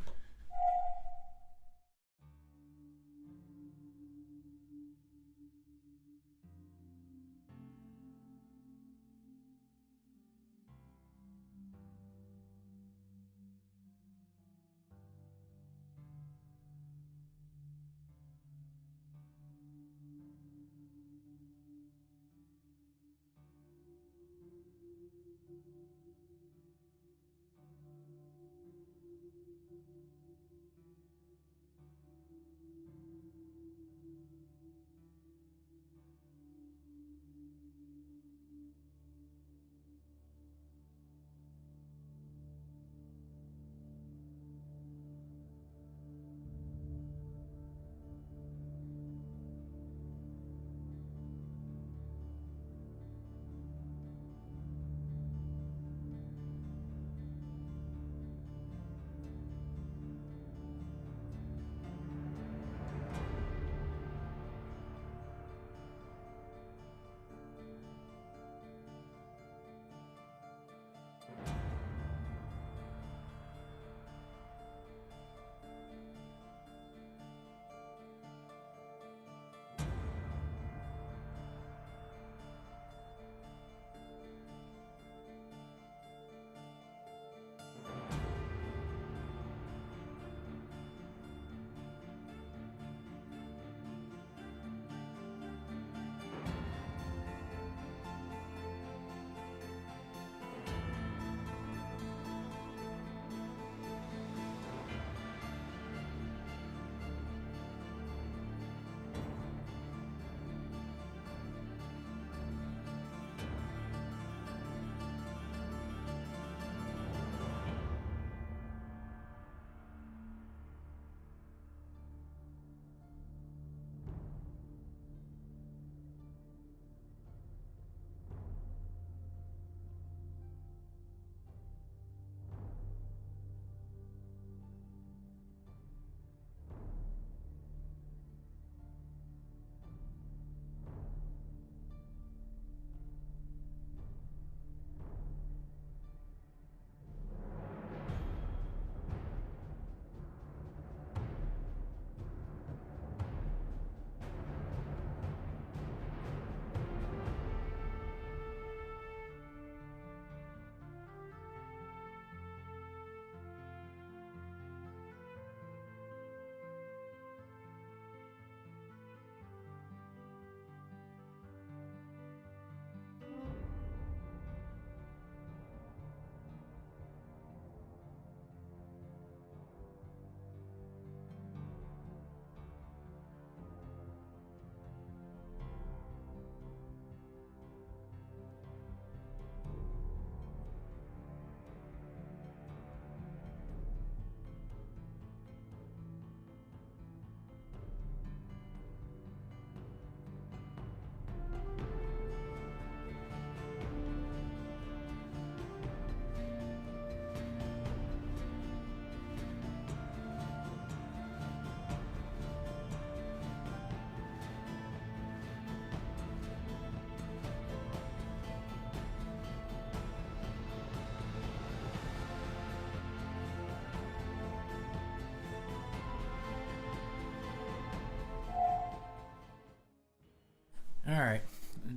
All right,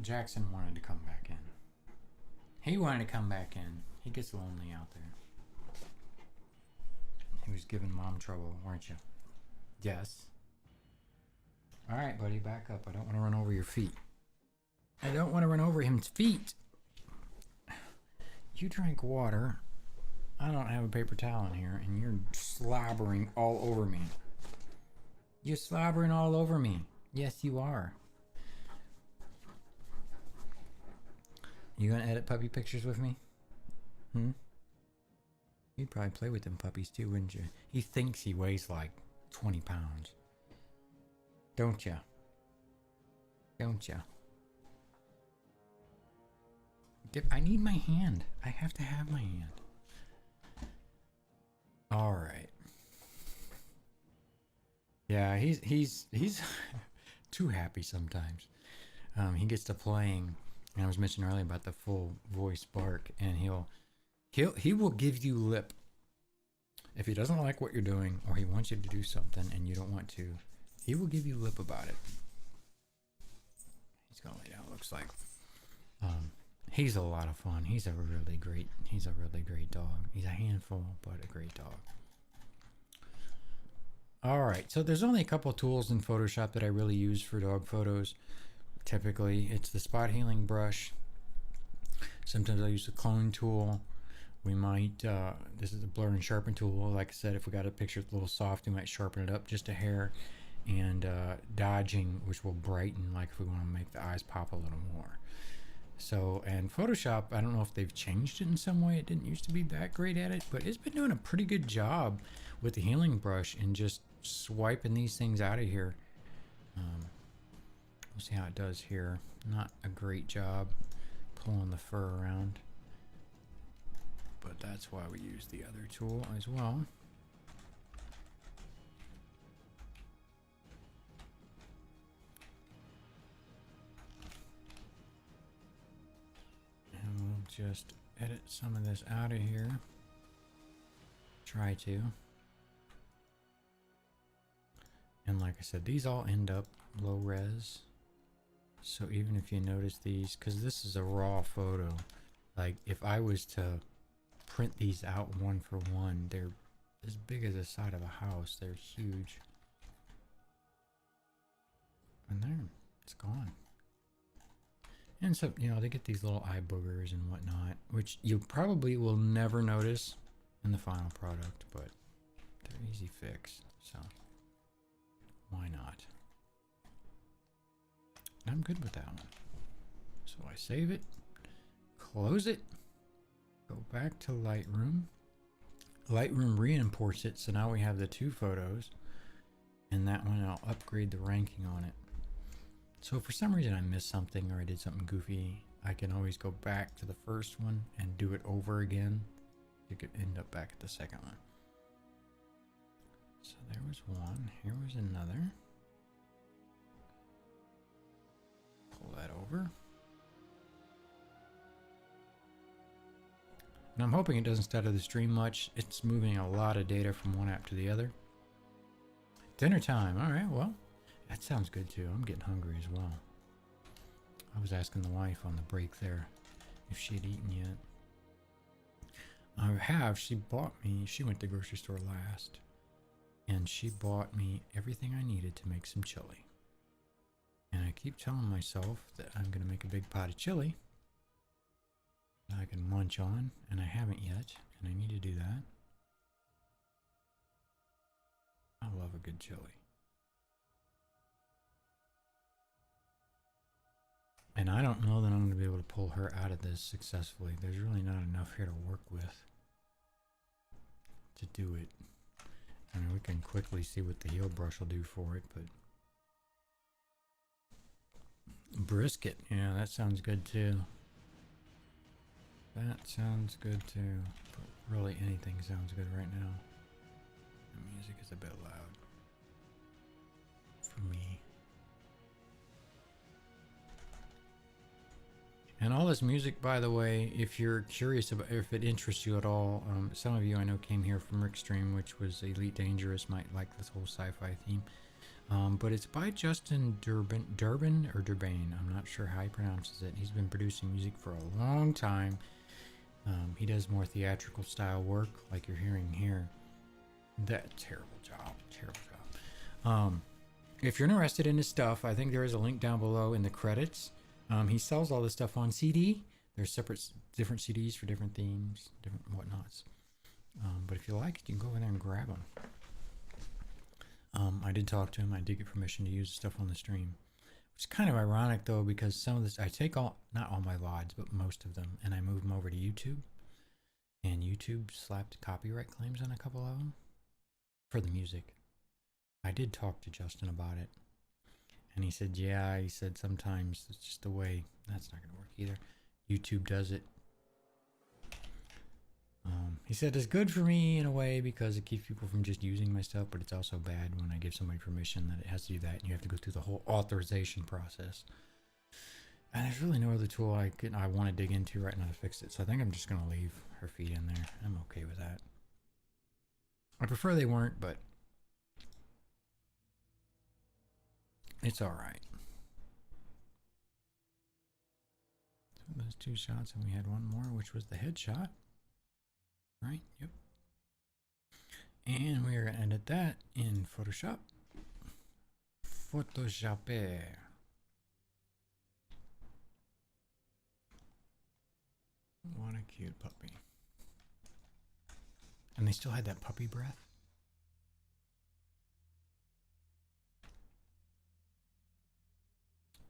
Jackson wanted to come back in. He wanted to come back in. He gets lonely out there. He was giving mom trouble, weren't you? Yes. All right, buddy, back up. I don't want to run over your feet. I don't want to run over him's feet. You drank water. I don't have a paper towel in here, and you're slobbering all over me. You're slobbering all over me. Yes, you are. You gonna edit puppy pictures with me? You'd probably play with them puppies too, wouldn't you? He thinks he weighs like 20 pounds. Don't ya? Don't ya? I need my hand. I have to have my hand. All right. Yeah, he's too happy sometimes. He gets to playing, and I was mentioning earlier about the full voice bark, and he will give you lip if he doesn't like what you're doing or he wants you to do something and you don't want to. He will give you lip about it. He's gonna lay down. It looks like. He's a lot of fun. He's a really great dog. He's a handful, but a great dog. All right, so there's only a couple tools in Photoshop that I really use for dog photos. Typically, it's the spot healing brush. Sometimes I use the clone tool. We might, this is the blur and sharpen tool. Like I said, if we got a picture that's a little soft, we might sharpen it up just a hair. And dodging, which will brighten, like if we want to make the eyes pop a little more. So, and Photoshop, I don't know if they've changed it in some way. It didn't used to be that great at it, but it's been doing a pretty good job with the healing brush and just swiping these things out of here. We'll see how it does here. Not a great job pulling the fur around, but that's why we use the other tool as well. And we'll just edit some of this out of here. Try to. And like I said, these all end up low res. So even if you notice these, because this is a raw photo, like if I was to print these out one for one, they're as big as the side of a house. They're huge. And there, it's gone. And so, you know, they get these little eye boogers and whatnot, which you probably will never notice in the final product, but they're easy fix. So why not? I'm good with that one. So I save it, close it, go back to Lightroom. Lightroom re-imports it, so now we have the two photos, and that one I'll upgrade the ranking on it. So if for some reason I missed something or I did something goofy, I can always go back to the first one and do it over again. You could end up back at the second one. So there was one, here was another. Pull that over. And I'm hoping it doesn't stutter the stream much. It's moving a lot of data from one app to the other. Dinner time. All right, well, that sounds good too. I'm getting hungry as well. I was asking the wife on the break there if she had eaten yet. I have. She bought me, she went to the grocery store last, and she bought me everything I needed to make some chili. And I keep telling myself that I'm going to make a big pot of chili that I can munch on, and I haven't yet, and I need to do that. I love a good chili. And I don't know that I'm going to be able to pull her out of this successfully. There's really not enough here to work with to do it. I mean, we can quickly see what the heel brush will do for it, but brisket, yeah, that sounds good too. That sounds good too. But really, anything sounds good right now. The music is a bit loud for me. And all this music, by the way, if you're curious about if it interests you at all, some of you I know came here from Rickstream, which was Elite Dangerous, might like this whole sci-fi theme. But it's by Justin Durbin, I'm not sure how he pronounces it. He's been producing music for a long time. He does more theatrical style work, like you're hearing here. That terrible job. If you're interested in his stuff, I think there is a link down below in the credits. He sells all this stuff on CD. There's different CDs for different themes, different whatnots. But if you like it, you can go in there and grab them. I did talk to him. I did get permission to use the stuff on the stream. It's kind of ironic though, because some of this, I take not all my VODs, but most of them, and I move them over to YouTube. And YouTube slapped copyright claims on a couple of them for the music. I did talk to Justin about it. And he said, yeah, he said sometimes it's just the way, that's not going to work either. YouTube does it. He said it's good for me in a way because it keeps people from just using my stuff, but it's also bad when I give somebody permission that it has to do that, and you have to go through the whole authorization process. And there's really no other tool I want to dig into right now to fix it, so I think I'm just gonna leave her feet in there. I'm okay with that. I prefer they weren't, but it's all right. So those 2 shots, and we had one more, which was the headshot. Right? Yep. And we are going to edit that in Photoshop. Photoshopper. What a cute puppy. And they still had that puppy breath.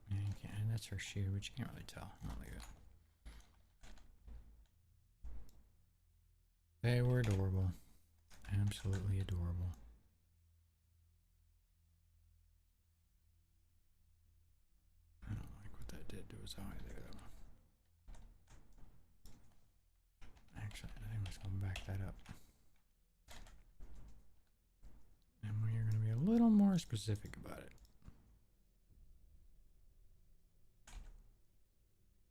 And that's her shoe, but you can't really tell. I'll leave it. They were adorable. Absolutely adorable. I don't like what that did to his eye there, though. Actually, I think I'm just going to back that up. And we are going to be a little more specific about it.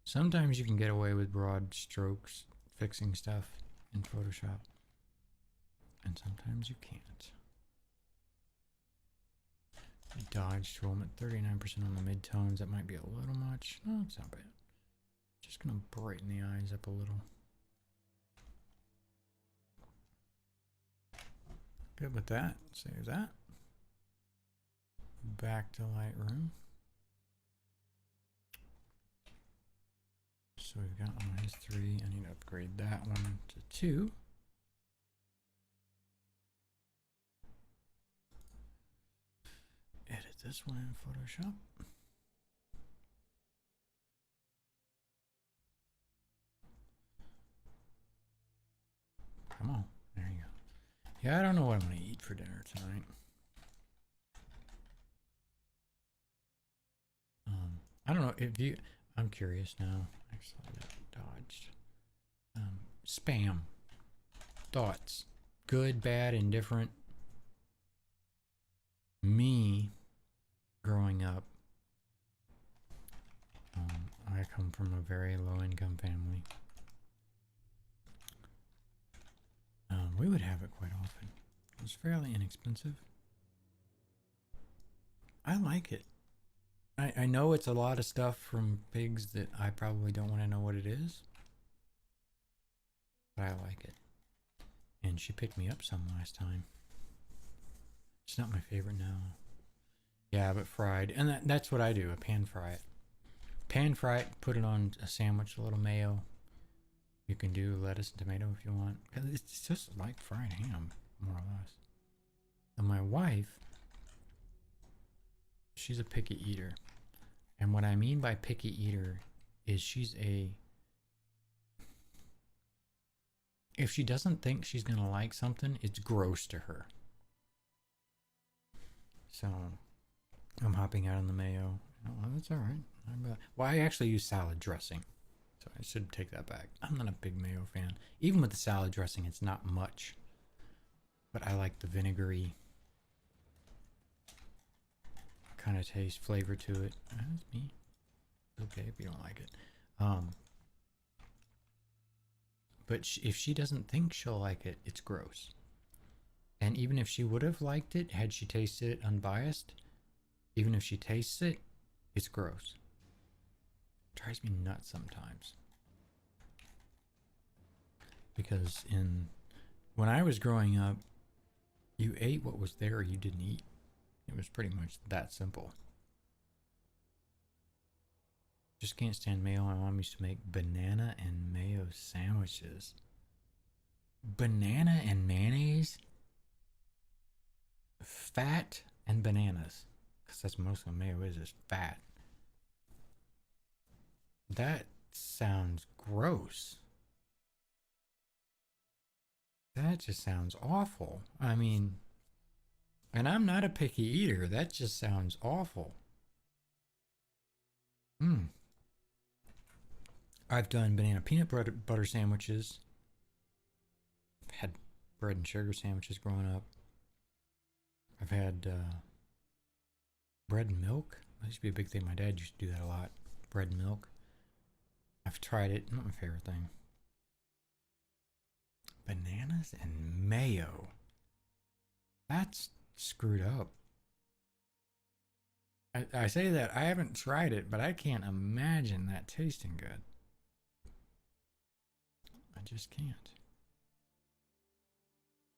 Sometimes you can get away with broad strokes fixing stuff in Photoshop, and sometimes you can't. Dodge tool, I'm at 39% on the midtones. That might be a little much. No, it's not bad. Just gonna brighten the eyes up a little. Good with that. Save that. Back to Lightroom. So we've got on his 3. I need to upgrade that one to 2. Edit this one in Photoshop. Come on, there you go. Yeah, I don't know what I'm gonna eat for dinner tonight. I don't know if you. I'm curious now. Actually, that dodged. Spam. Thoughts. Good, bad, indifferent. Me, growing up, I come from a very low-income family. We would have it quite often. It was fairly inexpensive. I like it. I know it's a lot of stuff from pigs that I probably don't want to know what it is, but I like it. And she picked me up some last time. It's not my favorite now. Yeah, but fried. And that's what I do. I pan fry it. Pan fry it, put it on a sandwich, a little mayo. You can do lettuce and tomato if you want. It's just like fried ham, more or less. And my wife, she's a picky eater. And what I mean by picky eater is if she doesn't think she's going to like something, it's gross to her. So I'm hopping out on the mayo. Oh, well, that's all right. Well, I actually use salad dressing, so I should take that back. I'm not a big mayo fan. Even with the salad dressing, it's not much. But I like the vinegary kind of taste, flavor to it. That's me. Okay, if you don't like it. But if she doesn't think she'll like it, it's gross. And even if she would have liked it, had she tasted it unbiased, even if she tastes it, it's gross. It drives me nuts sometimes. Because when I was growing up, you ate what was there or you didn't eat. It was pretty much that simple. Just can't stand mayo. My mom used to make banana and mayo sandwiches. Banana and mayonnaise? Fat and bananas. Because that's most what mayo is fat. That sounds gross. That just sounds awful. I mean, and I'm not a picky eater. That just sounds awful. I've done banana peanut butter sandwiches. I've had bread and sugar sandwiches growing up. I've had bread and milk. That used to be a big thing. My dad used to do that a lot. Bread and milk. I've tried it. Not my favorite thing. Bananas and mayo. That's screwed up. I say that I haven't tried it, but I can't imagine that tasting good. I just can't.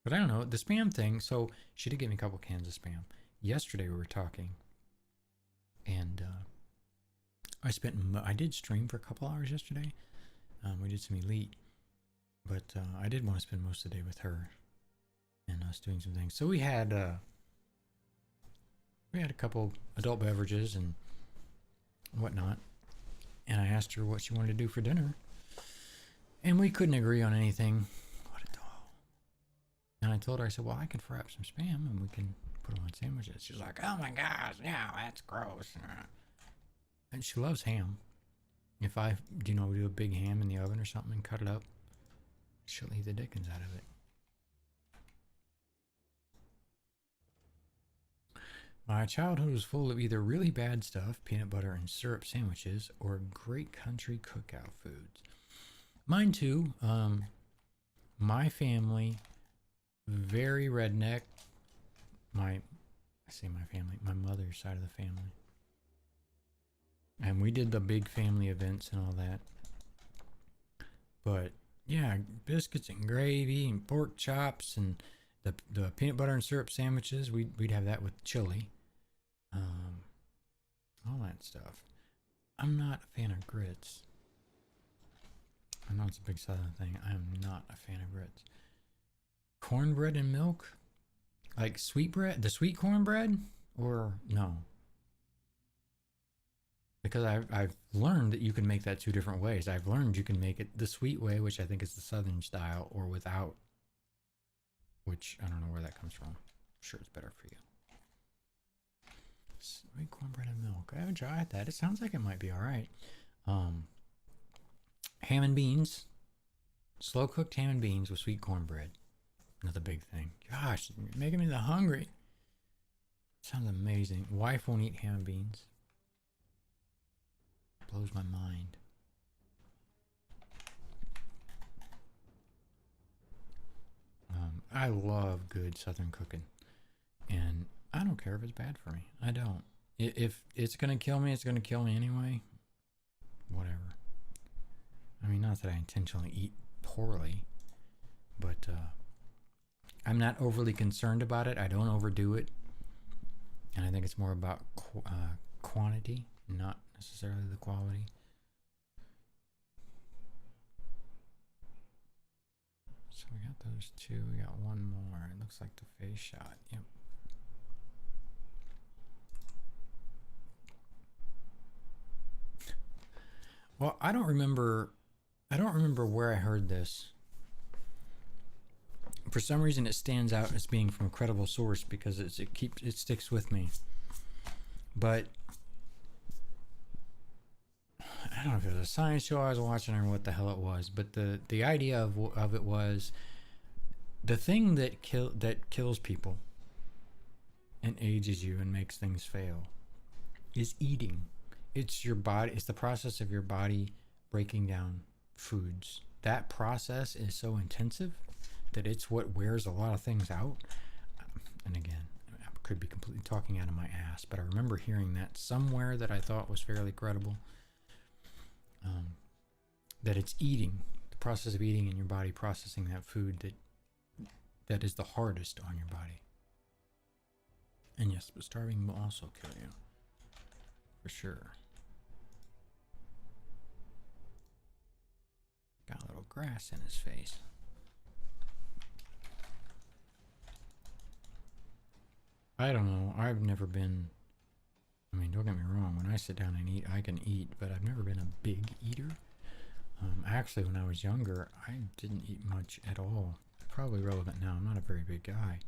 But I don't know, the spam thing. So she did give me a couple cans of spam. Yesterday we were talking, and I did stream for a couple hours yesterday. We did some Elite, but I did want to spend most of the day with her and us doing some things. So we had a couple adult beverages and whatnot, and I asked her what she wanted to do for dinner, and we couldn't agree on anything. What a doll! And I told her, I said, well, I can fry up some spam and we can put them on sandwiches. She's like, oh my gosh, yeah, that's gross. And she loves ham. If I, do a big ham in the oven or something and cut it up, she'll eat the dickens out of it. My childhood was full of either really bad stuff, peanut butter and syrup sandwiches, or great country cookout foods. Mine too. My family, very redneck. I say my family, my mother's side of the family. And we did the big family events and all that. But yeah, biscuits and gravy and pork chops and the peanut butter and syrup sandwiches. We'd have that with chili. All that stuff. I'm not a fan of grits. I know it's a big southern thing. I am not a fan of grits. Cornbread and milk? Like sweet bread? The sweet cornbread? Or no? Because I've learned that you can make that two different ways. I've learned you can make it the sweet way, which I think is the southern style, or without, which I don't know where that comes from. I'm sure it's better for you. Sweet cornbread and milk. I haven't tried that. It sounds like it might be all right. Ham and beans. Slow cooked ham and beans with sweet cornbread. Another big thing. Gosh, you're making me the hungry. Sounds amazing. Wife won't eat ham and beans. Blows my mind. I love good southern cooking. And I don't care if it's bad for me. I don't. If it's going to kill me, it's going to kill me anyway. Whatever. I mean, not that I intentionally eat poorly, but I'm not overly concerned about it. I don't overdo it. And I think it's more about quantity, not necessarily the quality. So we got those two. We got one more. It looks like the face shot. Yep. Well, I don't remember where I heard this. For some reason, it stands out as being from a credible source because it sticks with me. But I don't know if it was a science show I was watching or what the hell it was. But the idea of it was the thing that kills people and ages you and makes things fail is eating. It's your body. It's the process of your body breaking down foods. That process is so intensive that it's what wears a lot of things out. And again, I could be completely talking out of my ass, but I remember hearing that somewhere that I thought was fairly credible. That it's eating, the process of eating and your body processing that food that is the hardest on your body. And yes, but starving will also kill you. For sure. Got a little grass in his face. I don't know. I've never been. I mean, don't get me wrong. When I sit down and eat, I can eat, but I've never been a big eater. Actually, when I was younger, I didn't eat much at all. Probably relevant now. I'm not a very big guy,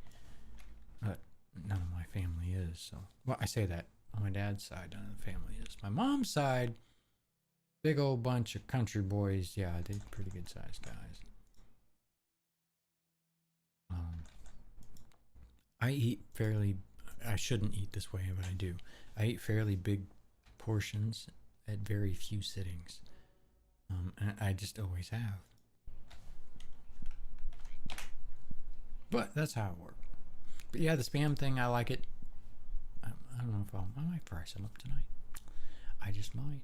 but none of my family is. So, well, I say that on my dad's side, none of the family is. My mom's side, big old bunch of country boys. Yeah, they're pretty good sized guys. I eat fairly. I shouldn't eat this way, but I do. I eat fairly big portions at very few sittings, and I just always have. But that's how it works. But yeah, the spam thing, I like it. I don't know if I might fry some up tonight. I just might.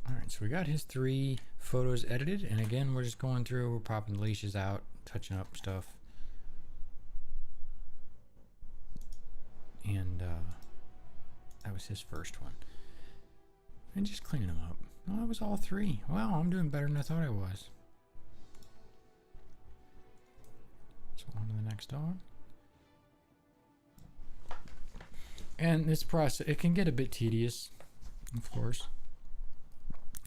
Alright, so we got his 3 photos edited, and again, we're just going through, we're popping the leashes out, touching up stuff. And that was his first one. And just cleaning them up. Well, that was all 3. Wow, I'm doing better than I thought I was. So on to the next dog. And this process, it can get a bit tedious, of course.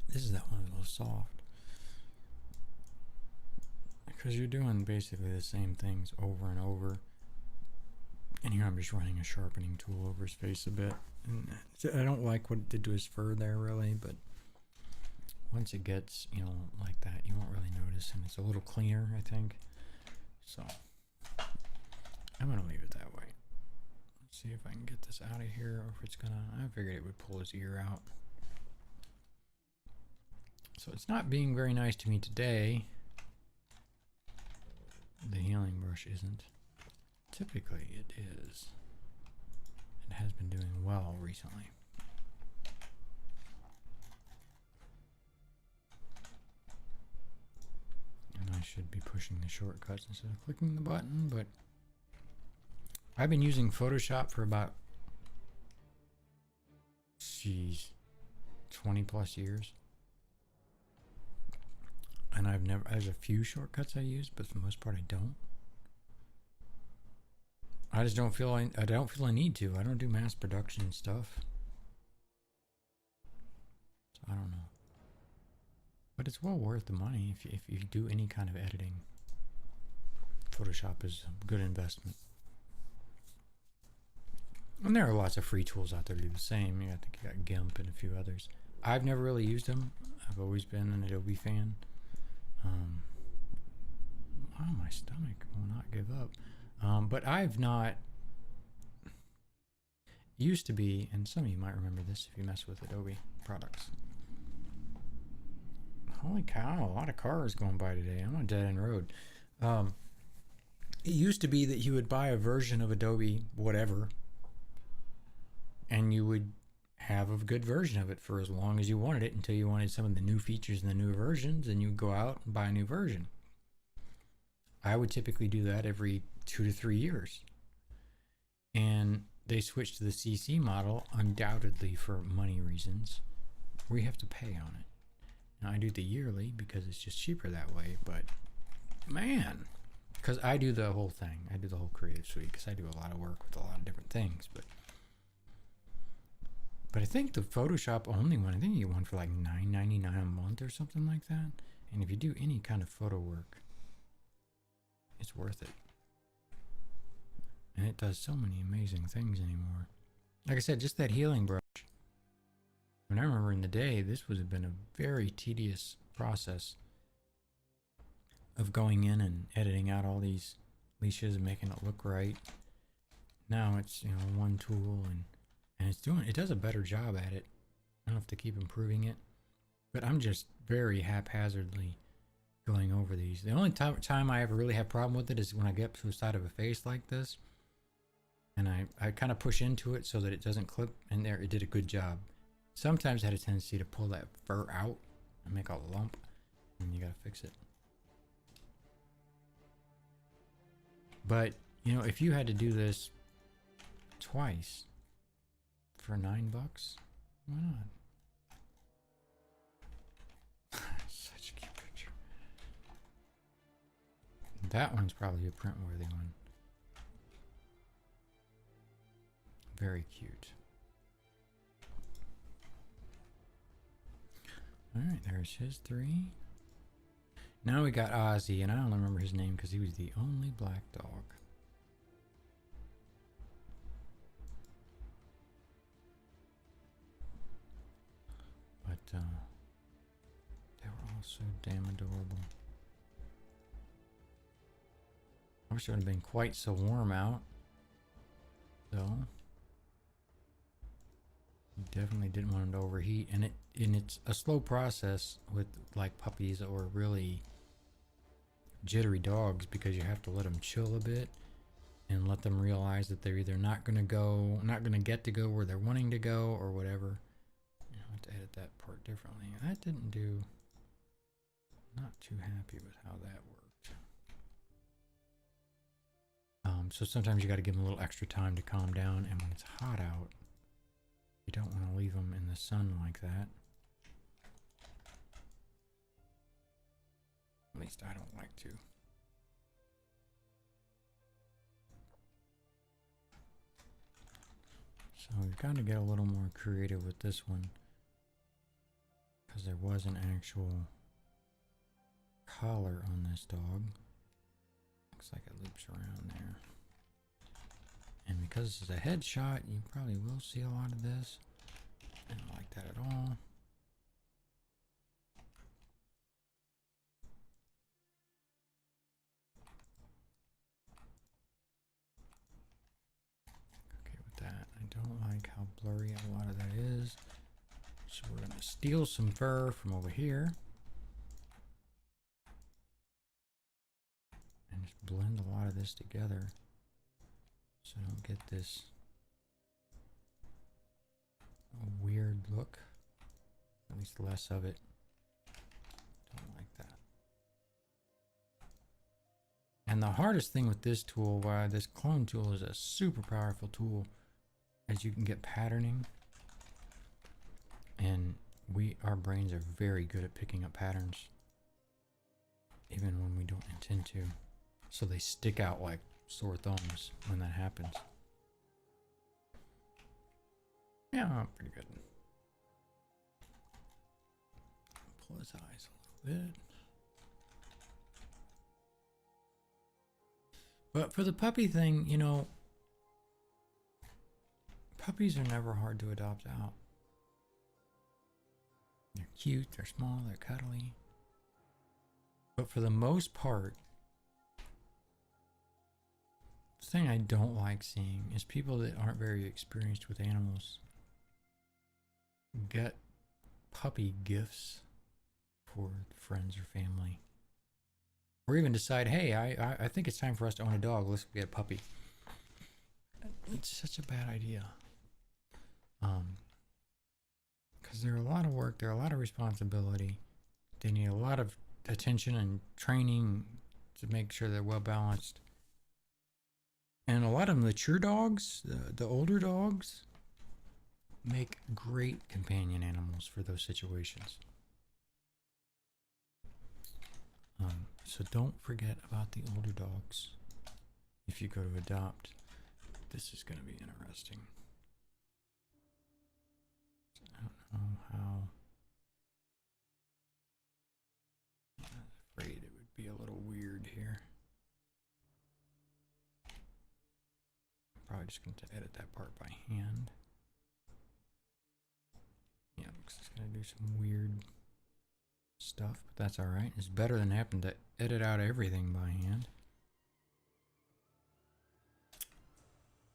This is that one a little soft. Because you're doing basically the same things over and over. And here I'm just running a sharpening tool over his face a bit. And I don't like what it did to his fur there really, but once it gets, you know, like that, you won't really notice. And it's a little cleaner, I think. So I'm going to leave it that way. Let's see if I can get this out of here, or if it's going to, I figured it would pull his ear out. So it's not being very nice to me today. The healing brush isn't. Typically it is. It has been doing well recently. And I should be pushing the shortcuts instead of clicking the button, but I've been using Photoshop for about, 20 plus years. And there's a few shortcuts I use, but for the most part I don't. I just don't feel I need to. I don't do mass production stuff. So I don't know. But it's well worth the money if you do any kind of editing. Photoshop is a good investment. And there are lots of free tools out there to do the same. I think you got GIMP and a few others. I've never really used them. I've always been an Adobe fan. Wow, my stomach will not give up. But I've not used to be, and some of you might remember this if you mess with Adobe products. Holy cow, a lot of cars going by today. I'm on a dead end road. It used to be that you would buy a version of Adobe whatever, and you would have a good version of it for as long as you wanted it, until you wanted some of the new features in the new versions, and you would go out and buy a new version. I would typically do that every 2 to 3 years. And they switched to the CC model undoubtedly for money reasons, where you have to pay on it. Now I do the yearly because it's just cheaper that way, but man, because I do the whole thing. I do the whole Creative Suite because I do a lot of work with a lot of different things, but I think the Photoshop only one, I think you get one for like $9.99 a month or something like that. And if you do any kind of photo work, it's worth it. And it does so many amazing things anymore. Like I said, just that healing brush. When I remember in the day, this would have been a very tedious process of going in and editing out all these leashes and making it look right. Now it's, you know, one tool and it does a better job at it. I don't have to keep improving it, but I'm just very haphazardly going over these. The only time I ever really have a problem with it is when I get to the side of a face like this, and I kind of push into it so that it doesn't clip, and there, it did a good job. Sometimes I had a tendency to pull that fur out and make a lump, and you gotta fix it. But, you know, if you had to do this twice for $9, why not? Such a cute picture. That one's probably a print-worthy one. Very cute. Alright, there's his 3. Now we got Ozzy, and I don't remember his name because he was the only black dog. they were all so damn adorable. I wish it would have been quite so warm out, though. You definitely didn't want them to overheat, and it's a slow process with like puppies or really jittery dogs, because you have to let them chill a bit and let them realize that they're either not gonna get to go where they're wanting to go or whatever. I have to edit that part differently. That didn't do. Not too happy with how that worked. So sometimes you got to give them a little extra time to calm down, and when it's hot out, you don't want to leave them in the sun like that. At least I don't like to. So we've got to get a little more creative with this one, because there was an actual collar on this dog. Looks like it loops around there. And because this is a headshot, you probably will see a lot of this. I don't like that at all. Okay with that. I don't like how blurry a lot of that is. So we're going to steal some fur from over here. And just blend a lot of this together. So I don't get this weird look. At least less of it. Don't like that. And the hardest thing with this tool, why this clone tool is a super powerful tool, is you can get patterning. And our brains are very good at picking up patterns, even when we don't intend to. So they stick out like sore thumbs when that happens. Yeah, pretty good. Pull his eyes a little bit. But for the puppy thing, you know, puppies are never hard to adopt out. They're cute, they're small, they're cuddly. But for the most part, the thing I don't like seeing is people that aren't very experienced with animals get puppy gifts for friends or family. Or even decide, hey, I think it's time for us to own a dog. Let's get a puppy. It's such a bad idea. Because they're a lot of work. They're a lot of responsibility. They need a lot of attention and training to make sure they're well balanced. And a lot of mature dogs, the older dogs, make great companion animals for those situations. So don't forget about the older dogs if you go to adopt. This is going to be interesting. I don't know how. I'm afraid it would be a little weird here. Probably just going to edit that part by hand. Yeah, because it's going to do some weird stuff, but that's all right. It's better than having to edit out everything by hand.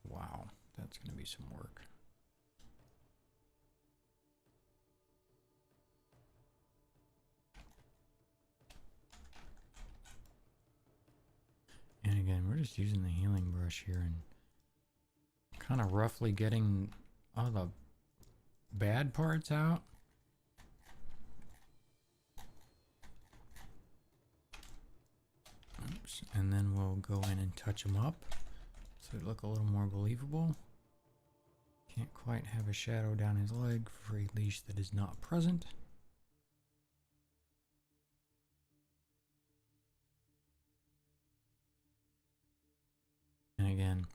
Wow, that's going to be some work. And again, we're just using the healing brush here and kind of roughly getting all the bad parts out. Oops. And then we'll go in and touch them up so they look a little more believable. Can't quite have a shadow down his leg for a leash that is not present. And again,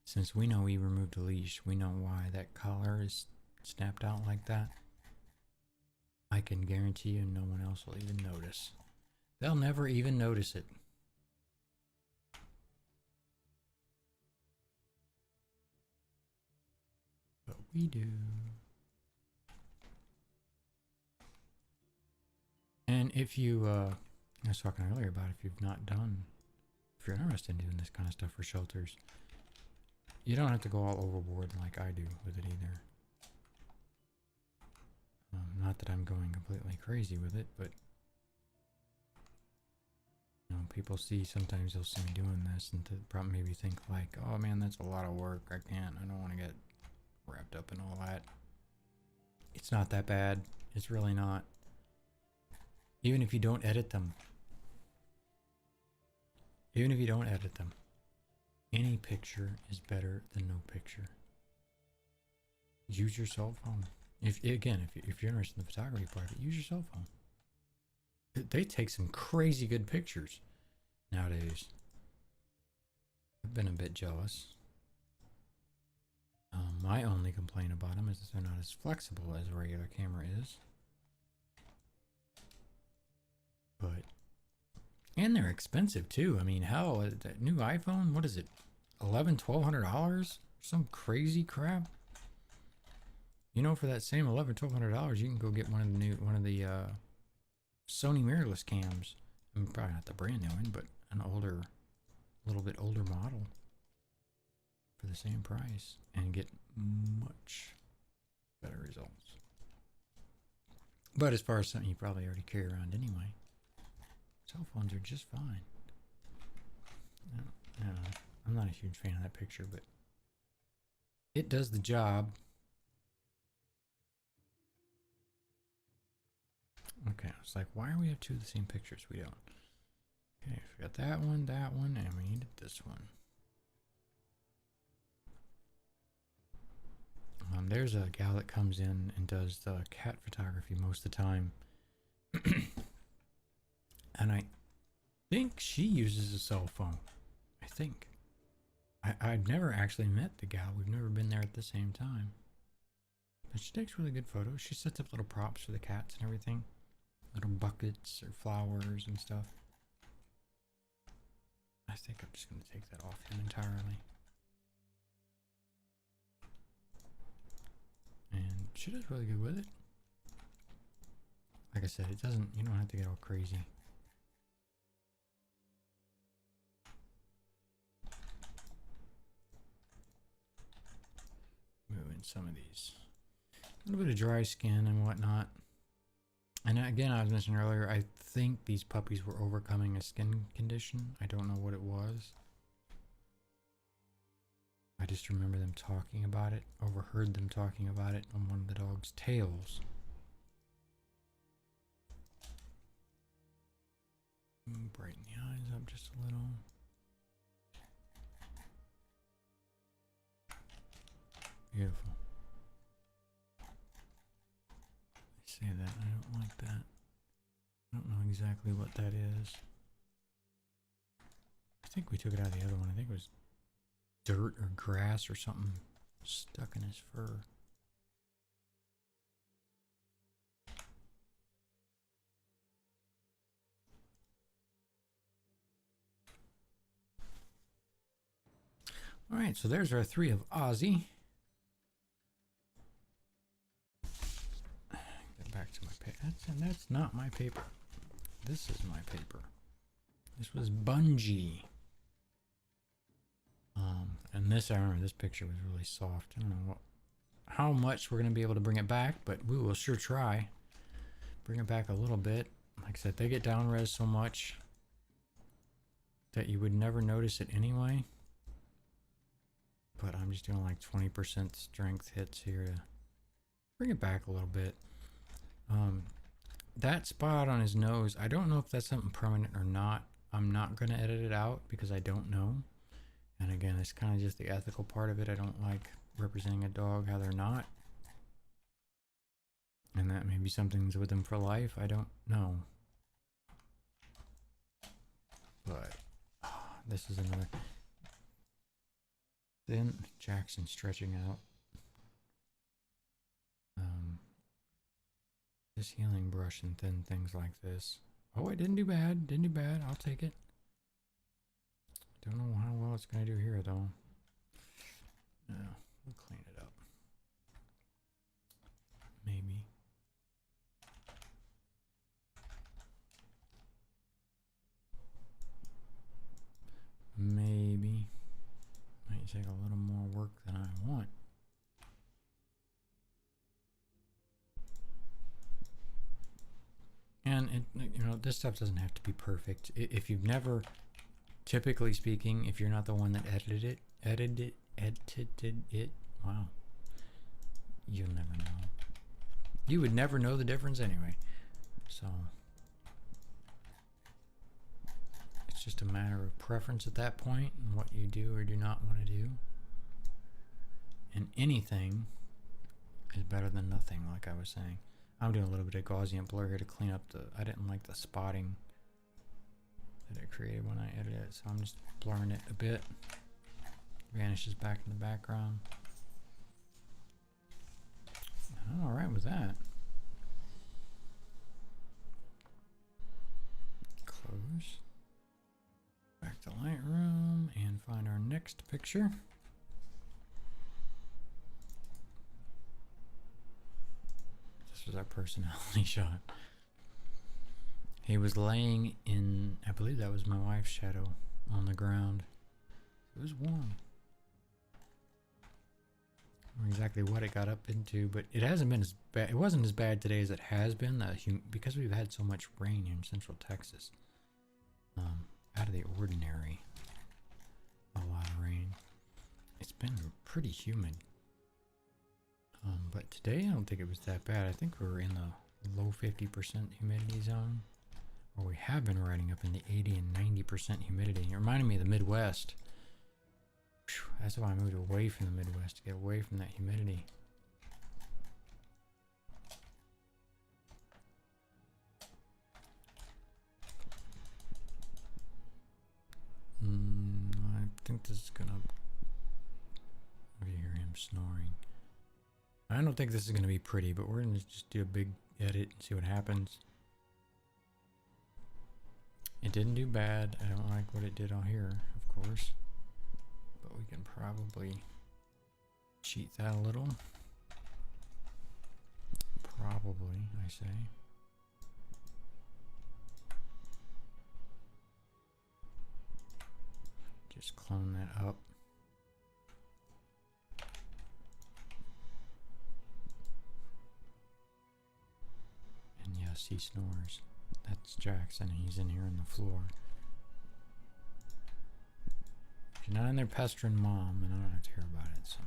since we know we removed a leash, we know why that collar is snapped out like that. I can guarantee you no one else will even notice. They'll never even notice it. But we do. And if you, I was talking earlier about if you're interested in doing this kind of stuff for shelters, you don't have to go all overboard like I do with it either. Not that I'm going completely crazy with it, but you know, people sometimes they'll see me doing this and probably maybe think like, oh man, that's a lot of work. I don't want to get wrapped up in all that. It's not that bad. It's really not. Even if you don't edit them. Any picture is better than no picture. Use your cell phone. If you're interested in the photography part of it, use your cell phone. They take some crazy good pictures nowadays. I've been a bit jealous. My only complaint about them is that they're not as flexible as a regular camera is. And they're expensive too. I mean, hell, that new iPhone, what is it? $1,100-$1,200? Some crazy crap. You know, for that same $1,100-$1,200, you can go get one of the Sony mirrorless cams. I mean, probably not the brand new one, but a little bit older model for the same price and get much better results. But as far as something you probably already carry around anyway, cell phones are just fine. I'm not a huge fan of that picture, but it does the job. Okay, it's like, why do we have two of the same pictures? We don't. Okay, we got that one, and we needed this one. There's a gal that comes in and does the cat photography most of the time. And I think she uses a cell phone. I think. I've never actually met the gal. We've never been there at the same time. But she takes really good photos. She sets up little props for the cats and everything. Little buckets or flowers and stuff. I think I'm just going to take that off him entirely. And she does really good with it. Like I said, you don't have to get all crazy. Moving some of these. A little bit of dry skin and whatnot. And again, I was mentioning earlier, I think these puppies were overcoming a skin condition. I don't know what it was. I just remember them talking about it, overheard them talking about it on one of the dog's tails. Brighten the eyes up just a little. Beautiful. I say that, I don't like that. I don't know exactly what that is. I think we took it out of the other one. I think it was dirt or grass or something stuck in his fur. All right, so there's our 3 of Ozzy. Get back to my paper. That's not my paper. This is my paper. This was Bungie. And this, I remember this picture was really soft. I don't know how much we're going to be able to bring it back, but we will sure try. Bring it back a little bit. Like I said, they get down res so much that you would never notice it anyway. But I'm just doing like 20% strength hits here to bring it back a little bit. That spot on his nose, I don't know if that's something permanent or not. I'm not going to edit it out because I don't know. And again, it's kind of just the ethical part of it. I don't like representing a dog how they're not. And that may be something's with them for life. I don't know. But this is another. Then Jackson stretching out. This healing brush and thin things like this. Oh, it didn't do bad. Didn't do bad. I'll take it. Don't know how well it's going to do here, though. No, we'll clean it up. Maybe. take a little more work than I want. And this stuff doesn't have to be perfect. If you've never, typically speaking, if you're not the one that edited it, wow, you'll never know. You would never know the difference anyway. So it's just a matter of preference at that point and what you do or do not want to do. And anything is better than nothing, like I was saying. I'm doing a little bit of Gaussian blur here to clean up I didn't like the spotting that it created when I edited it, so I'm just blurring it a bit. Vanishes back in the background. I'm alright with that. Close. Back to Lightroom and find our next picture. This was our personality shot. He was laying in, I believe that was my wife's shadow on the ground. It was warm. I don't know exactly what it got up into, but it hasn't been as bad. It wasn't as bad today as it has been because we've had so much rain here in Central Texas. Out of the ordinary. A lot of rain. It's been pretty humid. But today I don't think it was that bad. I think we were in the low 50% humidity zone. Or we have been riding up in the 80 and 90% humidity. It reminded me of the Midwest. Whew, that's why I moved away from the Midwest, to get away from that humidity. I think this is gonna... You hear him snoring. I don't think this is gonna be pretty, but we're gonna just do a big edit and see what happens. It didn't do bad. I don't like what it did on here, of course. But we can probably cheat that a little. Probably, I say. Just clone that up. And yes, he snores. That's Jackson. He's in here on the floor. If you're not in there pestering mom, and I don't have to hear about it, so.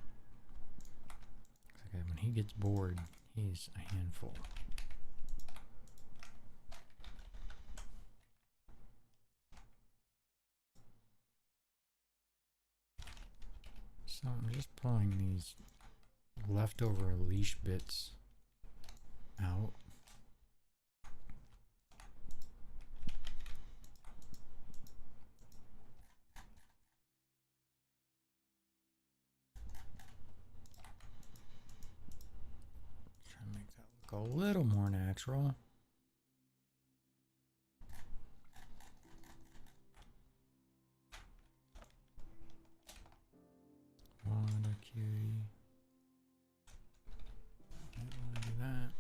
Okay, when he gets bored, he's a handful. So I'm just pulling these leftover leash bits out. Try to make that look a little more natural. What a cutie. I don't want to do that.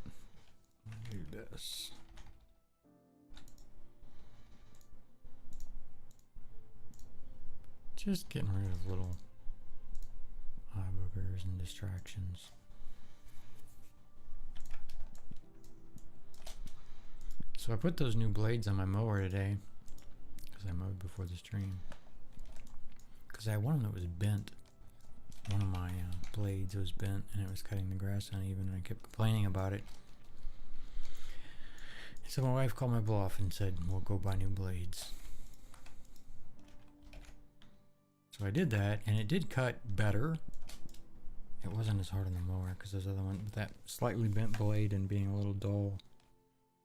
I'll do this. Just getting rid of little eye boogers and distractions. So I put those new blades on my mower today because I mowed before the stream. Because I had one of them that was bent. One of my blades was bent and it was cutting the grass uneven, and I kept complaining about it. So my wife called my bluff and said, we'll go buy new blades. So I did that, and it did cut better. It wasn't as hard on the mower because those other one with that slightly bent blade and being a little dull,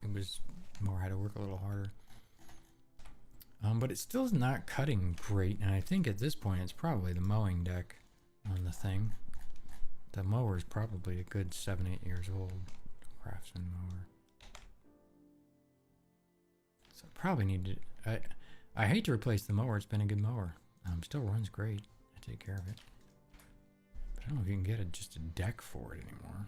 it was mower had to work a little harder. But it still is not cutting great, and I think at this point it's probably the mowing deck on the thing. The mower is probably a good 7-8 years old. Craftsman mower. So I probably need to. I hate to replace the mower. It's been a good mower. Still runs great. I take care of it. But I don't know if you can get just a deck for it anymore.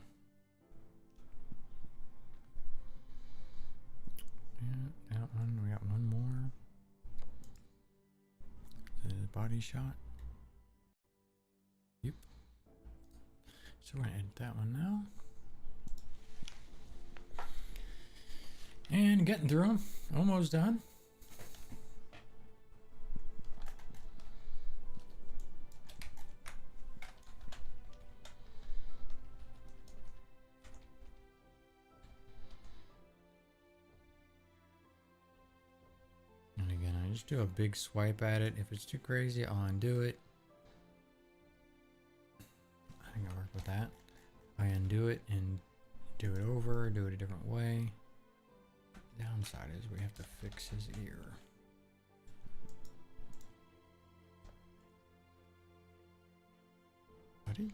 Yeah, that one. We got one more. The body shot. So we're gonna edit that one now. And getting through them. Almost done. And again, I just do a big swipe at it. If it's too crazy, I'll undo it. I think I work with that. I undo it and do it over, do it a different way. The downside is we have to fix his ear. But he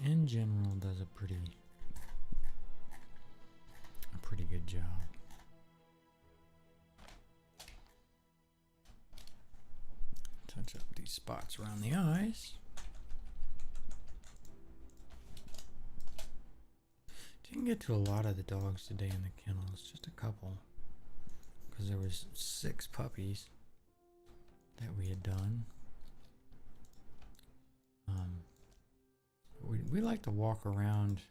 in general does a pretty good job. Touch up these spots around the eyes. Didn't get to a lot of the dogs today in the kennels, just a couple. Because there was 6 puppies that we had done. We like to walk around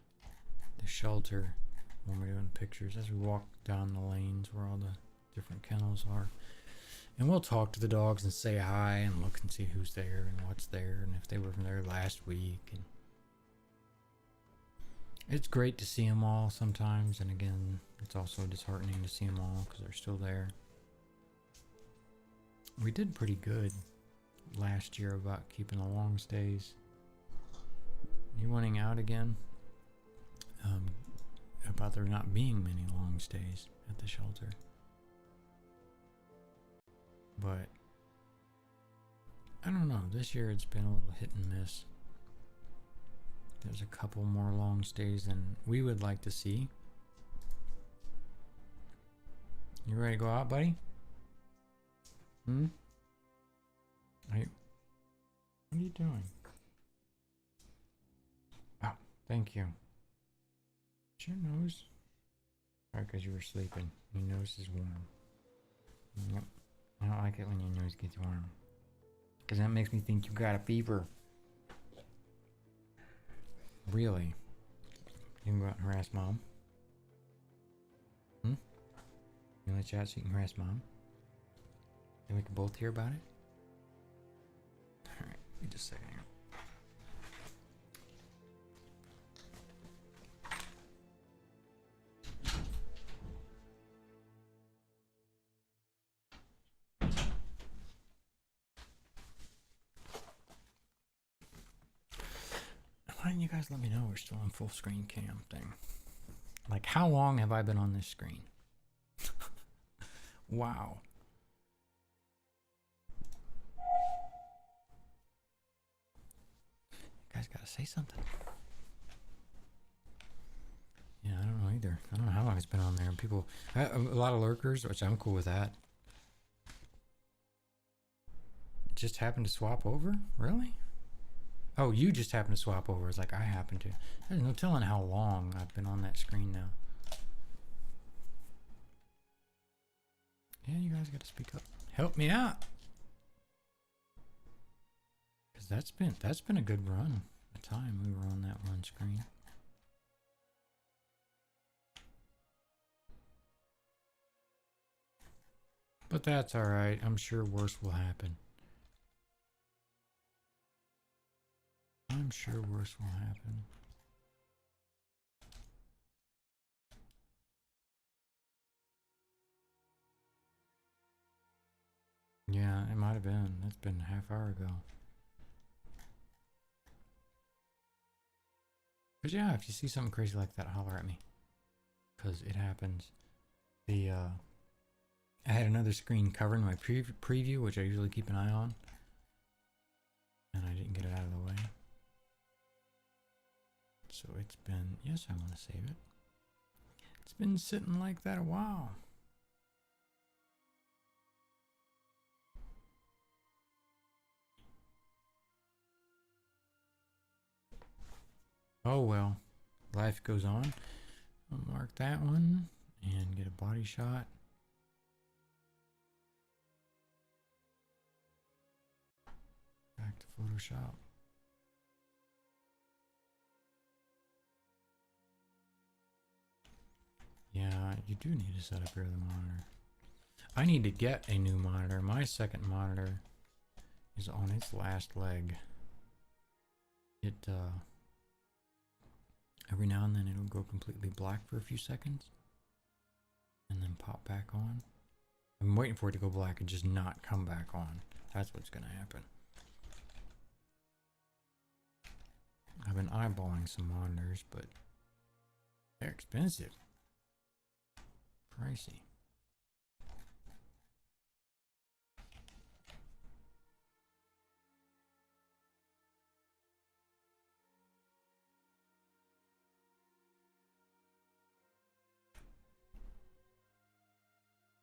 the shelter when we're doing pictures as we walk down the lanes where all the different kennels are. And we'll talk to the dogs and say hi and look and see who's there and what's there and if they were from there last week. And it's great to see them all sometimes, and again, it's also disheartening to see them all because they're still there. We did pretty good last year about keeping the long stays. You wanting out again? About there not being many long stays at the shelter. But I don't know, this year it's been a little hit and miss. There's a couple more long stays than we would like to see. You ready to go out, buddy? Hey, what are you doing? Oh, thank you. Is your nose? Oh, because you were sleeping. Your nose is warm. Yep. I don't like it when your nose gets warm. Because that makes me think you got a fever. Really? You can go out and harass mom? You let you out so you can harass mom? Then we can both hear about it? Alright, give me just a second here. Why didn't you guys let me know we're still on full screen cam thing? Like, how long have I been on this screen? Wow. You guys gotta say something. Yeah, I don't know either. I don't know how long it's been on there. People, a lot of lurkers, which I'm cool with that. Just happened to swap over? Really? Oh, you just happened to swap over. It's like I happened to. There's no telling how long I've been on that screen now. Yeah, you guys got to speak up. Help me out. Because that's been a good run. The time we were on that one screen. But that's all right. I'm sure worse will happen. I'm sure worse will happen. Yeah, it might have been. That's been a half hour ago. But yeah, if you see something crazy like that, holler at me. Because it happens. I had another screen covering my preview, which I usually keep an eye on. And I didn't get it out of the way. So it's been, yes, I want to save it. It's been sitting like that a while. Oh well, life goes on. I'll mark that one and get a body shot. Back to Photoshop. you do need to set up your other monitor. I need to get a new monitor. My second monitor is on its last leg. It, every now and then it'll go completely black for a few seconds and then pop back on. I'm waiting for it to go black and just not come back on. That's what's gonna happen. I've been eyeballing some monitors, but they're expensive. Pricey.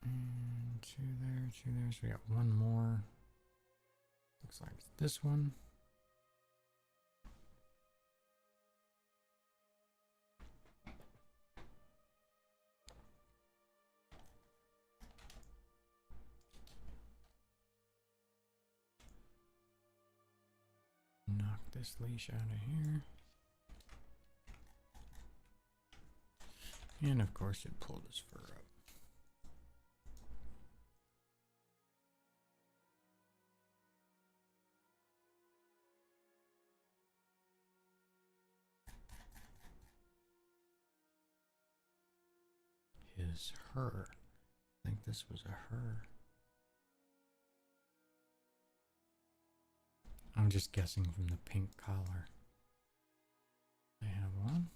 And two there, two there. So we got one more. Looks like it's this one. Knock this leash out of here. And of course it pulled his fur up. His her. I think this was a her. I'm just guessing from the pink collar. I have one.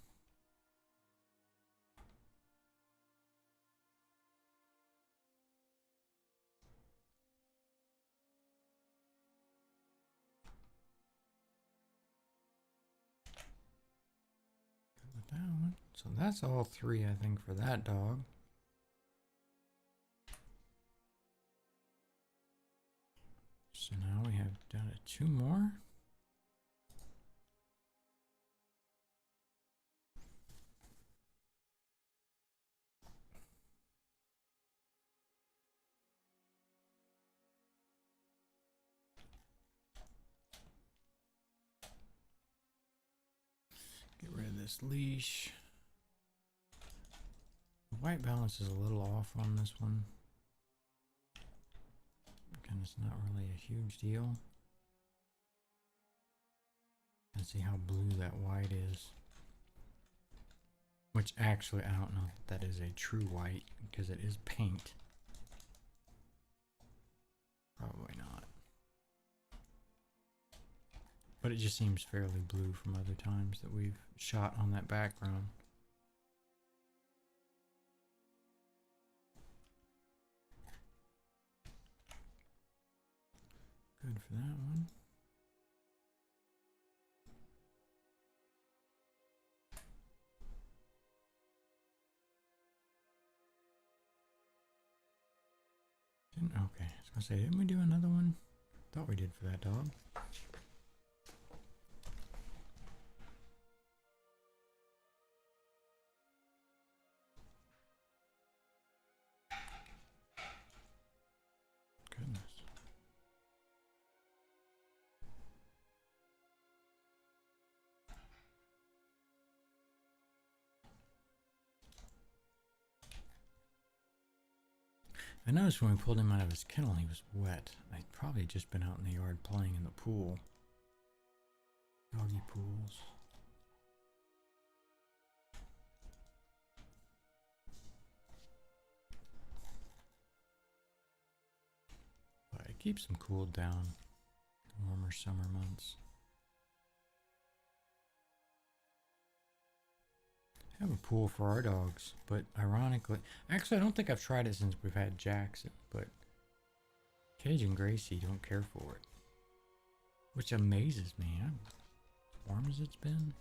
Good with that one. So that's all three, I think, for that dog. So now we have down to two more. Get rid of this leash. The white balance is a little off on this one. And it's not really a huge deal. And see how blue that white is. Which actually, I don't know if that is a true white because it is paint. Probably not. But it just seems fairly blue from other times that we've shot on that background. Good for that one. Okay, I was gonna say, didn't we do another one? Thought we did for that dog. Goodness. I noticed when we pulled him out of his kennel, he was wet. I'd probably just been out in the yard playing in the pool. Doggy pools. But it keeps them cooled down in warmer summer months. I have a pool for our dogs, but ironically, actually I don't think I've tried it since we've had Jackson, but Cage and Gracie don't care for it, which amazes me. As warm as it's been,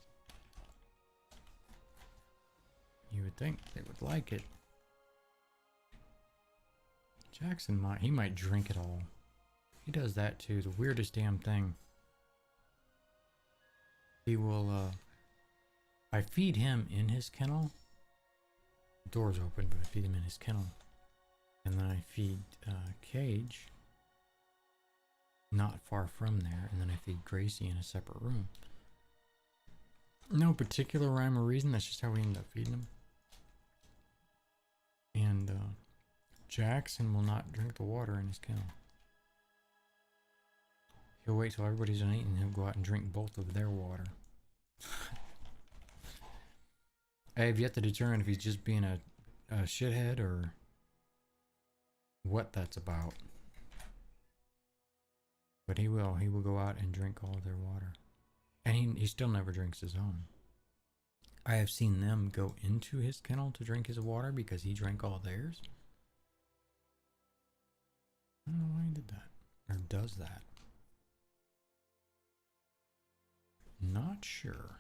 you would think they would like it. Jackson might drink it all. He does that too, the weirdest damn thing. He will, I feed him in his kennel. The door's open, but I feed him in his kennel. And then I feed Cage not far from there, and then I feed Gracie in a separate room. No particular rhyme or reason, that's just how we end up feeding them. Jackson will not drink the water in his kennel. He'll wait till everybody's done eating and he'll go out and drink both of their water. I have yet to determine if he's just being a shithead or what that's about. But he will go out and drink all of their water. And he still never drinks his own. I have seen them go into his kennel to drink his water because he drank all theirs. I don't know why he did that. Or does that. Not sure.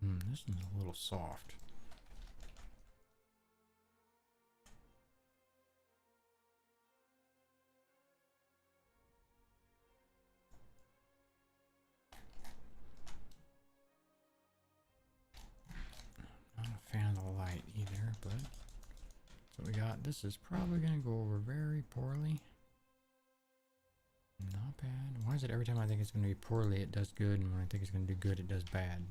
This one's a little soft. Not a fan of the light either, but so we got. This is probably going to go over very poorly. Not bad. Why is it every time I think it's going to be poorly, it does good, and when I think it's going to do good, it does bad?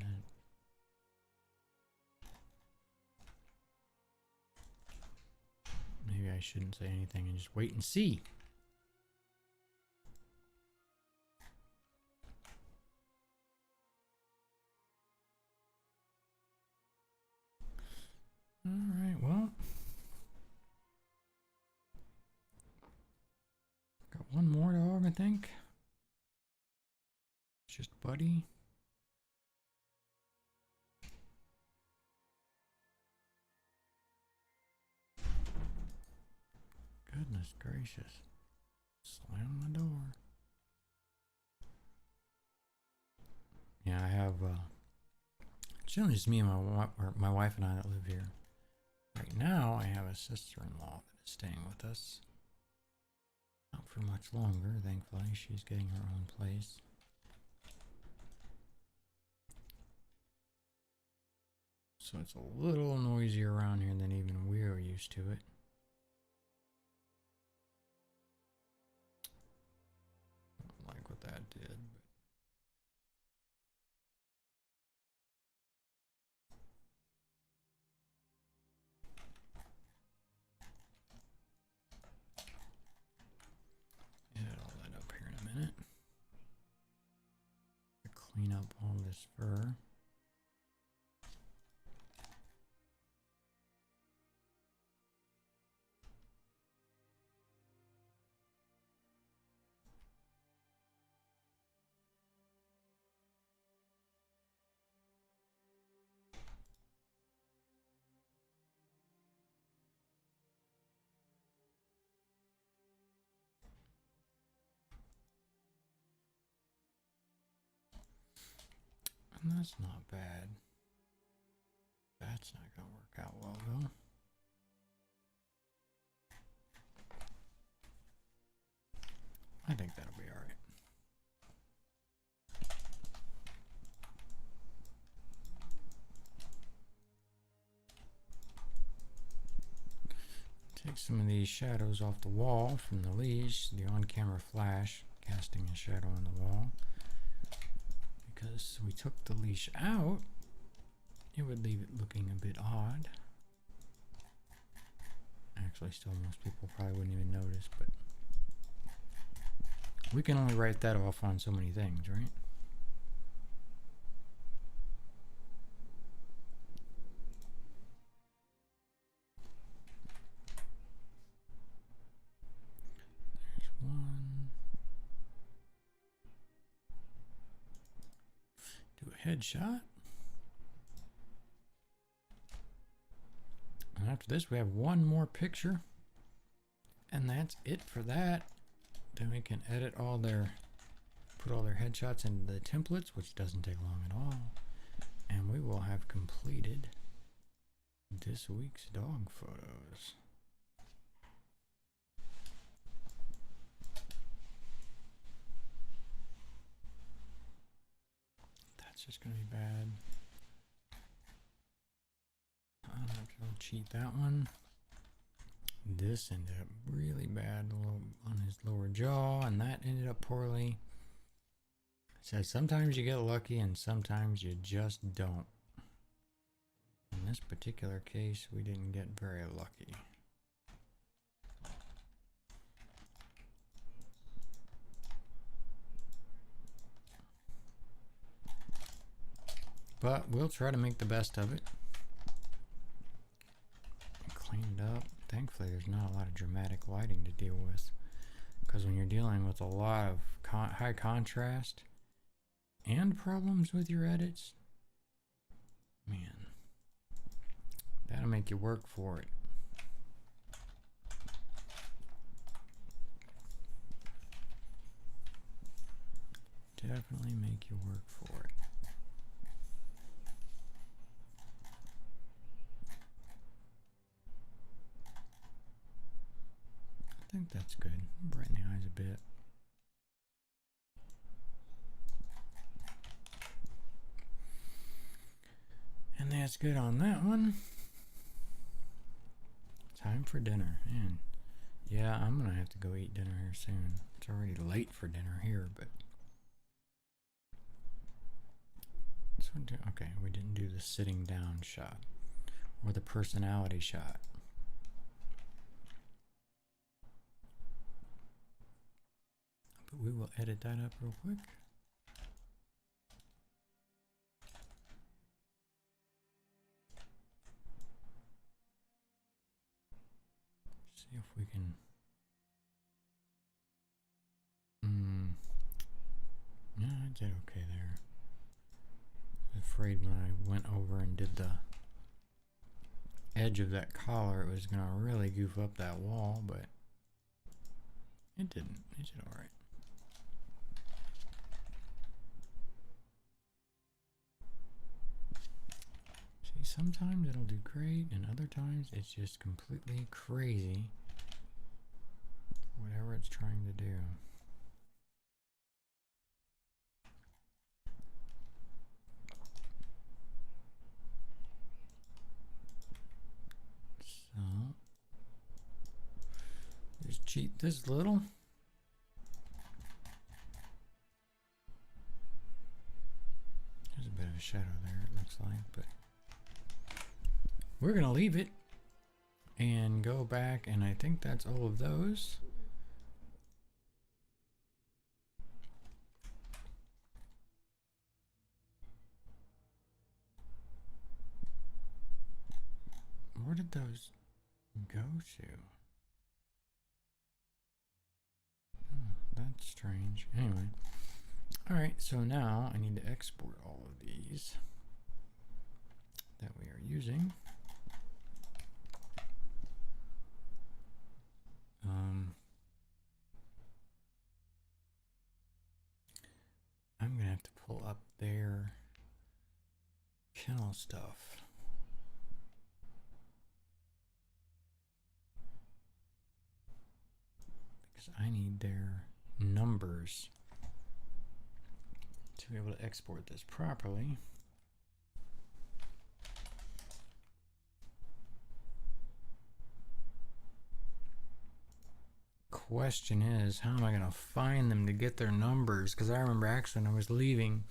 Maybe I shouldn't say anything and just wait and see. Alright, well. Got one more dog, I think. It's just Buddy. Goodness gracious. Slam the door. Yeah, I have, it's only just me and my wife and I that live here. Right now, I have a sister-in-law that is staying with us. Not for much longer, thankfully. She's getting her own place. So it's a little noisier around here than even we're used to it. Don't like what that did, but it'll let up here in a minute. Clean up all this fur. And that's not bad. That's not gonna work out well though. I think that'll be alright. Take some of these shadows off the wall from the leash, the on-camera flash, casting a shadow on the wall. Because we took the leash out, it would leave it looking a bit odd. Actually, still most people probably wouldn't even notice, but we can only write that off on so many things, right? There's one. Do a headshot. And after this, we have one more picture. And that's it for that. Then we can edit all their, put all their headshots into the templates, which doesn't take long at all. And we will have completed this week's dog photos. That's just going to be bad. I'm going to cheat that one. This ended up really bad on his lower jaw, and that ended up poorly. It says sometimes you get lucky and sometimes you just don't. this particular case, we didn't get very lucky. But we'll try to make the best of it. Cleaned up. Thankfully, there's not a lot of dramatic lighting to deal with. Because when you're dealing with a lot of high contrast and problems with your edits, man, that'll make you work for it. Definitely make you work for it. I think that's good. Brighten the eyes a bit. And that's good on that one. Time for dinner. And yeah, I'm gonna have to go eat dinner here soon. It's already late for dinner here, but okay, we didn't do the sitting down shot or the personality shot. But we will edit that up real quick. See if we can. Yeah, I did okay there. Afraid when I went over and did the edge of that collar, it was gonna really goof up that wall, but it didn't. It did all right. See, sometimes it'll do great, and other times it's just completely crazy. Whatever it's trying to do. So just cheat this little. There's a bit of a shadow there, it looks like, but we're gonna leave it and go back, and I think that's all of those. Where did those go to? Oh, that's strange. Anyway. Alright, so now I need to export all of these that we are using. I'm going to have to pull up their kennel stuff. Because I need their numbers to be able to export this properly. Question is, how am I going to find them to get their numbers? Because I remember actually when I was leaving,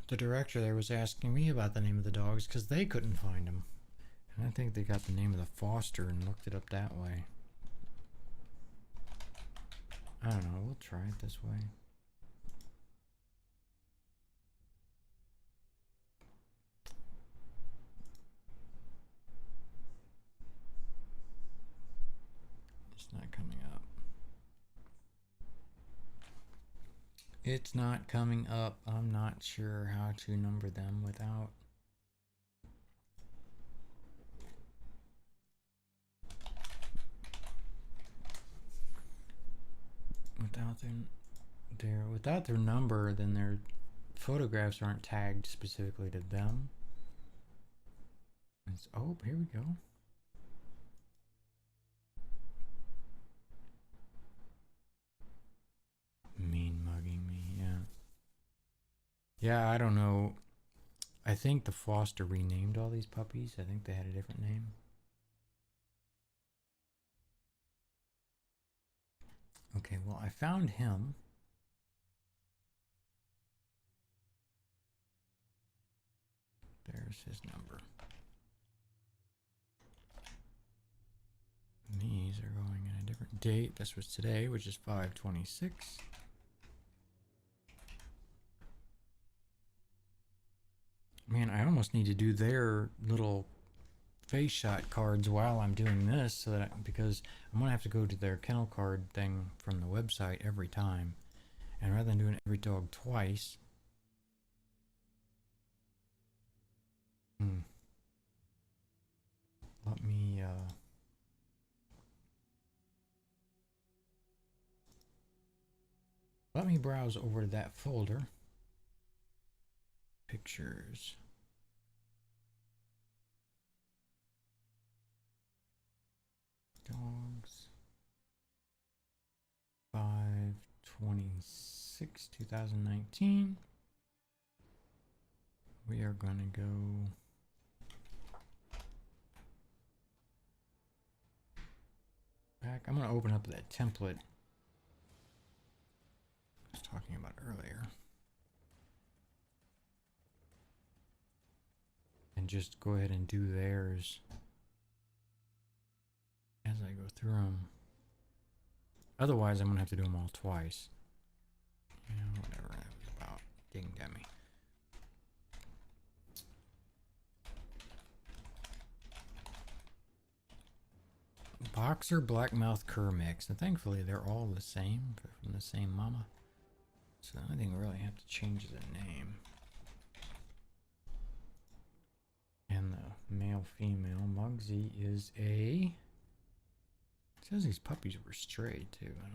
the director there was asking me about the name of the dogs because they couldn't find them. And I think they got the name of the foster and looked it up that way. I don't know, we'll try it this way. It's not coming up. It's not coming up. I'm not sure how to number them without without their number, then their photographs aren't tagged specifically to them. Oh, here we go. Mean mugging me, yeah. Yeah, I don't know. I think the foster renamed all these puppies. I think they had a different name. Okay, well, I found him. Where's his number? These are going in a different date. This was today, which is 5/26. Man, I almost need to do their little face shot cards while I'm doing this, so that because I'm gonna have to go to their kennel card thing from the website every time, and rather than doing every dog twice, let me browse over to that folder. Pictures. Dogs. 5/26/2019. We are going to go back. I'm going to open up that template I was talking about earlier. And just go ahead and do theirs as I go through them. Otherwise, I'm going to have to do them all twice. You know, whatever that was about. Ding Demi. Boxer Blackmouth Cur mix. And thankfully, they're all the same. They're from the same mama. So I think we really have to change the name. And the male female. Muggsy is a... It says these puppies were strayed too. I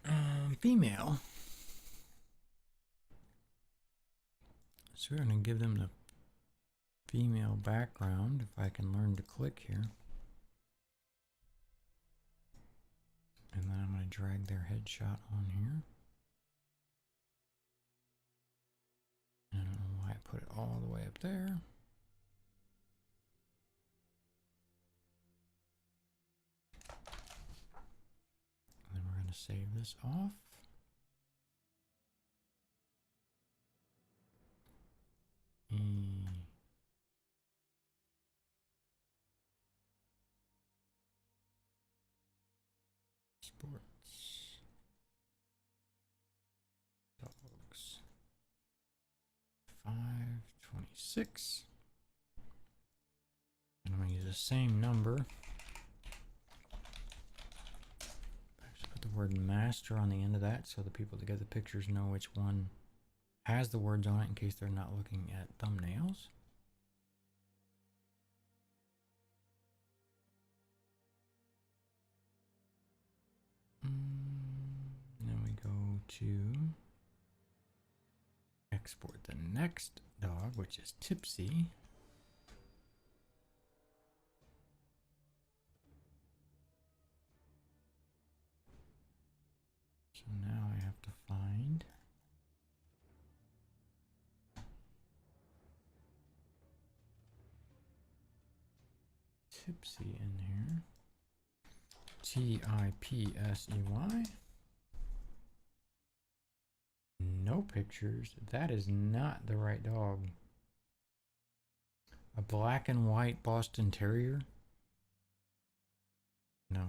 don't know. Female. So we're going to give them the female background, if I can learn to click here. And then I'm going to drag their headshot on here. I don't know why I put it all the way up there. And then we're going to save this off. Sports. Dogs. 5/26. And I'm going to use the same number. Actually put the word master on the end of that so the people that get the pictures know which one has the words on it in case they're not looking at thumbnails. Then we go to export the next dog, which is Tipsy. So now I have to find Tipsy in here. Tipsey. No pictures. That is not the right dog. A black and white Boston Terrier? No.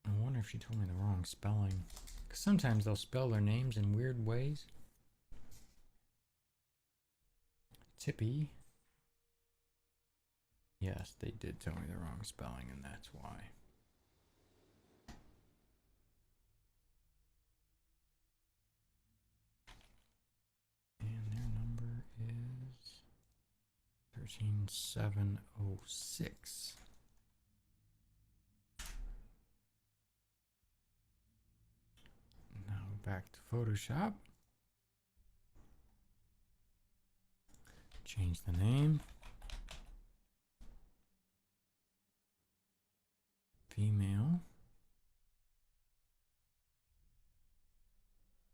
I wonder if she told me the wrong spelling. Because sometimes they'll spell their names in weird ways. Tippy. Yes, they did tell me the wrong spelling, and that's why. And their number is 13706. Now back to Photoshop. Change the name. Female.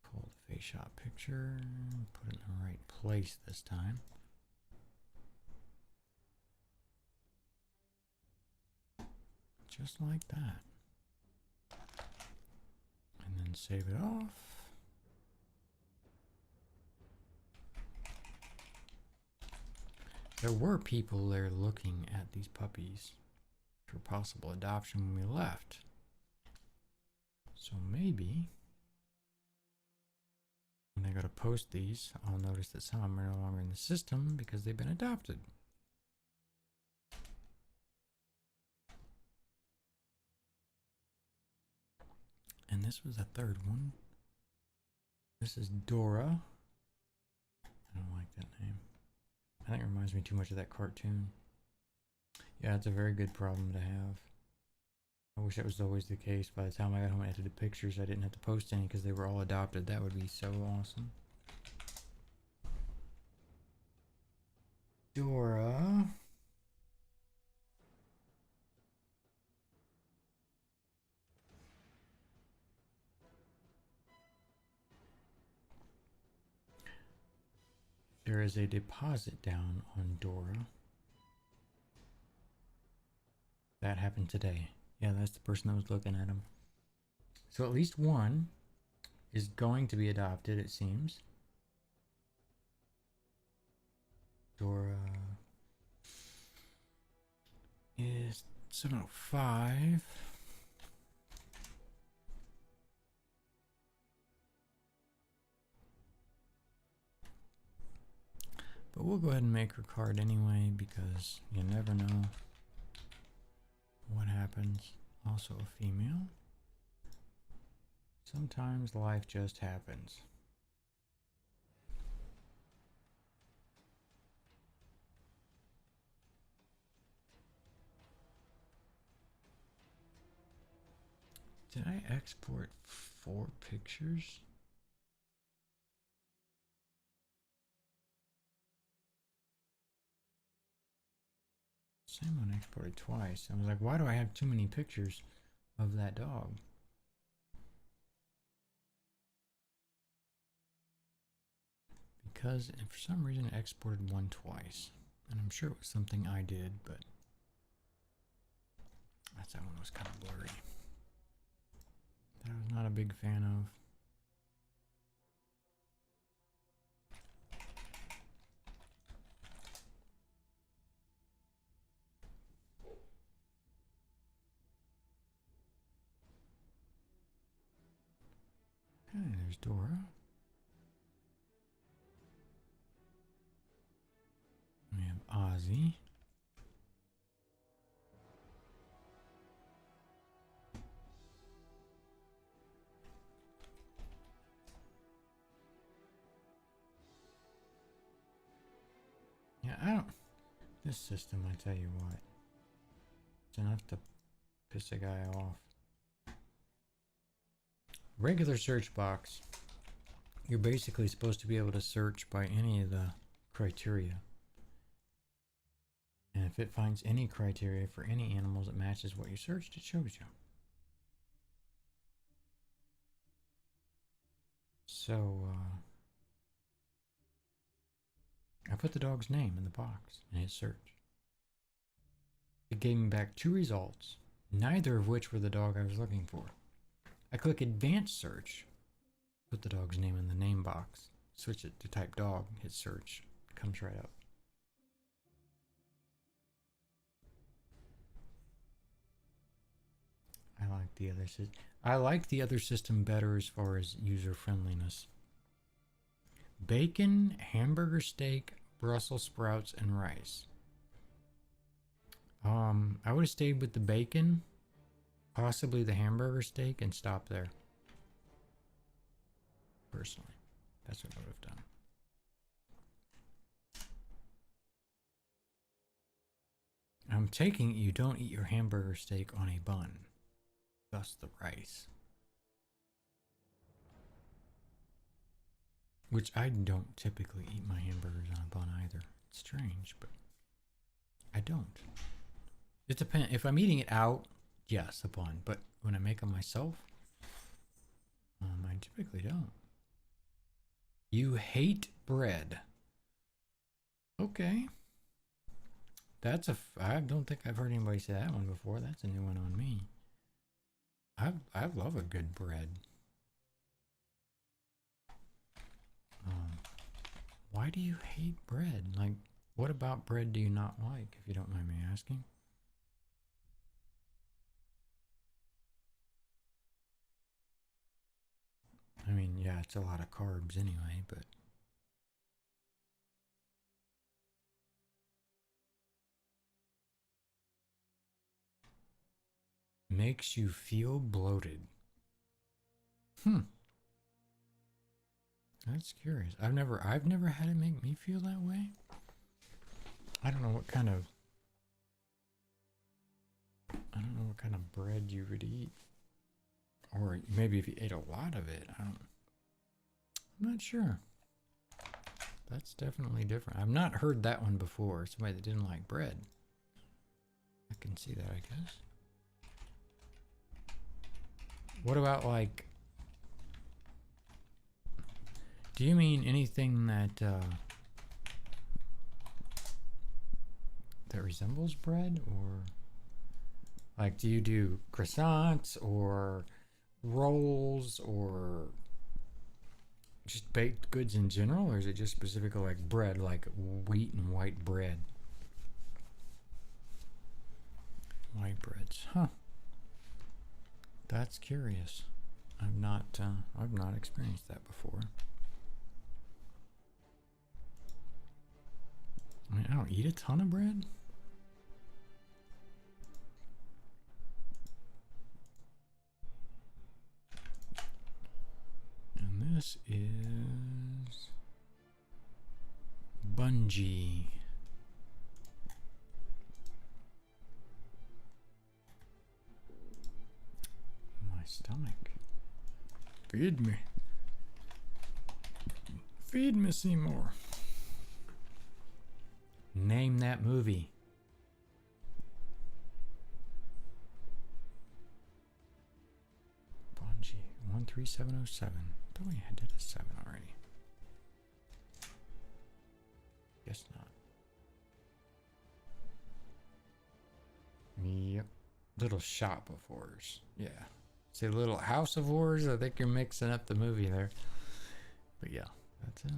Pull the face shot picture. Put it in the right place this time. Just like that. And then save it off. There were people there looking at these puppies for possible adoption when we left. So maybe when I go to post these, I'll notice that some of them are no longer in the system because they've been adopted. And this was a third one. This is Dora. I don't like that name. I think it reminds me too much of that cartoon. Yeah, it's a very good problem to have. I wish that was always the case. By the time I got home and edited pictures, I didn't have to post any because they were all adopted. That would be so awesome. Dora. There is a deposit down on Dora. That happened today. Yeah, that's the person that was looking at him. So at least one is going to be adopted, it seems. Dora is 7:05. But we'll go ahead and make her card anyway because you never know what happens. Also a female. Sometimes life just happens. Did I export 4 pictures? Same one exported twice. I was like, why do I have too many pictures of that dog? Because for some reason it exported one twice. And I'm sure it was something I did, but that one was kind of blurry. That I was not a big fan of. Okay, there's Dora. We have Ozzy. Yeah, I don't... This system, I tell you what. It's enough to piss a guy off. Regular search box. You're basically supposed to be able to search by any of the criteria. And if it finds any criteria for any animals that matches what you searched, it shows you. So, I put the dog's name in the box and hit search. It gave me back 2 results, neither of which were the dog I was looking for. I click advanced search, put the dog's name in the name box, switch it to type dog, hit search, it comes right up. I like the other system better as far as user friendliness. Bacon, hamburger steak, Brussels sprouts, and rice. I would have stayed with the bacon, possibly the hamburger steak, and stopped there. Personally, that's what I would have done. I'm taking it you don't eat your hamburger steak on a bun, thus the rice. Which I don't typically eat my hamburgers on a bun either. It's strange, but I don't. It depends. If I'm eating it out, yes, a bun. But when I make them myself, I typically don't. You hate bread. Okay. I don't think I've heard anybody say that one before. That's a new one on me. I love a good bread. Why do you hate bread? Like, what about bread do you not like, if you don't mind me asking? I mean, yeah, it's a lot of carbs anyway, but makes you feel bloated. That's curious. I've never had it make me feel that way. I don't know what kind of bread you would eat. Or maybe if you ate a lot of it. I'm not sure. That's definitely different. I've not heard that one before. Somebody that didn't like bread. I can see that, I guess. What about, like, do you mean anything that that resembles bread? Or like, do you do croissants or rolls or just baked goods in general, or is it just specifically like bread, like wheat and white bread? White breads, huh? That's curious. I've not experienced that before. I mean, I don't eat a ton of bread. And this is Bungie. My stomach. Feed me. Feed me, Seymour. Name that movie. Bungie 13707. I thought we had did a 7 already. Guess not. Yep. Little Shop of Horrors. Yeah. Say Little House of Horrors. I think you're mixing up the movie there. But yeah, that's it.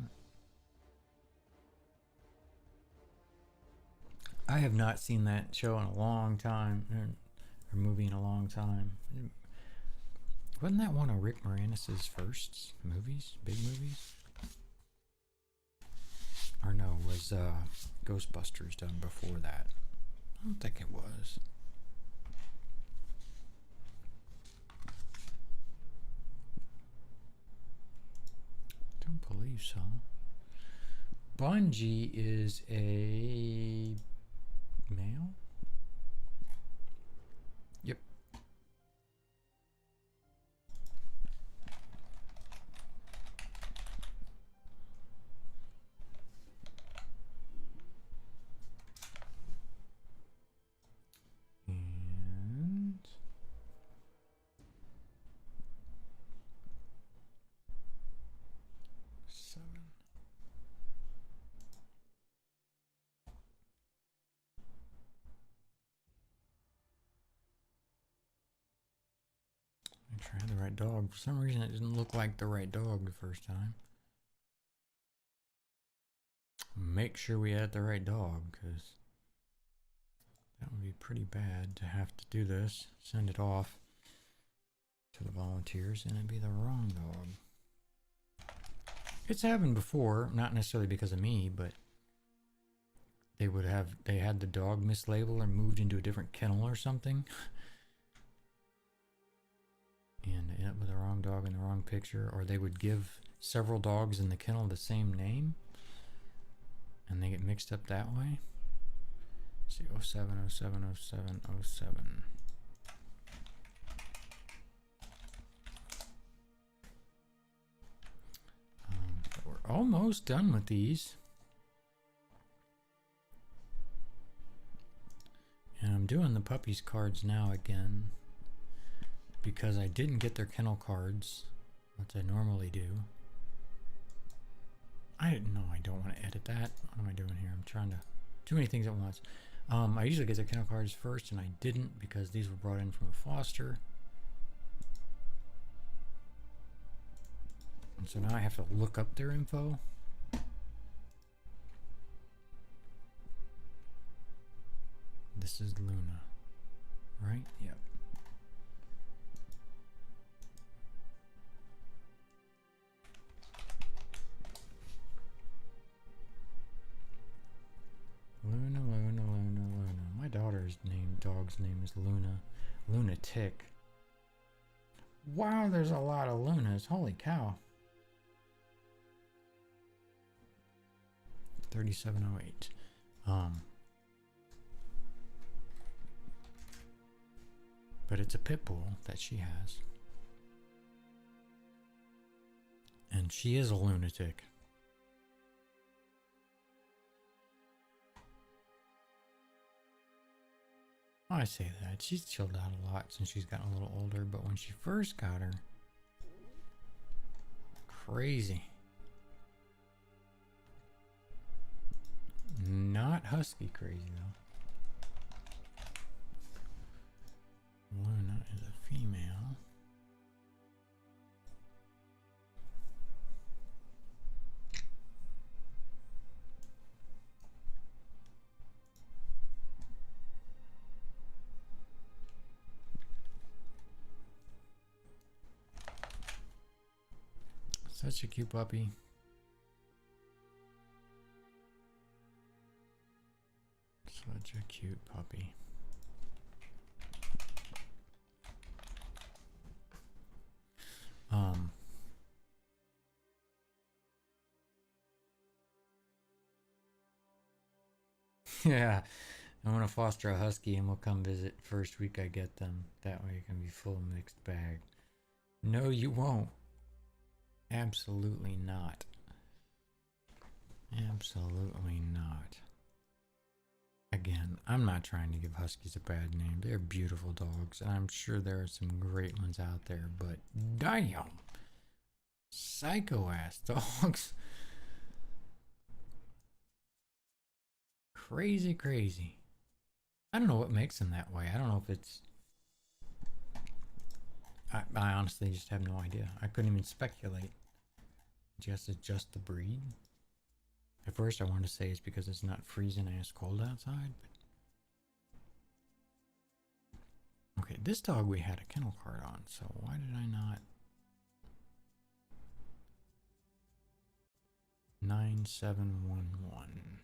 I have not seen that show in a long time, or movie in a long time. Wasn't that one of Rick Moranis' first movies, big movies? Or no, was Ghostbusters done before that? I don't think it was. Don't believe so. Bungie is a male? Yep. And seven. Make sure I had the right dog. For some reason, it didn't look like the right dog the first time. Make sure we had the right dog, because that would be pretty bad to have to do this. Send it off to the volunteers, and it'd be the wrong dog. It's happened before, not necessarily because of me, but they had the dog mislabeled or moved into a different kennel or something. And end up with the wrong dog in the wrong picture, or they would give several dogs in the kennel the same name and they get mixed up that way. Let's see, 07, 07, 07, 07. We're almost done with these. And I'm doing the puppies cards now again, because I didn't get their kennel cards, which I normally do. I don't want to edit that. What am I doing here? I'm trying to... Too many things at once. I usually get the kennel cards first, and I didn't because these were brought in from a foster. And so now I have to look up their info. This is Luna, right? Yep. Luna, Luna, Luna, Luna. My daughter's dog's name is Luna. Lunatic. Wow, there's a lot of Lunas. Holy cow. 3708. But it's a pit bull that she has. And she is a lunatic. I say that. She's chilled out a lot since she's gotten a little older, but when she first got her, crazy. Not husky crazy, though. Luna is a female. Such a cute puppy. Such a cute puppy. Yeah, I want to foster a husky and we'll come visit first week I get them. That way it can be full mixed bag. No, you won't. Absolutely not. Absolutely not. Again, I'm not trying to give huskies a bad name. They're beautiful dogs, and I'm sure there are some great ones out there, but damn. Psycho ass dogs. Crazy, crazy. I don't know what makes them that way. I don't know if it's. I honestly just have no idea. I couldn't even speculate. Just adjust the breed. At first, I wanted to say it's because it's not freezing ass cold outside. But... Okay, this dog we had a kennel card on, so why did I not? 9711.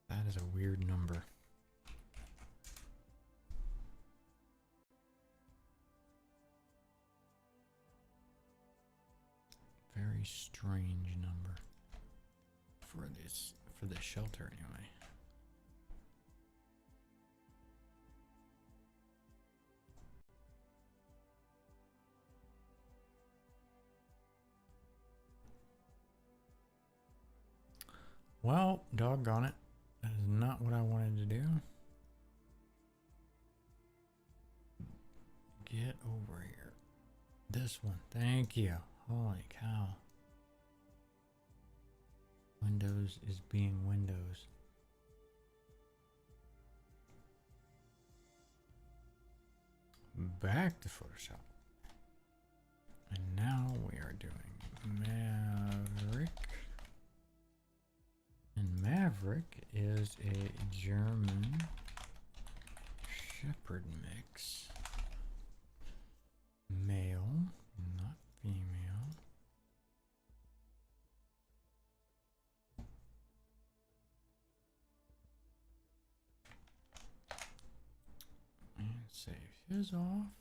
That is a weird number. Very strange number for this shelter anyway. Well, doggone it. That is not what I wanted to do. Get over here. This one. Thank you. Holy cow. Windows is being Windows. Back to Photoshop. And now we are doing Maverick. And Maverick is a German Shepherd mix. Male, not female. And save his off.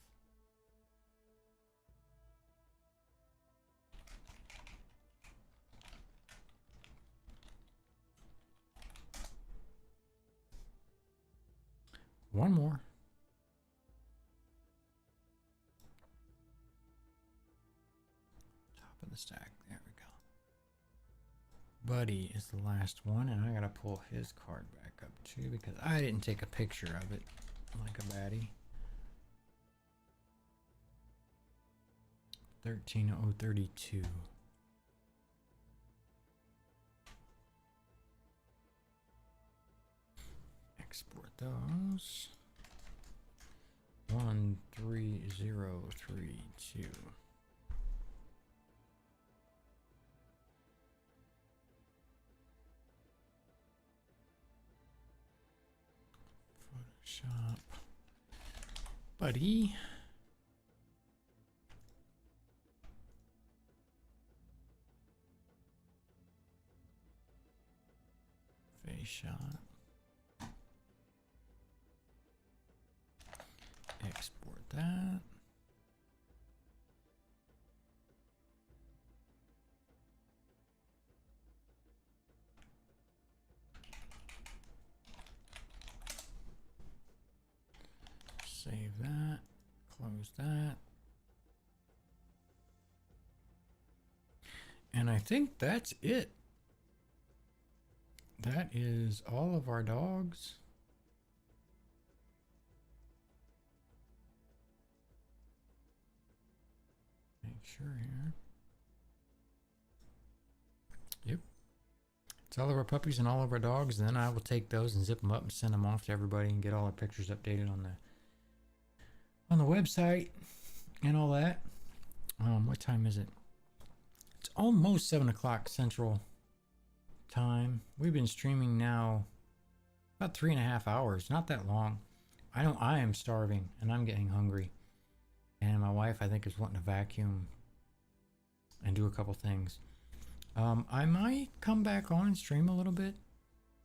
One more. Top of the stack. There we go. Buddy is the last one, and I gotta pull his card back up too because I didn't take a picture of it like a baddie. 13032. Export those. 13032. Photoshop. Buddy. Face shot. Export that. Save that. Close that. And I think that's it. That is all of our dogs. Make sure here. Yep. It's all of our puppies and all of our dogs. Then I will take those and zip them up and send them off to everybody and get all our pictures updated on the website and all that. What time is it? It's almost 7 o'clock Central Time. We've been streaming now about 3.5 hours. Not that long. I am starving and I'm getting hungry. And my wife, I think, is wanting to vacuum and do a couple things. I might come back on and stream a little bit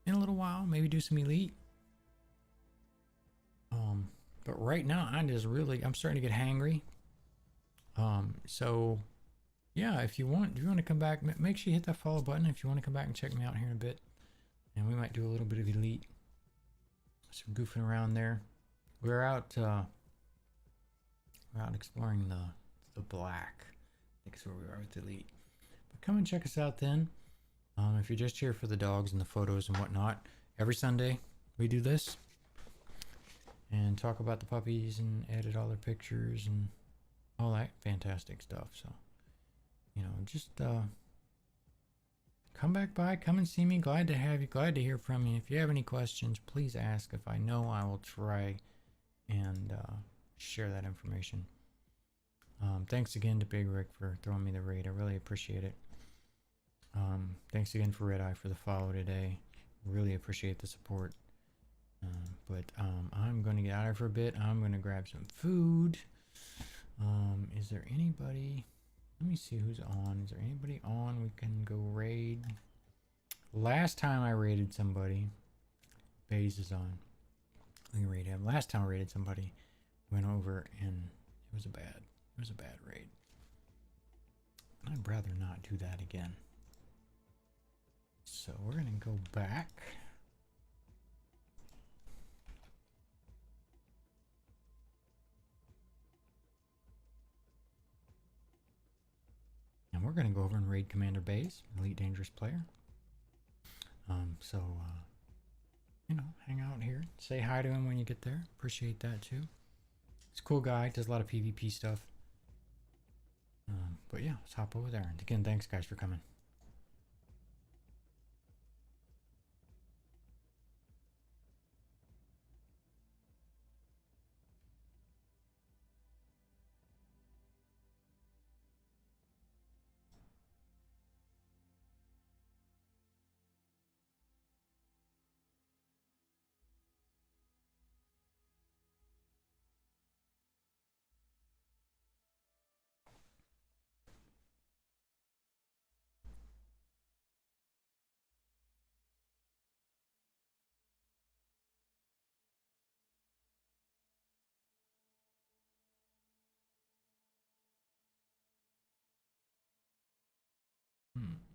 in a little while. Maybe do some Elite. But right now, I'm starting to get hangry. So yeah, if you want to come back, make sure you hit that follow button if you want to come back and check me out here in a bit. And we might do a little bit of Elite. Some goofing around there. We're out exploring the black. I think is where we are with Elite. But come and check us out then. If you're just here for the dogs and the photos and whatnot, every Sunday we do this and talk about the puppies and edit all their pictures and all that fantastic stuff. So, just come back by, come and see me. Glad to have you. Glad to hear from you. If you have any questions, please ask. If I know, I will try and share that information. Thanks again to Big Rick for throwing me the raid. I really appreciate it. Thanks again for Red Eye for the follow today. Really appreciate the support. But I'm going to get out of here for a bit. I'm going to grab some food. Is there anybody? Let me see who's on. Is there anybody on we can go raid? Last time I raided somebody, Baze is on. We can raid him. Last time I raided somebody, went over and it was a bad raid. I'd rather not do that again. So we're gonna go back. And we're gonna go over and raid Commander Baze, Elite Dangerous Player. Hang out here. Say hi to him when you get there. Appreciate that too. He's a cool guy, does a lot of PvP stuff. But yeah, let's hop over there. And again, thanks guys for coming. Hmm.